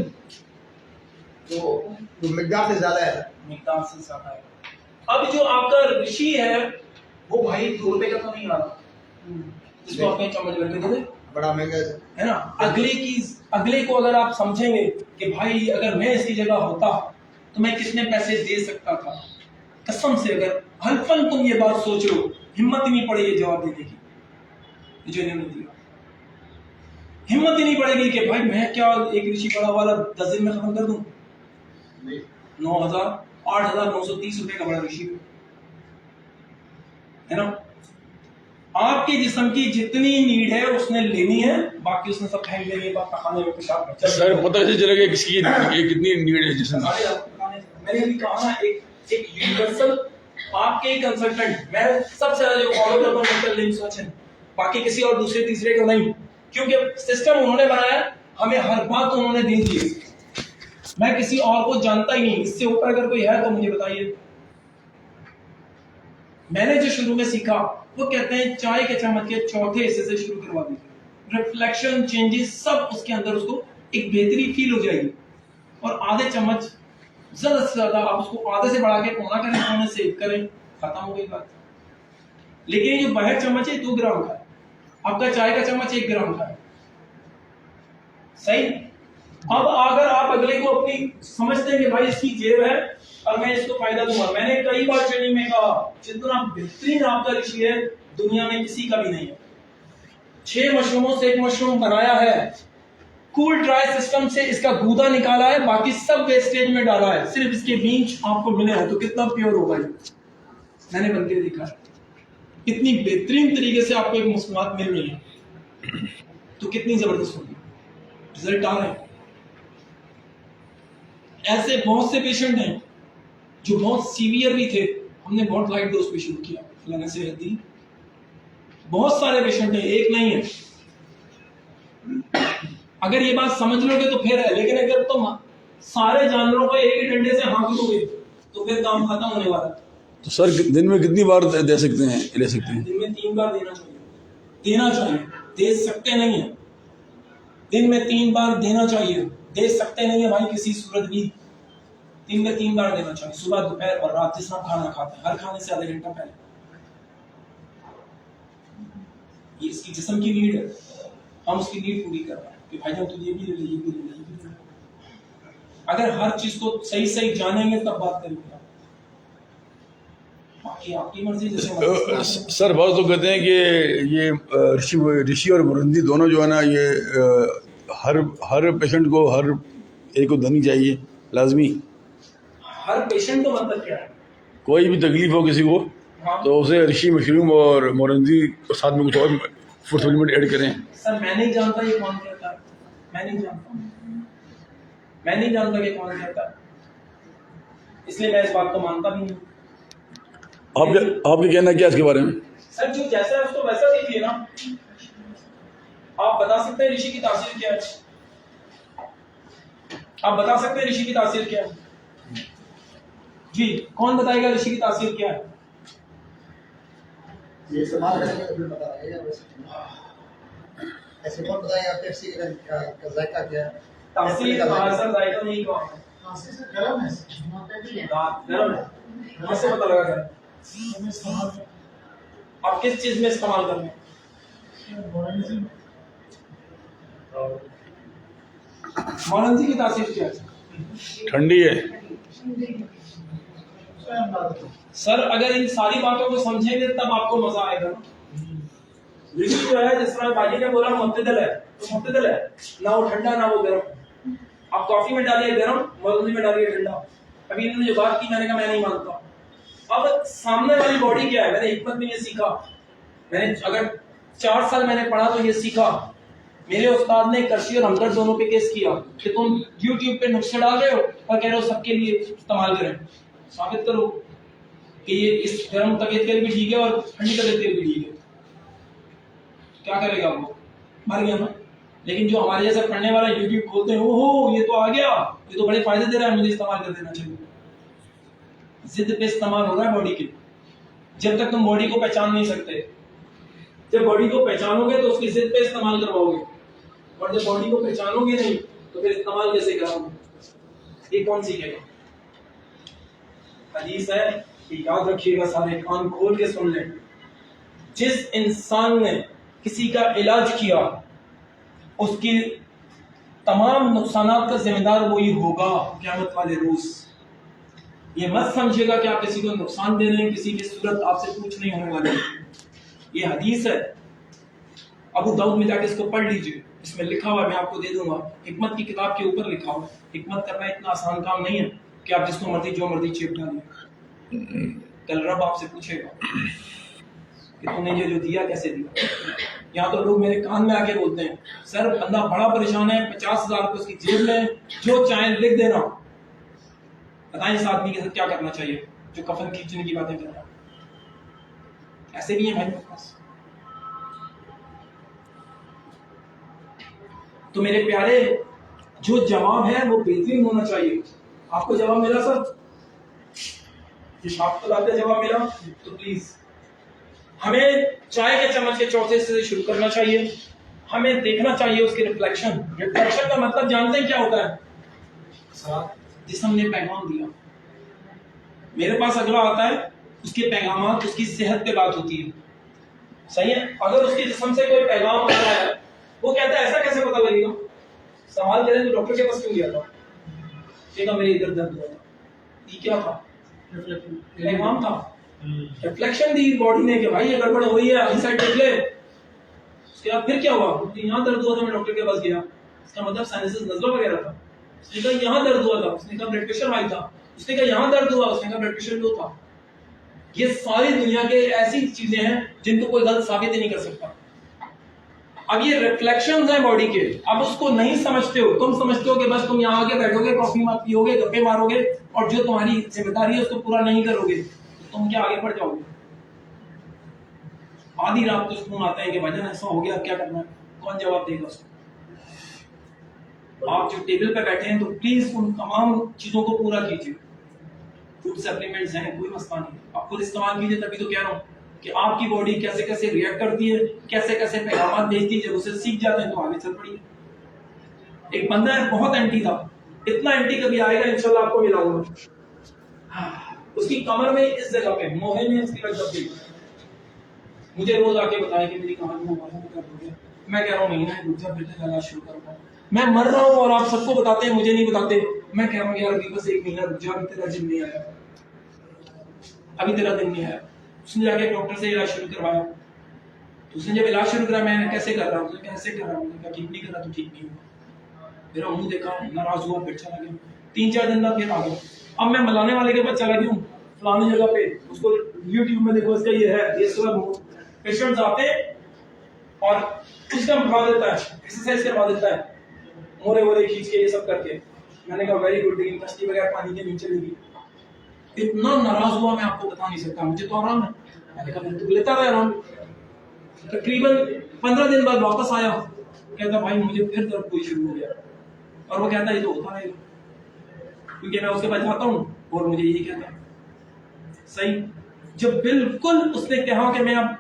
तो मिकदार से ज्यादा है। मिकदार से ज्यादा है। अब जो आपका ऋषि है वो भाई 2 रुपए का तो नहीं आ रहा, जिसको आपने चम्मच भर के दे दे, बड़ा महंगा है ना। अगले को अगर आप समझेंगे कि भाई अगर मैं इसकी जगह होता तो मैं कितने पैसे दे सकता था, कसम से अगर हल्फन तुम ये बात सोच लो, हिम्मत ही नहीं पड़ेगी जवाब देने की जो इन्होंने दिया। हिम्मत ही नहीं पड़ेगी कि भाई मैं क्या एक ऋषि पड़ा वाला 10 दिन में खत्म कर दूं। 8,930 रुपए का बड़ा ऋषि है ना। आपके जिस्म की जितनी नीड है उसने लेनी है, बाकी उसने सब फेंक देनी है खाने में, पेशाब में। सर पता कैसे चलेगा किसकी ये कितनी नीड है जिसमें? मैंने अभी कहा ना, एक यूनिवर्सल आपके ही कंसल्टेंट, मैं सबसे ज्यादा जो फॉलो करता हूं डॉक्टर लिम सोचन, बाकी किसी और दूसरे तीसरे को नहीं, क्योंकि सिस्टम उन्होंने बनाया, हमें हर बात उन्होंने दे दी है। मैं किसी और को जानता ही नहीं, इससे ऊपर अगर कोई है तो मुझे बताइए। मैंने जो शुरू में सीखा वो कहते हैं चाय के चम्मच के चौथे हिस्से से शुरू करवा दीजिए, रिफ्लेक्शन चेंजेस सब उसके अंदर उसको एक बेहतरी फील हो जाएगी। और आधे चम्मच ज्यादा से ज्यादा आप उसको आधे से बढ़ा के पौना करें, पौने से 1 करें, खत्म हो गई बात। लेकिन ये जो बाहर चम्मच है 2 ग्राम का है, आपका चाय का चम्मच 1 ग्राम का है, सही। अब अगर आप अगले को अपनी समझते हैं कि भाई इसकी जेब है और मैं इसको फायदा दूंगा, मैंने कई बार ट्रेनिंग में कहा जितना बेहतरीन आपका ऋषि है दुनिया में किसी का भी नहीं है। 6 मशरूमों से एक मशरूम बनाया है, कूल ड्राई सिस्टम से इसका गूदा निकाला है, बाकी सब वेस्टेज में डाला है, सिर्फ इसके बीज आपको मिले हैं, तो कितना प्योर होगा ये, मैंने बनके देखा है। इतनी बेहतरीन तरीके से आपको एक मुस्कुराहट मिल रही है तो कितनी जबरदस्त होगी, रिजल्ट आ रहे हैं। ऐसे बहुत से पेशेंट हैं जो बहुत सीवियर भी थे, हमने बहुत लाइट डोज पे शुरू किया, फलाने से दी। बहुत सारे पेशेंट हैं, एक नहीं है। अगर ये बात समझ लोगे तो फिर है, लेकिन अगर तुम सारे जानवरों को एक ही डंडे से हाँक दोगे तो फिर काम खत्म होने वाला है। तो सर दिन में कितनी बार दे सकते हैं, ले सकते हैं? दिन में 3 बार देना चाहिए, दे सकते नहीं है। दिन में 3 बार देना चाहिए, दे सकते नहीं है भाई किसी सूरत भी। दिन में 3 बार देना चाहिए, सुबह दोपहर और रात, जिस आप खाना खाते हैं, हर खाने से आधे घंटा पहले। ये इसकी जिस्म की नीड है, हम उसकी नीड पूरी कर रहे हैं कि भाई तुझे ये भी ले, ये भी ले, ये भी ले। अगर हर चीज को सही सही जानेंगे तब बात करेंगे, बाकी आपकी मर्जी। जैसे सर बहुत लोग कहते हैं कि ये ऋषि और मुरंदी दोनों जो है ना, ये हर पेशेंट को हर एक को देनी चाहिए लाजमी। हर पेशेंट को मतलब क्या है? कोई भी तकलीफ हो किसी को, हाँ। तो उसे ऋषि मशरूम और मुरंदी साथ में कुछ और फूड सप्लीमेंट ऐड करें। सर मैं नहीं जानता ये कौन कहता है, मैं नहीं जानता कि कौन कहता है, इसलिए मैं इस बात को मानता भी नहीं। आपके कहना क्या इसके बारे में? सर जो जैसा है उसको वैसा देखिए ना। आप बता सकते हैं ऋषि की तासीर क्या है? आप बता सकते हैं ऋषि की तासीर क्या है? जी कौन बताएगा ऋषि की तासीर क्या है? ये इस्तेमाल करेंगे तो फिर पता लगेगा। ऐसे कौन बताएगा पेप्सी का जायका क्या है? तासीर सर जायका नहीं कहा, गरम है, गरम है, कैसे पता लगा सर? आप किस चीज में इस्तेमाल कर रहे हैं? मोरंजी की तासीर क्या है? ठंडी है सर। अगर इन सारी बातों को समझेंगे तब आपको मजा आएगा ना। ऋषि जो है, जिस तरह भाई ने बोला मुतदल है, तो मुतदल है, ना वो ठंडा ना वो गर्म। आप कॉफी में डालिए गर्म, मोरंजी में डालिए ठंडा। अभी इन्होंने जो बात की मैंने कहा मैं नहीं मानता। अब सामने वाली बॉडी क्या है, मैंने हिकमत में ये सीखा, मैंने अगर 4 साल मैंने पढ़ा तो ये सीखा मेरे उस्ताद ने करशी और हमदर्द दोनों पे केस किया कि तुम YouTube पे नुस्खे डाल रहे हो और कह रहे हो सबके लिए इस्तेमाल करें। साबित करो कि ये इस गर्म तबीयत के लिए भी ठीक है और ठंडी तबीयत के लिए भी ठीक है। क्या करेगा वो? मर गया ना। लेकिन जो हमारे जैसे पढ़ने वाला YouTube खोलते हैं, ओहो ये तो आ गया, ये तो बड़े फायदे दे रहा है, मुझे इस्तेमाल कर देना चाहिए। जिद पे इस्तेमाल हो रहा है बॉडी के। जब तक तुम बॉडी को पहचान नहीं सकते, जब बॉडी को पहचानोगे तो उसकी जिद पे इस्तेमाल करवाओगे, और जब बॉडी को पहचानोगे नहीं तो फिर इस्तेमाल कैसे कराओगे? ये कौन सीखेगा? हदीस है कि याद रखिएगा, सारे कान खोल के सुन लें। जिस इंसान ने किसी का इलाज किया उसकी तमाम नुकसानात का जिम्मेदार वही होगा क़यामत वाले रोज। ये मत समझिएगा कि आप किसी को नुकसान दे रहे हैं, किसी की सूरत आपसे कुछ नहीं होने वाली। ये हदीस है, अबू दाऊद में जाके इसको पढ़ लीजिए, इसमें लिखा हुआ है, मैं आपको दे दूंगा। हिकमत की किताब के ऊपर लिखा हुआ है। हिकमत करना इतना आसान काम नहीं है कि आप जिसको मर्जी जो मर्जी चेप डालिए। कल रब आपसे पूछेगा कि तुमने ये जो दिया कैसे दिया। यहाँ तो लोग मेरे कान में आके बोलते हैं, सर बंदा बड़ा परेशान है, 50,000 रुपये उसकी जेब में, जो चाहे लिख देना। बताएं इस आदमी के साथ क्या करना चाहिए जो कफन खींचने की बातें कर रहा है? ऐसे भी है भाई मेरे पास। तो मेरे प्यारे, जो जवाब है वो बेहतरीन होना चाहिए। आपको जवाब मिला सर? आपको लाते जवाब मिला तो प्लीज हमें चाय के चम्मच के चौथे से शुरू करना चाहिए। हमें देखना चाहिए उसके रिफ्लेक्शन। रिफ्लेक्शन का मतलब जानते हैं क्या होता है? जिस्म ने पैगाम दिया, मेरे पास अगला आता है, उसके पैगामात, उसकी सेहत पे बात होती है। सही है? अगर उसके जिस्म से कोई पैगाम आ रहा है, वो कहता है ऐसा कैसे पता लगेगा? सवाल करें तो डॉक्टर के पास क्यों गया था? देखा मेरे इधर दर्द हुआ था, ये क्या था? पैगाम था, रिफ्लेक्शन दी बॉडी ने कि भाई ये गड़बड़ हो रही है, अभी साइड देख ले। उसके बाद फिर क्या हुआ? यहाँ दर्द हुआ था, मैं डॉक्टर के पास गया। इसका मतलब साइनसेस नज़ला वगैरह था। उसने कहा यहाँ दर्द हुआ था, उसने कहा ब्लड प्रेशर हाई था। उसने कहा यहाँ दर्द हुआ, उसने कहा ब्लड प्रेशर लो था। ये सारी दुनिया के ऐसी चीजें हैं जिनको कोई गलत साबित ही नहीं कर सकता। अब ये रिफ्लेक्शंस हैं बॉडी के, अब उसको नहीं समझते हो। तुम समझते हो कि बस तुम यहाँ आके बैठोगे, कॉफी पियोगे, गप्पे मारोगे और जो तुम्हारी जिम्मेदारी है उसको पूरा नहीं करोगे, तो तुम क्या आगे बढ़ जाओगे? आधी रात को फोन आता है कि भाईजान ऐसा हो गया, क्या करना है? कौन जवाब देगा उसको? आप जो टेबल पे बैठे हैं तो प्लीज उन तमाम चीजों को पूरा कीजिए। फूड सप्लीमेंट्स हैं, कोई मसला नहीं, आप खुद इस्तेमाल कीजिए। तभी तो कह रहा हूँ कि आपकी बॉडी कैसे कैसे रिएक्ट करती है, कैसे कैसे पैगाम भेजती है। जब उसे सीख जाते हैं तो आगे चल पड़िए। एक बंदा है, बहुत एंटी था, इतना एंटी कभी आएगा इंशाल्लाह आपको मिलाऊंगा। उसकी कमर में इस जगह पे मोहे में उसकी लग गई। मुझे रोज आके बताया कि मेरी कमर में मोहे में दर्द हो गया। मैं कह रहा हूँ महीना दूसरा फिर से लगाना शुरू करूंगा। मैं मर रहा हूँ और आप सबको बताते हैं, मुझे नहीं बताते। मैं कह रहा हूँ यार अभी बस 1 महीना रुक जा, अभी तेरा दिन नहीं आया, अभी तेरा दिन नहीं आया। उसने जाके डॉक्टर से इलाज शुरू करवाया। तो उसने जब इलाज शुरू करा, मैंने कैसे कर रहा हूँ, उसने कैसे कर रहा हूँ, मैंने कहा ठीक नहीं कर रहा तो ठीक नहीं हुआ। मेरा मुंह देखा, नाराज हुआ, फिर चला गया। 3-4 दिन बाद फिर आ गया। अब मैं मलाने वाले के पास चला गया हूँ, फलानी जगह पे, उसको यूट्यूब में देखो, इसका ये है, ये सब पेशेंट्स आते और उसका करवा देता है, एक्सरसाइज करवा देता है, मोरे वोरे खींच के ये सब करके। मैंने कहा वेरी गुड, लेकिन कश्ती वगैरह पानी के नीचे लगी। इतना नाराज हुआ मैं आपको बता नहीं सकता। मुझे तो आराम है, मैंने कहा मैं तो लेता रहा आराम। तकरीबन 15 दिन बाद वापस आया, कहता भाई मुझे फिर दर्द कोई शुरू हो गया। और वो कहता ये तो होता रहेगा, क्योंकि मैं उसके पास जाता हूँ और मुझे यही कहता है। सही, जब बिल्कुल उसने कहा कि मैं अब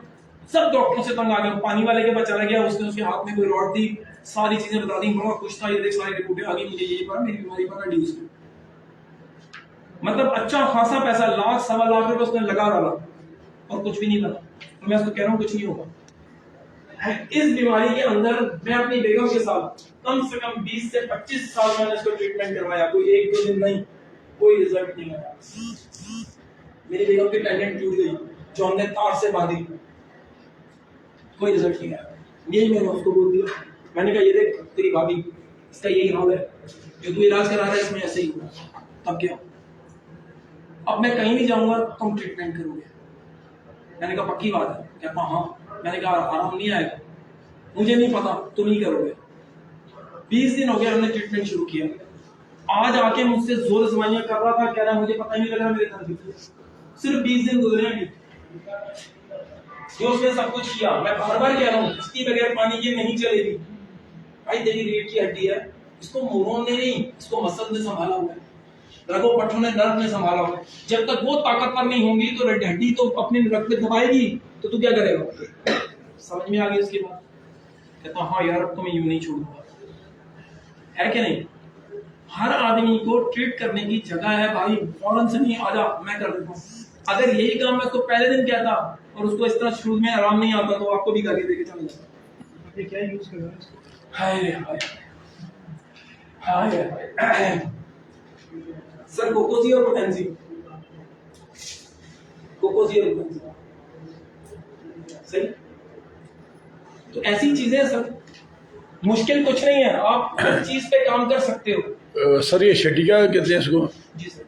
सब डॉक्टरों से तंग आ गया, पानी वाले के पास चला गया, उसने उसके हाथ में कोई रॉड दी, सारी चीजें बता दी, बड़ा खुश था, ये देख सारी रिपोर्टें आ गई, मुझे यही पता मेरी बीमारी पता डी उसमें। मतलब अच्छा खासा पैसा, लाख 1.25 लाख रुपए उसने लगा डाला और कुछ भी नहीं बना। तो मैं उसको कह रहा हूँ कुछ नहीं होगा। इस बीमारी के अंदर मैं अपनी बेगम के साथ कम से कम 20 से 25 साल मैंने इसको ट्रीटमेंट करवाया, कोई 1-2 दिन नहीं, कोई रिजल्ट नहीं आया। मेरी बेगम की टेंडेंट टूट गई जो हमने तार से बांधी, कोई रिजल्ट नहीं आया। यही मैंने उसको बोल दिया, मैंने कहा ये देख तेरी भाभी, इसका यही हाल है, जो तू इलाज करा रहा है इसमें ऐसे ही हुआ। तब क्या, अब मैं कहीं नहीं जाऊंगा, तुम ट्रीटमेंट करोगे। मैंने कहा पक्की बात है? कहता हाँ। मैंने कहा आराम नहीं आएगा? मुझे नहीं पता, तो नहीं करोगे। 20 दिन हो गया हमने ट्रीटमेंट शुरू किया, आज आके मुझसे जोर आजमाइयां कर रहा था, कह रहा मुझे पता ही नहीं लग रहा मेरे दर्द की। सिर्फ 20 दिन गुजरे हैं जो उसने सब कुछ किया। मैं बार बार कह रहा हूँ इसकी बगैर पानी की नहीं चलेगी भाई। तेरी रीढ़ की हड्डी है, इसको मोरों ने नहीं, इसको मसल ने संभाला हुआ है, रगों पट्टों ने, नर्व ने संभाला हुआ है। जब तक वो ताकतवर नहीं होंगी तो हड्डी तो अपने रक्त में दबाएगी, तो तू क्या करेगा? समझ में आ गई उसकी बात? कहता हाँ यार अब तो मैं यूं नहीं छोड़ूंगा, है कि नहीं? हर आदमी को ट्रीट करने की जगह है भाई, फौरन से नहीं आजा मैं कर देता हूँ। अगर यही काम मैं उसको पहले दिन कहता और उसको इस तरह शुरू में आराम नहीं आता, तो आपको भी करके देके चल जाता। ये क्या यूज कर रहे हैं इसको? हाय रे हाय, हाय रे हाय। सर कोकोजी और पोटेंसी, कोकोजी और पोटेंसी, सही। तो ऐसी चीजें सर, मुश्किल कुछ नहीं है, आप हर चीज पे काम कर सकते हो। सर ये शटिका कहते हैं इसको, जी सर।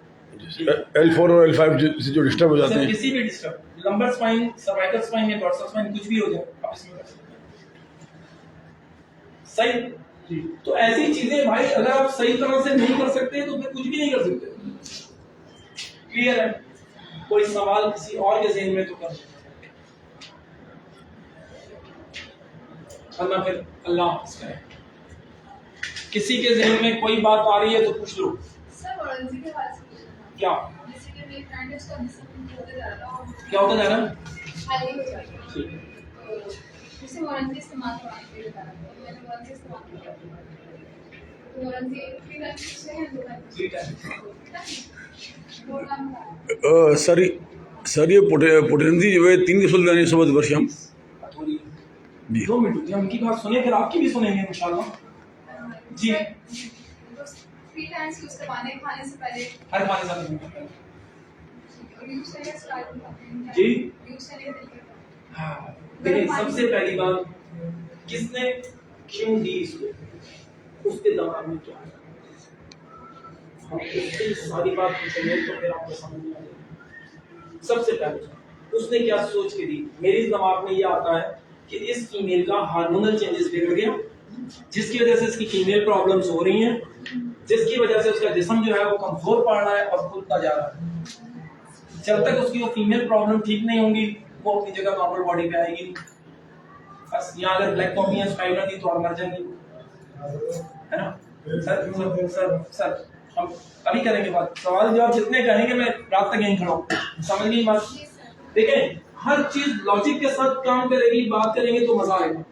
L4 और L5 जो डिस्टर्ब हो जाते सर हैं। किसी भी disturb, lumbar spine, cervical spine या डॉर्सल स्पाइन, कुछ भी हो जाए आप इसमें कर सकते हैं। सही जी। तो ऐसी चीजें भाई अगर आप सही तरह से नहीं कर सकते तो फिर कुछ भी नहीं कर सकते। क्लियर है? कोई सवाल किसी और के ज़हन में तो कर, वरना फिर अल्लाह हाफ़िज़ करे। किसी के ज़हन में कोई बात आ रही है तो पूछ लो। सर वारंटी के बारे में पूछना था। क्या जैसे कि मेरी फ्रेंड है, उसका डिसएबिलिटी होता जा रहा है, क्या होता जा रहा है? हाई हो जाएगा। ठीक है। तो जैसे वारंटी इस्तेमाल करवाने के लिए बता रहा था, मैंने वारंटी इस्तेमाल किया, तो वारंटी फ्री टाइम से है, दो टाइम ठीक है। दो टाइम का सर ये पोटेंसी जो है 3 कैप्सूल लेने सुबह दोपहर शाम। थोड़ी 2 मिनट रुकिए, उनकी बात सुने फिर आपकी भी सुनेंगे इंशाल्लाह। जी। फ्री टाइम यूज करवाने खाने से पहले हर खाने से पहले यूज करने का स्टार्ट जी। यूज करने का तरीका। हाँ देखिए, सबसे पहली बात किसने क्यों दी इसको, उसके दिमाग में क्या है, हम उसकी सारी बात पूछेंगे तो फिर आपको समझ में आ जाएगी। सबसे पहले उसने क्या सोच के दी। मेरे दिमाग में ये आता है कि इस फीमेल का हार्मोनल चेंजेस बिगड़ गया, जिसकी वजह से इसकी फीमेल प्रॉब्लम्स हो रही हैं, जिसकी वजह से उसका जिस्म जो है वो कमजोर पड़ रहा है और खुलता जा रहा है। जब तक उसकी वो फीमेल प्रॉब्लम ठीक नहीं होंगी, वो अपनी जगह नॉर्मल बॉडी पे आएगी नहीं। बस यहाँ अगर ब्लैक कॉपी या स्पाइरल दी तो और मर जाएंगी, है ना? सर सर सर सर हम अभी करेंगे बात, सवाल जवाब जितने करेंगे मैं रात तक यहीं खड़ा हूँ। समझ गई बात? देखें, हर चीज लॉजिक के साथ काम करेगी, बात करेंगे तो मजा आएगा।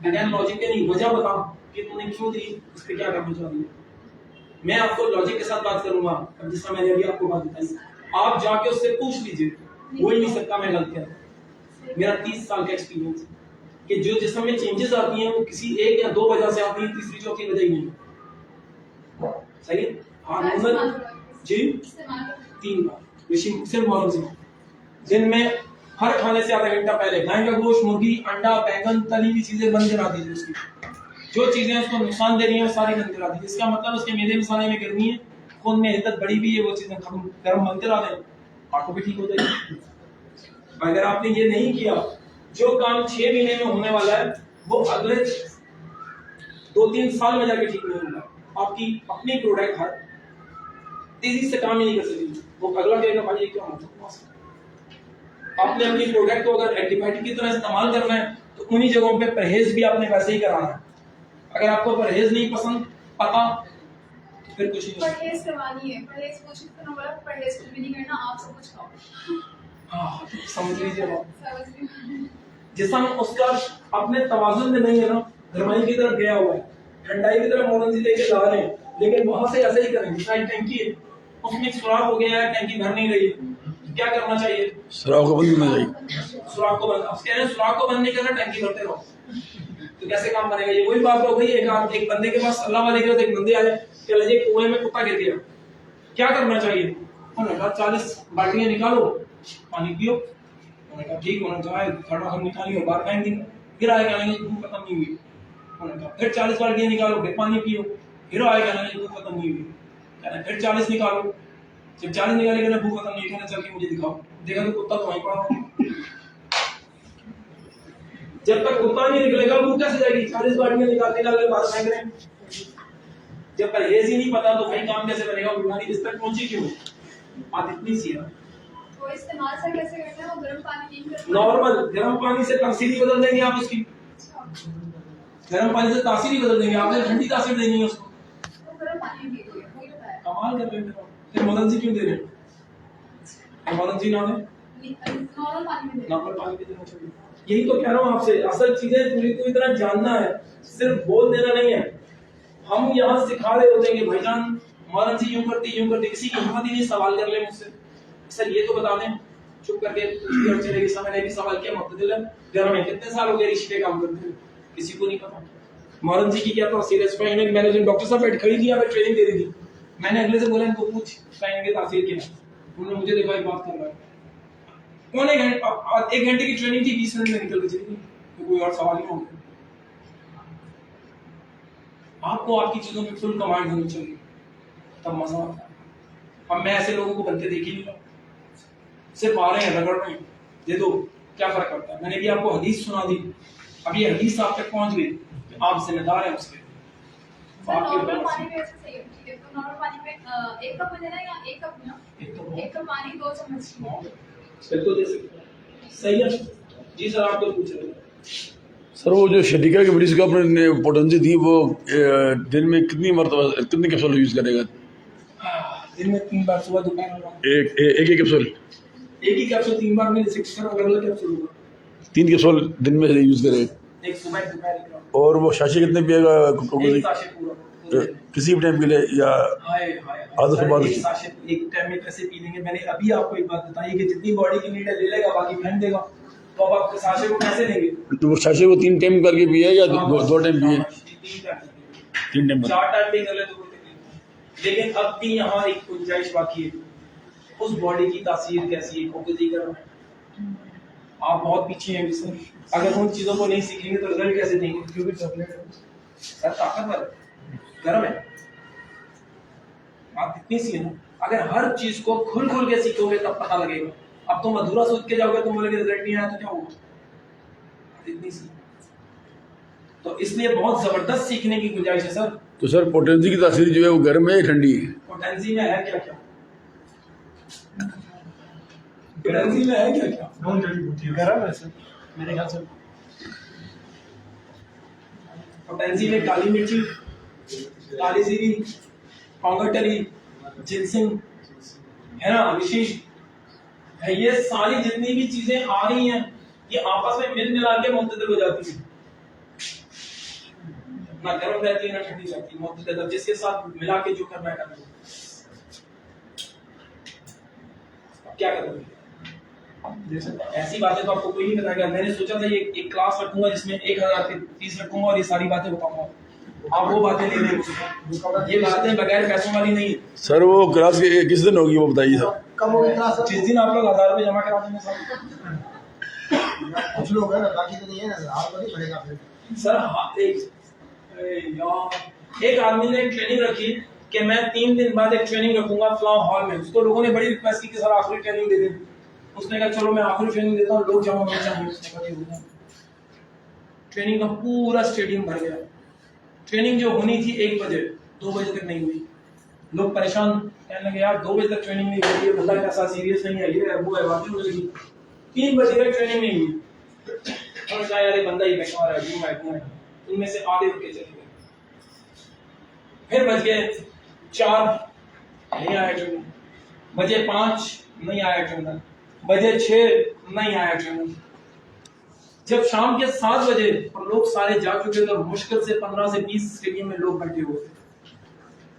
बगैर लॉजिक के नहीं, वजह बता कि तूने क्यों दी, उस पर क्या करना चाह रही है। मैं आपको लॉजिक के साथ बात करूंगा, अब जिस मैंने अभी आपको बात बताई, आप जाके उससे पूछ लीजिए, वो ही नहीं सकता मैं गलत कह। मेरा 30 साल का एक्सपीरियंस है कि जो जिस्म में चेंजेस आती हैं वो किसी एक या दो वजह से आती है, तीसरी चौथी वजह ही नहीं। सही है? हार्मोनल जी 3 बार ऋषि सिर्फ मॉर्निंग से दिन में हर खाने से आधा घंटा पहले गाय का गोश्त, मुर्गी, अंडा, बैंगन, तली हुई चीजें बंद करा दीजिए। उसकी जो चीजें उसको नुकसान दे रही हैं वो सारी बंद करा दीजिए। इसका मतलब उसके मेदे मसाले में गर्मी है, खून में हिद्दत बढ़ी हुई है, वो चीजें गर्म बंद करा दें, आपको भी ठीक हो जाएगी। अगर आपने ये नहीं किया, जो काम 6 महीने में होने वाला है वो अगले 2-3 साल में जाके ठीक नहीं होगा। आपकी अपनी प्रोडक्ट हर तेजी से काम ही नहीं कर सकती। वो अगला कहेगा भाई ये क्या मतलब, आपने अपनी प्रोडक्ट को अगर एंटीबायोटिक की तरह इस्तेमाल करना है तो उन्हीं जगहों पे परहेज भी आपने वैसे ही कराना है। अगर आपको परहेज नहीं पसंद पता तो फिर कुछ नहीं। परहेज करवानी है, परहेज कोशिश करना बड़ा, परहेज कुछ भी नहीं करना, आप सब कुछ खाओ। हाँ समझ लीजिए बात। समझ लीजिए। जिसम उसका अपने तवाजुन में नहीं है ना, गरमाई की तरफ गया हुआ है, ठंडाई की तरफ मोरन जी लेके जा रहे हैं, लेकिन वहां से ऐसे ही करेंगे। शायद टैंकी है उसमें सुराख हो गया है, टैंकी भर नहीं रही है, क्या करना चाहिए? सुराख को बंद करना चाहिए। सुराख को बंद, आप कह रहे हैं सुराख को बंद नहीं करना, टैंकी भरते रहो, तो कैसे काम बनेगा? ये वही बात हो गई। एक बंदे के पास अल्लाह वाले के पास एक बंदे आए, कह लीजिए कुएं में कुत्ता गिर गया, क्या करना चाहिए? उन्होंने कहा 40 बाल्टियां निकालो, पानी पियो। उन्होंने कहा ठीक, उन्होंने कहा थोड़ा हम निकालियो, बाहर फेंक देंगे, फिर आए कहने धूप खत्म नहीं हुई। उन्होंने कहा फिर 40 बाल्टियां निकालो, फिर पानी पियो, फिर आए कहने धूप खत्म नहीं हुई। कहना फिर 40 निकालो, जब 40 निकाले कहना भूख खत्म नहीं, कहना चल के मुझे दिखाओ। देखा तो कुत्ता तो वहीं पड़ा हुआ। जब तक कुत्ता नहीं निकलेगा वो कैसे जाएगी? 40 बाल्टियां निकालते बाहर फेंक रहे हैं। जब परहेज ही नहीं पता तो भाई काम कैसे बनेगा? बीमारी इस तक पहुंची क्यों? बात इतनी सी है। तो इस्तेमाल से कैसे करना है? वो गर्म पानी नहीं करना। नॉर्मल गर्म पानी से तासीर ही बदल देंगे आप उसकी। गर्म पानी से तासीर ही बदल देंगे, आपने ठंडी तासीर देनी है उसको। तो गर्म पानी पी लो, वही बताया। कमाल कर रहे हैं। फिर मोदन क्यों दे रहे हैं? मोदन नाम है, नॉर्मल पानी में नॉर्मल पानी भी देना चाहिए। यही तो कह रहा हूँ आपसे, असल चीजें पूरी पूरी तरह जानना है, सिर्फ बोल देना नहीं है। हम यहाँ सिखा रहे होते हैं कि भाईजान मौलाना जी यूं करती, किसी की हिम्मत ही नहीं सवाल कर ले मुझसे, सर ये तो बता दें। चुप करके और चलेगी। समय ने भी सवाल किया, मुतदिल है, घर में कितने साल हो गए रिश्ते काम करते हुए, किसी को नहीं पता। मौलाना जी की क्या तासीर है स्पाइन? मैंने जो डॉक्टर साहब बैठ खड़ी थी, यहाँ पे ट्रेनिंग दे रही थी, मैंने अगले से बोला इनको पूछ स्पाइन की तासीर क्या है। उन्होंने मुझे देखा, एक बात कर रहा है, पौने घंटे 1 घंटे की ट्रेनिंग थी, 20 मिनट में निकल के चली गई, तो कोई और सवाल नहीं होगा। आपको आपकी चीजों में फुल कमांड होनी चाहिए, तब मजा आता है। अब मैं ऐसे लोगों को बनते देख ही नहीं रहा, सिर्फ आ रहे हैं, रगड़ रहे हैं, दे दो, क्या फर्क पड़ता है? मैंने भी आपको हदीस सुना दी, अब ये हदीस आप तक पहुंच गई, आप जिम्मेदार हैं उसके। नॉर्मल पानी में ऐसे सही है, ठीक है? तो नॉर्मल पानी में 1 कप लेना या 1 कप ना? 1 कप पानी 2 चम्मच। बिल्कुल दे सकते हैं, सही है जी सर। आप तो पूछ रहे हैं सर, वो जो शटिका की मरीज को आपने पोटेंसी दी, वो दिन में कितनी मरतबा, कितनी कैप्सूल यूज करेगा? दिन में 3 बार, सुबह दोपहर और रात। एक ही कैप्सूल? एक ही कैप्सूल 3 बार में 6 अलग अलग कैप्सूल होगा। 3 कैप्सूल दिन में यूज करेगा? एक सुबह, एक दोपहर, एक रात। और वो शाशी कितने पिएगा? एक साशे पूरा किसी भी टाइम के लिए या आदत के बाद? एक साशे एक टाइम में कैसे पी लेंगे? मैंने अभी आपको एक बात बताई कि जितनी बॉडी की नीड है ले लेगा, बाकी फेंक देगा, तो अब आप साशे को कैसे लेंगे? तो वो शाशी को 3 टाइम करके पिए या 2 टाइम पिए? 3 टाइम, 4 टाइम भी कर ले तो कोई तकलीफ नहीं। लेकिन अब भी यहाँ एक गुंजाइश बाकी है, उस बॉडी की तासीर कैसी है, फोकस कर रहा है। आप बहुत पीछे हैं सर, अगर उन चीजों को नहीं सीखेंगे तो रिजल्ट कैसे देंगे? क्योंकि चॉकलेट सर ताकतवर है, गर्म है, बात इतनी सी है ना। अगर हर चीज को खुल खुल के सीखोगे तब पता लगेगा। अब तुम अधूरा सोच के जाओगे, तुम बोलोगे रिजल्ट नहीं आया तो क्या होगा? इतनी सी। तो इसलिए बहुत जबरदस्त सीखने की गुंजाइश है सर। तो सर पोटेंसी की तासीर जो है वो गर्म है या ठंडी है? पोटेंसी में है क्या क्या? पोटेंसी में है क्या क्या? नॉन जड़ी बूटी गर्म है सर मेरे ख्याल से। पोटेंसी में काली मिर्ची, काली जीरी, पाउडर, जिनसिंग है ना, ऋषि है, ये सारी जितनी भी चीजें आ रही हैं ये आपस में मिल मिला के मुतदल हो जाती है, ना गर्म रहती है ना ठंडी रहती है, मुतदल, जिसके साथ मिला के जो करना है कर लो। क्या करोगे? ऐसी बातें तो आपको कोई नहीं बताएगा। मैंने सोचा था ये एक क्लास रखूंगा जिसमें 1000 की फीस रखूंगा और ये सारी बातें बताऊंगा, आप वो बातें ले लेंगे। ये बातें बगैर पैसों वाली नहीं है सर। वो क्लास किस दिन होगी वो बताइए सर? कब होगी क्लास? जिस दिन आप लोग 1000 रुपये जमा करा देंगे सर। कुछ लोग है ना, बाकी तो नहीं है ना, हाथ तो नहीं पड़ेगा फिर सर हाँ, एक आदमी ने ट्रेनिंग रखी कि मैं 3 दिन बाद एक ट्रेनिंग रखूंगा फ्लावर हॉल में। उसको लोगों ने बड़ी रिक्वेस्ट की कि सर आखिरी ट्रेनिंग दे दें। उसने कहा चलो मैं आखिरी ट्रेनिंग देता हूँ, लोग जमा होना चाहिए। उसने कहा ट्रेनिंग का पूरा स्टेडियम भर गया। ट्रेनिंग जो होनी थी 1 बजे, 2 बजे तक नहीं हुई। लोग परेशान, कहने लगे यार 2 बजे तक ट्रेनिंग नहीं हुई, ये बंदा कैसा सीरियस नहीं है, ये वो है, बातें हो रही। 3 बजे तक ट्रेनिंग नहीं हुई और कहा यार ये बंदा ही बेकार है, क्यों है। उनमें से आधे रुके चले गए। फिर बज गए 4, नहीं आया ट्रेनिंग। बजे 5, नहीं आया ट्रेनर। बजे 6, नहीं आया ट्रेनर। जब शाम के 7 बजे और लोग सारे जा चुके थे, मुश्किल से 15 से 20 स्टेडियम में लोग बैठे हुए थे।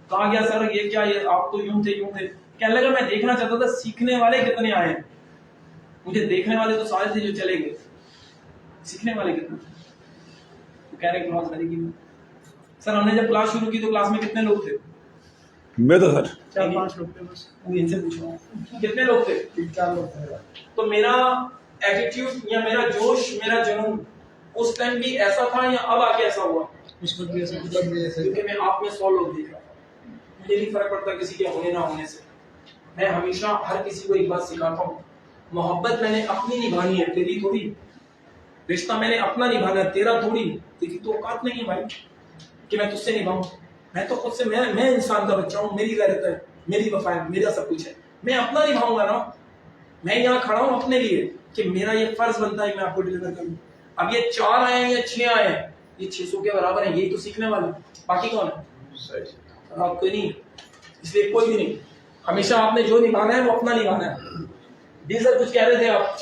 कहा गया सर ये क्या, ये आप तो यूं थे। कहने लगा मैं देखना चाहता था सीखने वाले कितने आए। मुझे देखने वाले तो सारे थे जो चले गए, सीखने वाले कितने? तो कह रहे क्लास लगेगी सर। हमने जब क्लास शुरू की तो क्लास में कितने लोग थे? मैं तो सर 4-5 लोग थे बस। इनसे पूछो कितने लोग थे? 3-4 लोग थे। तो मेरा एटीट्यूड या मेरा जोश, मेरा जुनून उस टाइम भी ऐसा था या अब आके ऐसा हुआ? उस वक्त भी ऐसा कुछ क्योंकि मैं आप में 100 लोग देख रहा था। मुझे नहीं फर्क पड़ता किसी के होने ना होने से। मैं हमेशा हर किसी को एक बात सिखाता हूँ, मोहब्बत मैंने अपनी निभानी है, तेरी थोड़ी। रिश्ता मैंने अपना निभाना है, तेरा थोड़ी। तेरी तो औकात नहीं है भाई कि मैं तुझसे निभाऊं। मैं तो खुद से, मैं इंसान का बच्चा हूँ, मेरी गैरत है, मेरी वफा है, मेरा सब कुछ है, मैं अपना निभाऊंगा ना। मैं यहाँ खड़ा हूँ अपने लिए कि मेरा ये फर्ज बनता है मैं आपको डिलीवर करूँ। अब ये 4 आए हैं या 6 आए हैं, ये 600 के बराबर है, यही तो सीखने वाले, बाकी कौन है? आप कोई नहीं, इसलिए कोई भी नहीं। हमेशा आपने जो निभाना है वो अपना निभाना है। जी सर, कुछ कह रहे थे आप?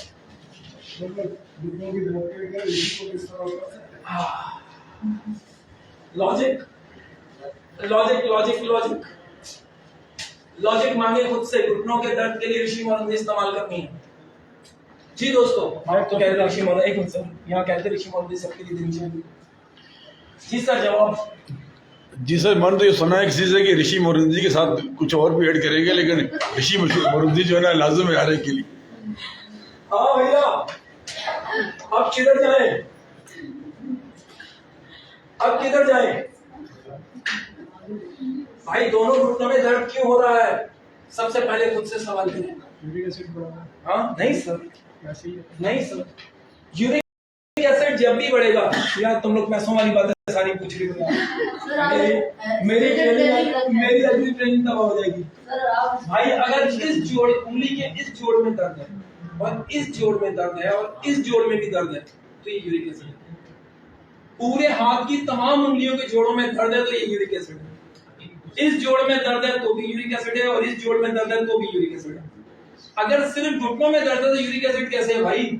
Logic logic logic logic logic मांगे खुद से। घुटनों के दर्द के लिए ऋषि मोरंदी इस्तेमाल करनी है। जी दोस्तों, तो कहते ऋषि मोरंदी, एक मिनट सर, यहाँ कहते ऋषि मोरंदी सबके लिए देनी चाहिए। जी सर, जवाब। जी सर, मैंने तो ये सुना है किसी से कि ऋषि मोरंदी के साथ कुछ और भी ऐड करेंगे, लेकिन ऋषि मोरंदी जो है ना लाजिम है हर एक के लिए। हाँ भैया, अब किधर जाए, अब किधर जाए भाई? दोनों घुटनों में दर्द क्यों हो रहा है? सबसे पहले खुद से सवाल करें। यूरिक एसिड बढ़ा है, हाँ नहीं सर, वैसे ही नहीं सर, यूरिक एसिड जब भी बढ़ेगा, यार तुम लोग पैसों वाली बातें सारी पूछ रही हो यार। मेरी अगली ट्रेनिंग तब हो जाएगी भाई। अगर इस जोड़, उंगली के इस जोड़ में दर्द है और इस जोड़ में दर्द है और इस जोड़ में भी दर्द है, तो ये यूरिक एसिड है। पूरे हाथ की तमाम उंगलियों के जोड़ों में दर्द है, तो ये यूरिक एसिड है। इस जोड़ में दर्द है तो भी यूरिक एसिड है, और इस जोड़ में दर्द है तो भी यूरिक एसिड है। अगर सिर्फ घुटनों में दर्द है तो यूरिक एसिड कैसे है भाई?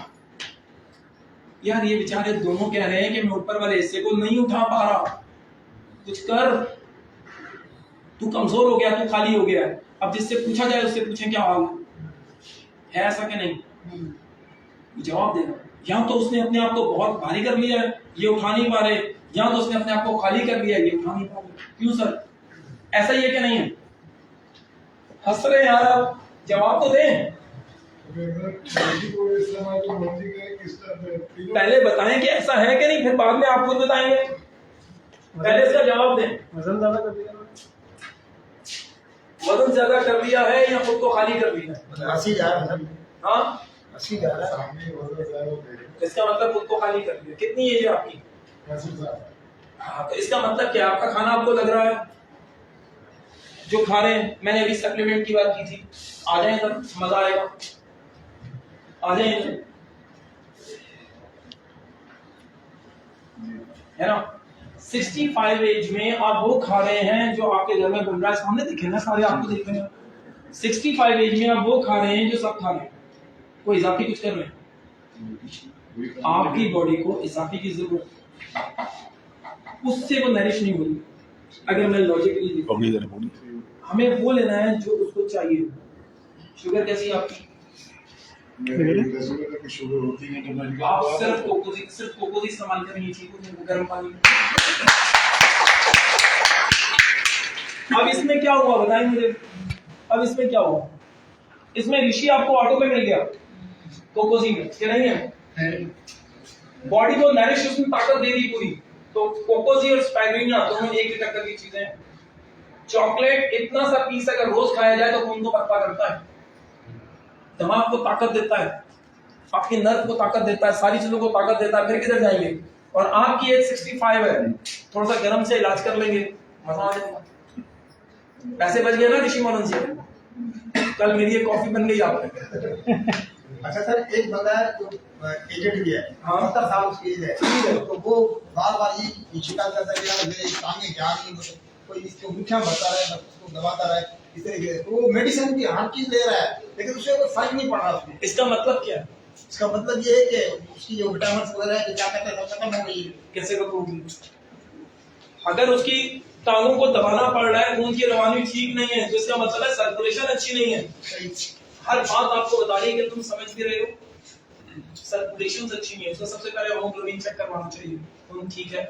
यार ये बेचारे दोनों कह रहे हैं कि मैं ऊपर वाले हिस्से को नहीं उठा पा रहा, कुछ कर, तू कमजोर हो गया, तू खाली हो गया। अब जिससे पूछा जाए उससे पूछें क्या हाल है, ऐसा कि नहीं? जवाब देना। या तो उसने अपने आप को बहुत भारी कर लिया है, ये उठा नहीं पा रहे, या तो उसने अपने आप को खाली कर लिया है, ये उठा नहीं पा रहे। क्यों सर, ऐसा ही है कि नहीं है? हंस रहे यार आप, जवाब तो दें। पहले बताएं कि ऐसा है कि नहीं, फिर बाद में आप खुद बताएंगे। पहले इसका जवाब दें। वजन ज्यादा कर दिया, वजन ज्यादा कर लिया है या खुद को खाली कर लिया है? 80 जा रहा है। हाँ, 80 जा रहा है। इसका मतलब खुद को खाली कर लिया। कितनी एज है आपकी? हाँ, तो इसका मतलब क्या? आपका खाना आपको लग रहा है जो खा रहे हैं। मैंने अभी सप्लीमेंट की बात की थी, आ जाए सर, मजा आएगा, आ जाए है ना। 65 एज में आप वो खा रहे हैं जो आपके घर में बन रहा है, सामने दिखे ना सारे, आपको देख रहे हैं। 65 एज में आप वो खा रहे हैं जो सब खा रहे हैं, कोई इजाफी कुछ कर रहे हैं। आपकी बॉडी को इजाफी की जरूरत है, उससे वो नरिश नहीं होगी। अगर मैं लॉजिकली, हमें वो लेना है जो उसको चाहिए। शुगर कैसी है आपकी? आप सिर्फ कोकोजी इस्तेमाल करेंगे, ठीक है, गर्म पानी। अब इसमें क्या हुआ बताएं मुझे? अब इसमें क्या हुआ? इसमें ऋषि आपको ऑटो में मिल गया कोकोजी में, क्या नहीं है? बॉडी को नरिश, उसमें ताकत दे दी पूरी। तो कोकोजी और स्पाइरुलिना दोनों एक ही टक्कर की चीजें हैं। चॉकलेट इतना सा पीस अगर रोज खाया जाए तो खून को पतला करता है, दिमाग को ताकत देता है, आपके नर्व को ताकत देता है, सारी चीजों को ताकत देता है। फिर किधर जाएंगे? और आपकी एज 65 है, थोड़ा सा गर्म से इलाज कर लेंगे, मजा आ जाएगा। पैसे बच गए ना ऋषि मोरंदी से। कल मेरी एक कॉफी बन गई आप पे। अच्छा सर, एक बंदा है जो एजेड भी है, हाँ। 70 साल उसकी एज है, तो वो बार-बार ये शिकायत करता है कि मेरे काम में क्या नहीं, कोई इसको मीठा भरता रहा है, उसको दबाता रहा है, इस तरीके से। तो वो मेडिसिन की हर चीज ले रहा है, लेकिन उससे कोई फर्क नहीं पड़ रहा उसमें। इसका मतलब क्या है? इसका मतलब ये है कि उसकी जो विटामिन वगैरह है, क्या कहते हैं, सब खत्म हो गई है। कैसे करूंगी? अगर उसकी टांगों को दबाना पड़ रहा है, खून की रवानी ठीक नहीं है, तो इसका मतलब है सर्कुलेशन अच्छी नहीं है। हर बात आपको बता रही है कि तुम समझ भी रहे हो, सर्कुलेशन अच्छी नहीं है। उसका सबसे पहले हीमोग्लोबिन चेक करवाना चाहिए, खून ठीक है,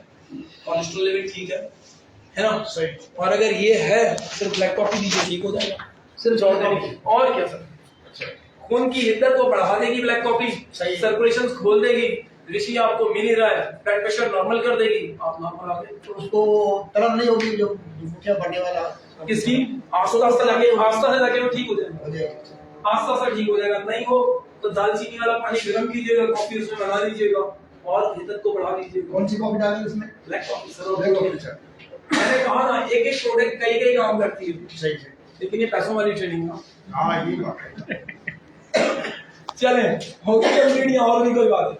कोलेस्ट्रॉल लेवल ठीक है ना? सही। और अगर ये है, सिर्फ ब्लैक कॉफी दीजिए, ठीक हो जाएगा। सिर्फ और क्या सर? खून की हिद्दत को बढ़ा देगी ब्लैक कॉफी, सर्कुलेशन खोल देगी, ऋषि आपको मिल ही रहा है, ब्लड प्रेशर नॉर्मल कर देगी, आप नॉर्मल आ गए। तो उसको तलब नहीं होगी जो मुखिया बढ़ने वाला। किसकी? आस्ता से जाके वो ठीक हो जाएगा, आस्ता से ठीक हो जाएगा। नहीं हो तो दालचीनी वाला पानी गर्म कीजिएगा, कॉफी उसमें बना लीजिएगा और हिद्दत को बढ़ा लीजिए। कौन सी कॉफी डालें उसमें? Black coffee sir. Black coffee, अच्छा। मैंने कहा ना एक एक प्रोडक्ट कई कई काम करती है, सही सही। लेकिन ये पैसों वाली ट्रेनिंग ना। हाँ ये बात है। चले हो गया कंप्लीट या और भी कोई बात है?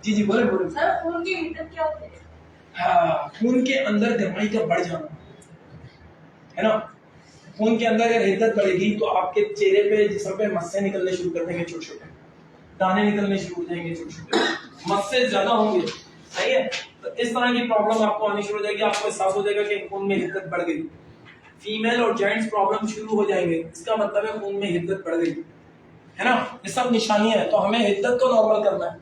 जी जी बोले बोले। सर खून की हिद्दत क्या होती है? हाँ, खून के अंदर गर्माई का बढ़ जाना है ना। खून के अंदर अगर हिद्दत बढ़ेगी तो आपके चेहरे पे जिस्म पे मस्से निकलने शुरू कर देंगे, छोटे छोटे दाने निकलने शुरू हो जाएंगे, छोटे छोटे मस्से ज्यादा होंगे, सही है। तो इस तरह की प्रॉब्लम आपको आनी शुरू हो जाएगी, आपको एहसास हो जाएगा कि खून में हिद्दत बढ़ गई। फीमेल और जेंट्स प्रॉब्लम शुरू हो जाएंगे, इसका मतलब है खून में हिद्दत बढ़ गई, है ना। ये सब निशानी है, तो हमें हिद्दत को नॉर्मल करना है,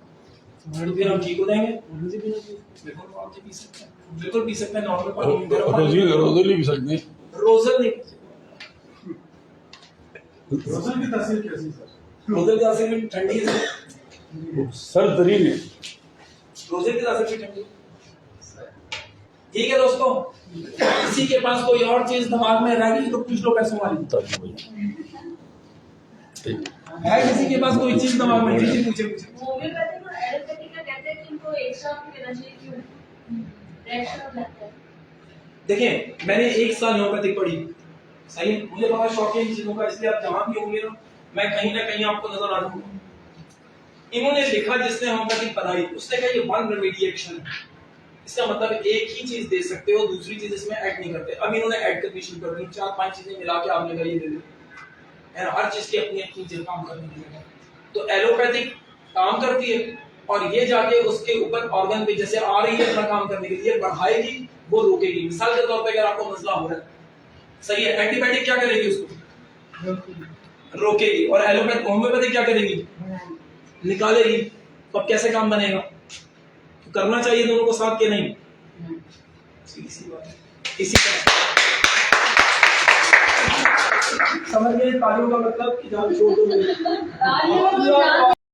फिर हम ठीक हो जाएंगे। बिल्कुल आप पी सकते हैं, बिल्कुल पी सकते हैं नॉर्मल पानी में, गर्म पानी में। रोज़ नहीं पी सकते। रोजर नहीं, रोज़न की तासीर कैसी सर? रोजर की तासीर भी ठंडी है, सर तरीन है। रोजर की तासीर भी ठंडी है। ठीक है दोस्तों, किसी के पास कोई और चीज दिमाग में रह गई तो पूछ लो पैसों वाली। है किसी के पास कोई चीज दिमाग में? जी पूछे पूछे। होम्योपैथिक और एलोपैथिक का कहते हैं कि इनको एक साथ लेना चाहिए, क्यों? रेड शॉट लगता है। देखिए मैंने 1 साल होम्योपैथिक पढ़ी, सही है, मुझे बड़ा शौक है इन चीजों का, इसलिए आप जहां भी होंगे ना मैं कहीं ना कहीं आपको नजर आ जाऊंगा। इन्होंने लिखा, जिसने होम्योपैथिक पढ़ाई उसने कहा ये वन रेमेडिएशन है, इसका मतलब एक ही चीज दे सकते हो, दूसरी चीज इसमें ऐड नहीं करते। अब इन्होंने ऐड करनी शुरू कर दी, 4-5 चीजें मिला के आपने कहा ये दे दे, है ना। हर चीज की अपनी अपनी चीज काम करने की जगह। तो एलोपैथिक काम करती है और ये जाके उसके ऊपर ऑर्गन पे जैसे आ रही है अपना काम करने के लिए बढ़ाएगी, वो रोकेगी। मिसाल के तौर पे अगर आपको मसला हो रहा है, सही है, एंटीबायोटिक क्या करेगी? उसको रोकेगी। और एलोपैथिक होम्योपैथिक क्या करेगी? निकालेगी। तो अब कैसे काम बनेगा? तो करना चाहिए दोनों को साथ के नहीं, सीधी बात है। इसी तरह समझ गए तालियों का मतलब कि जहाँ छोड़ दो।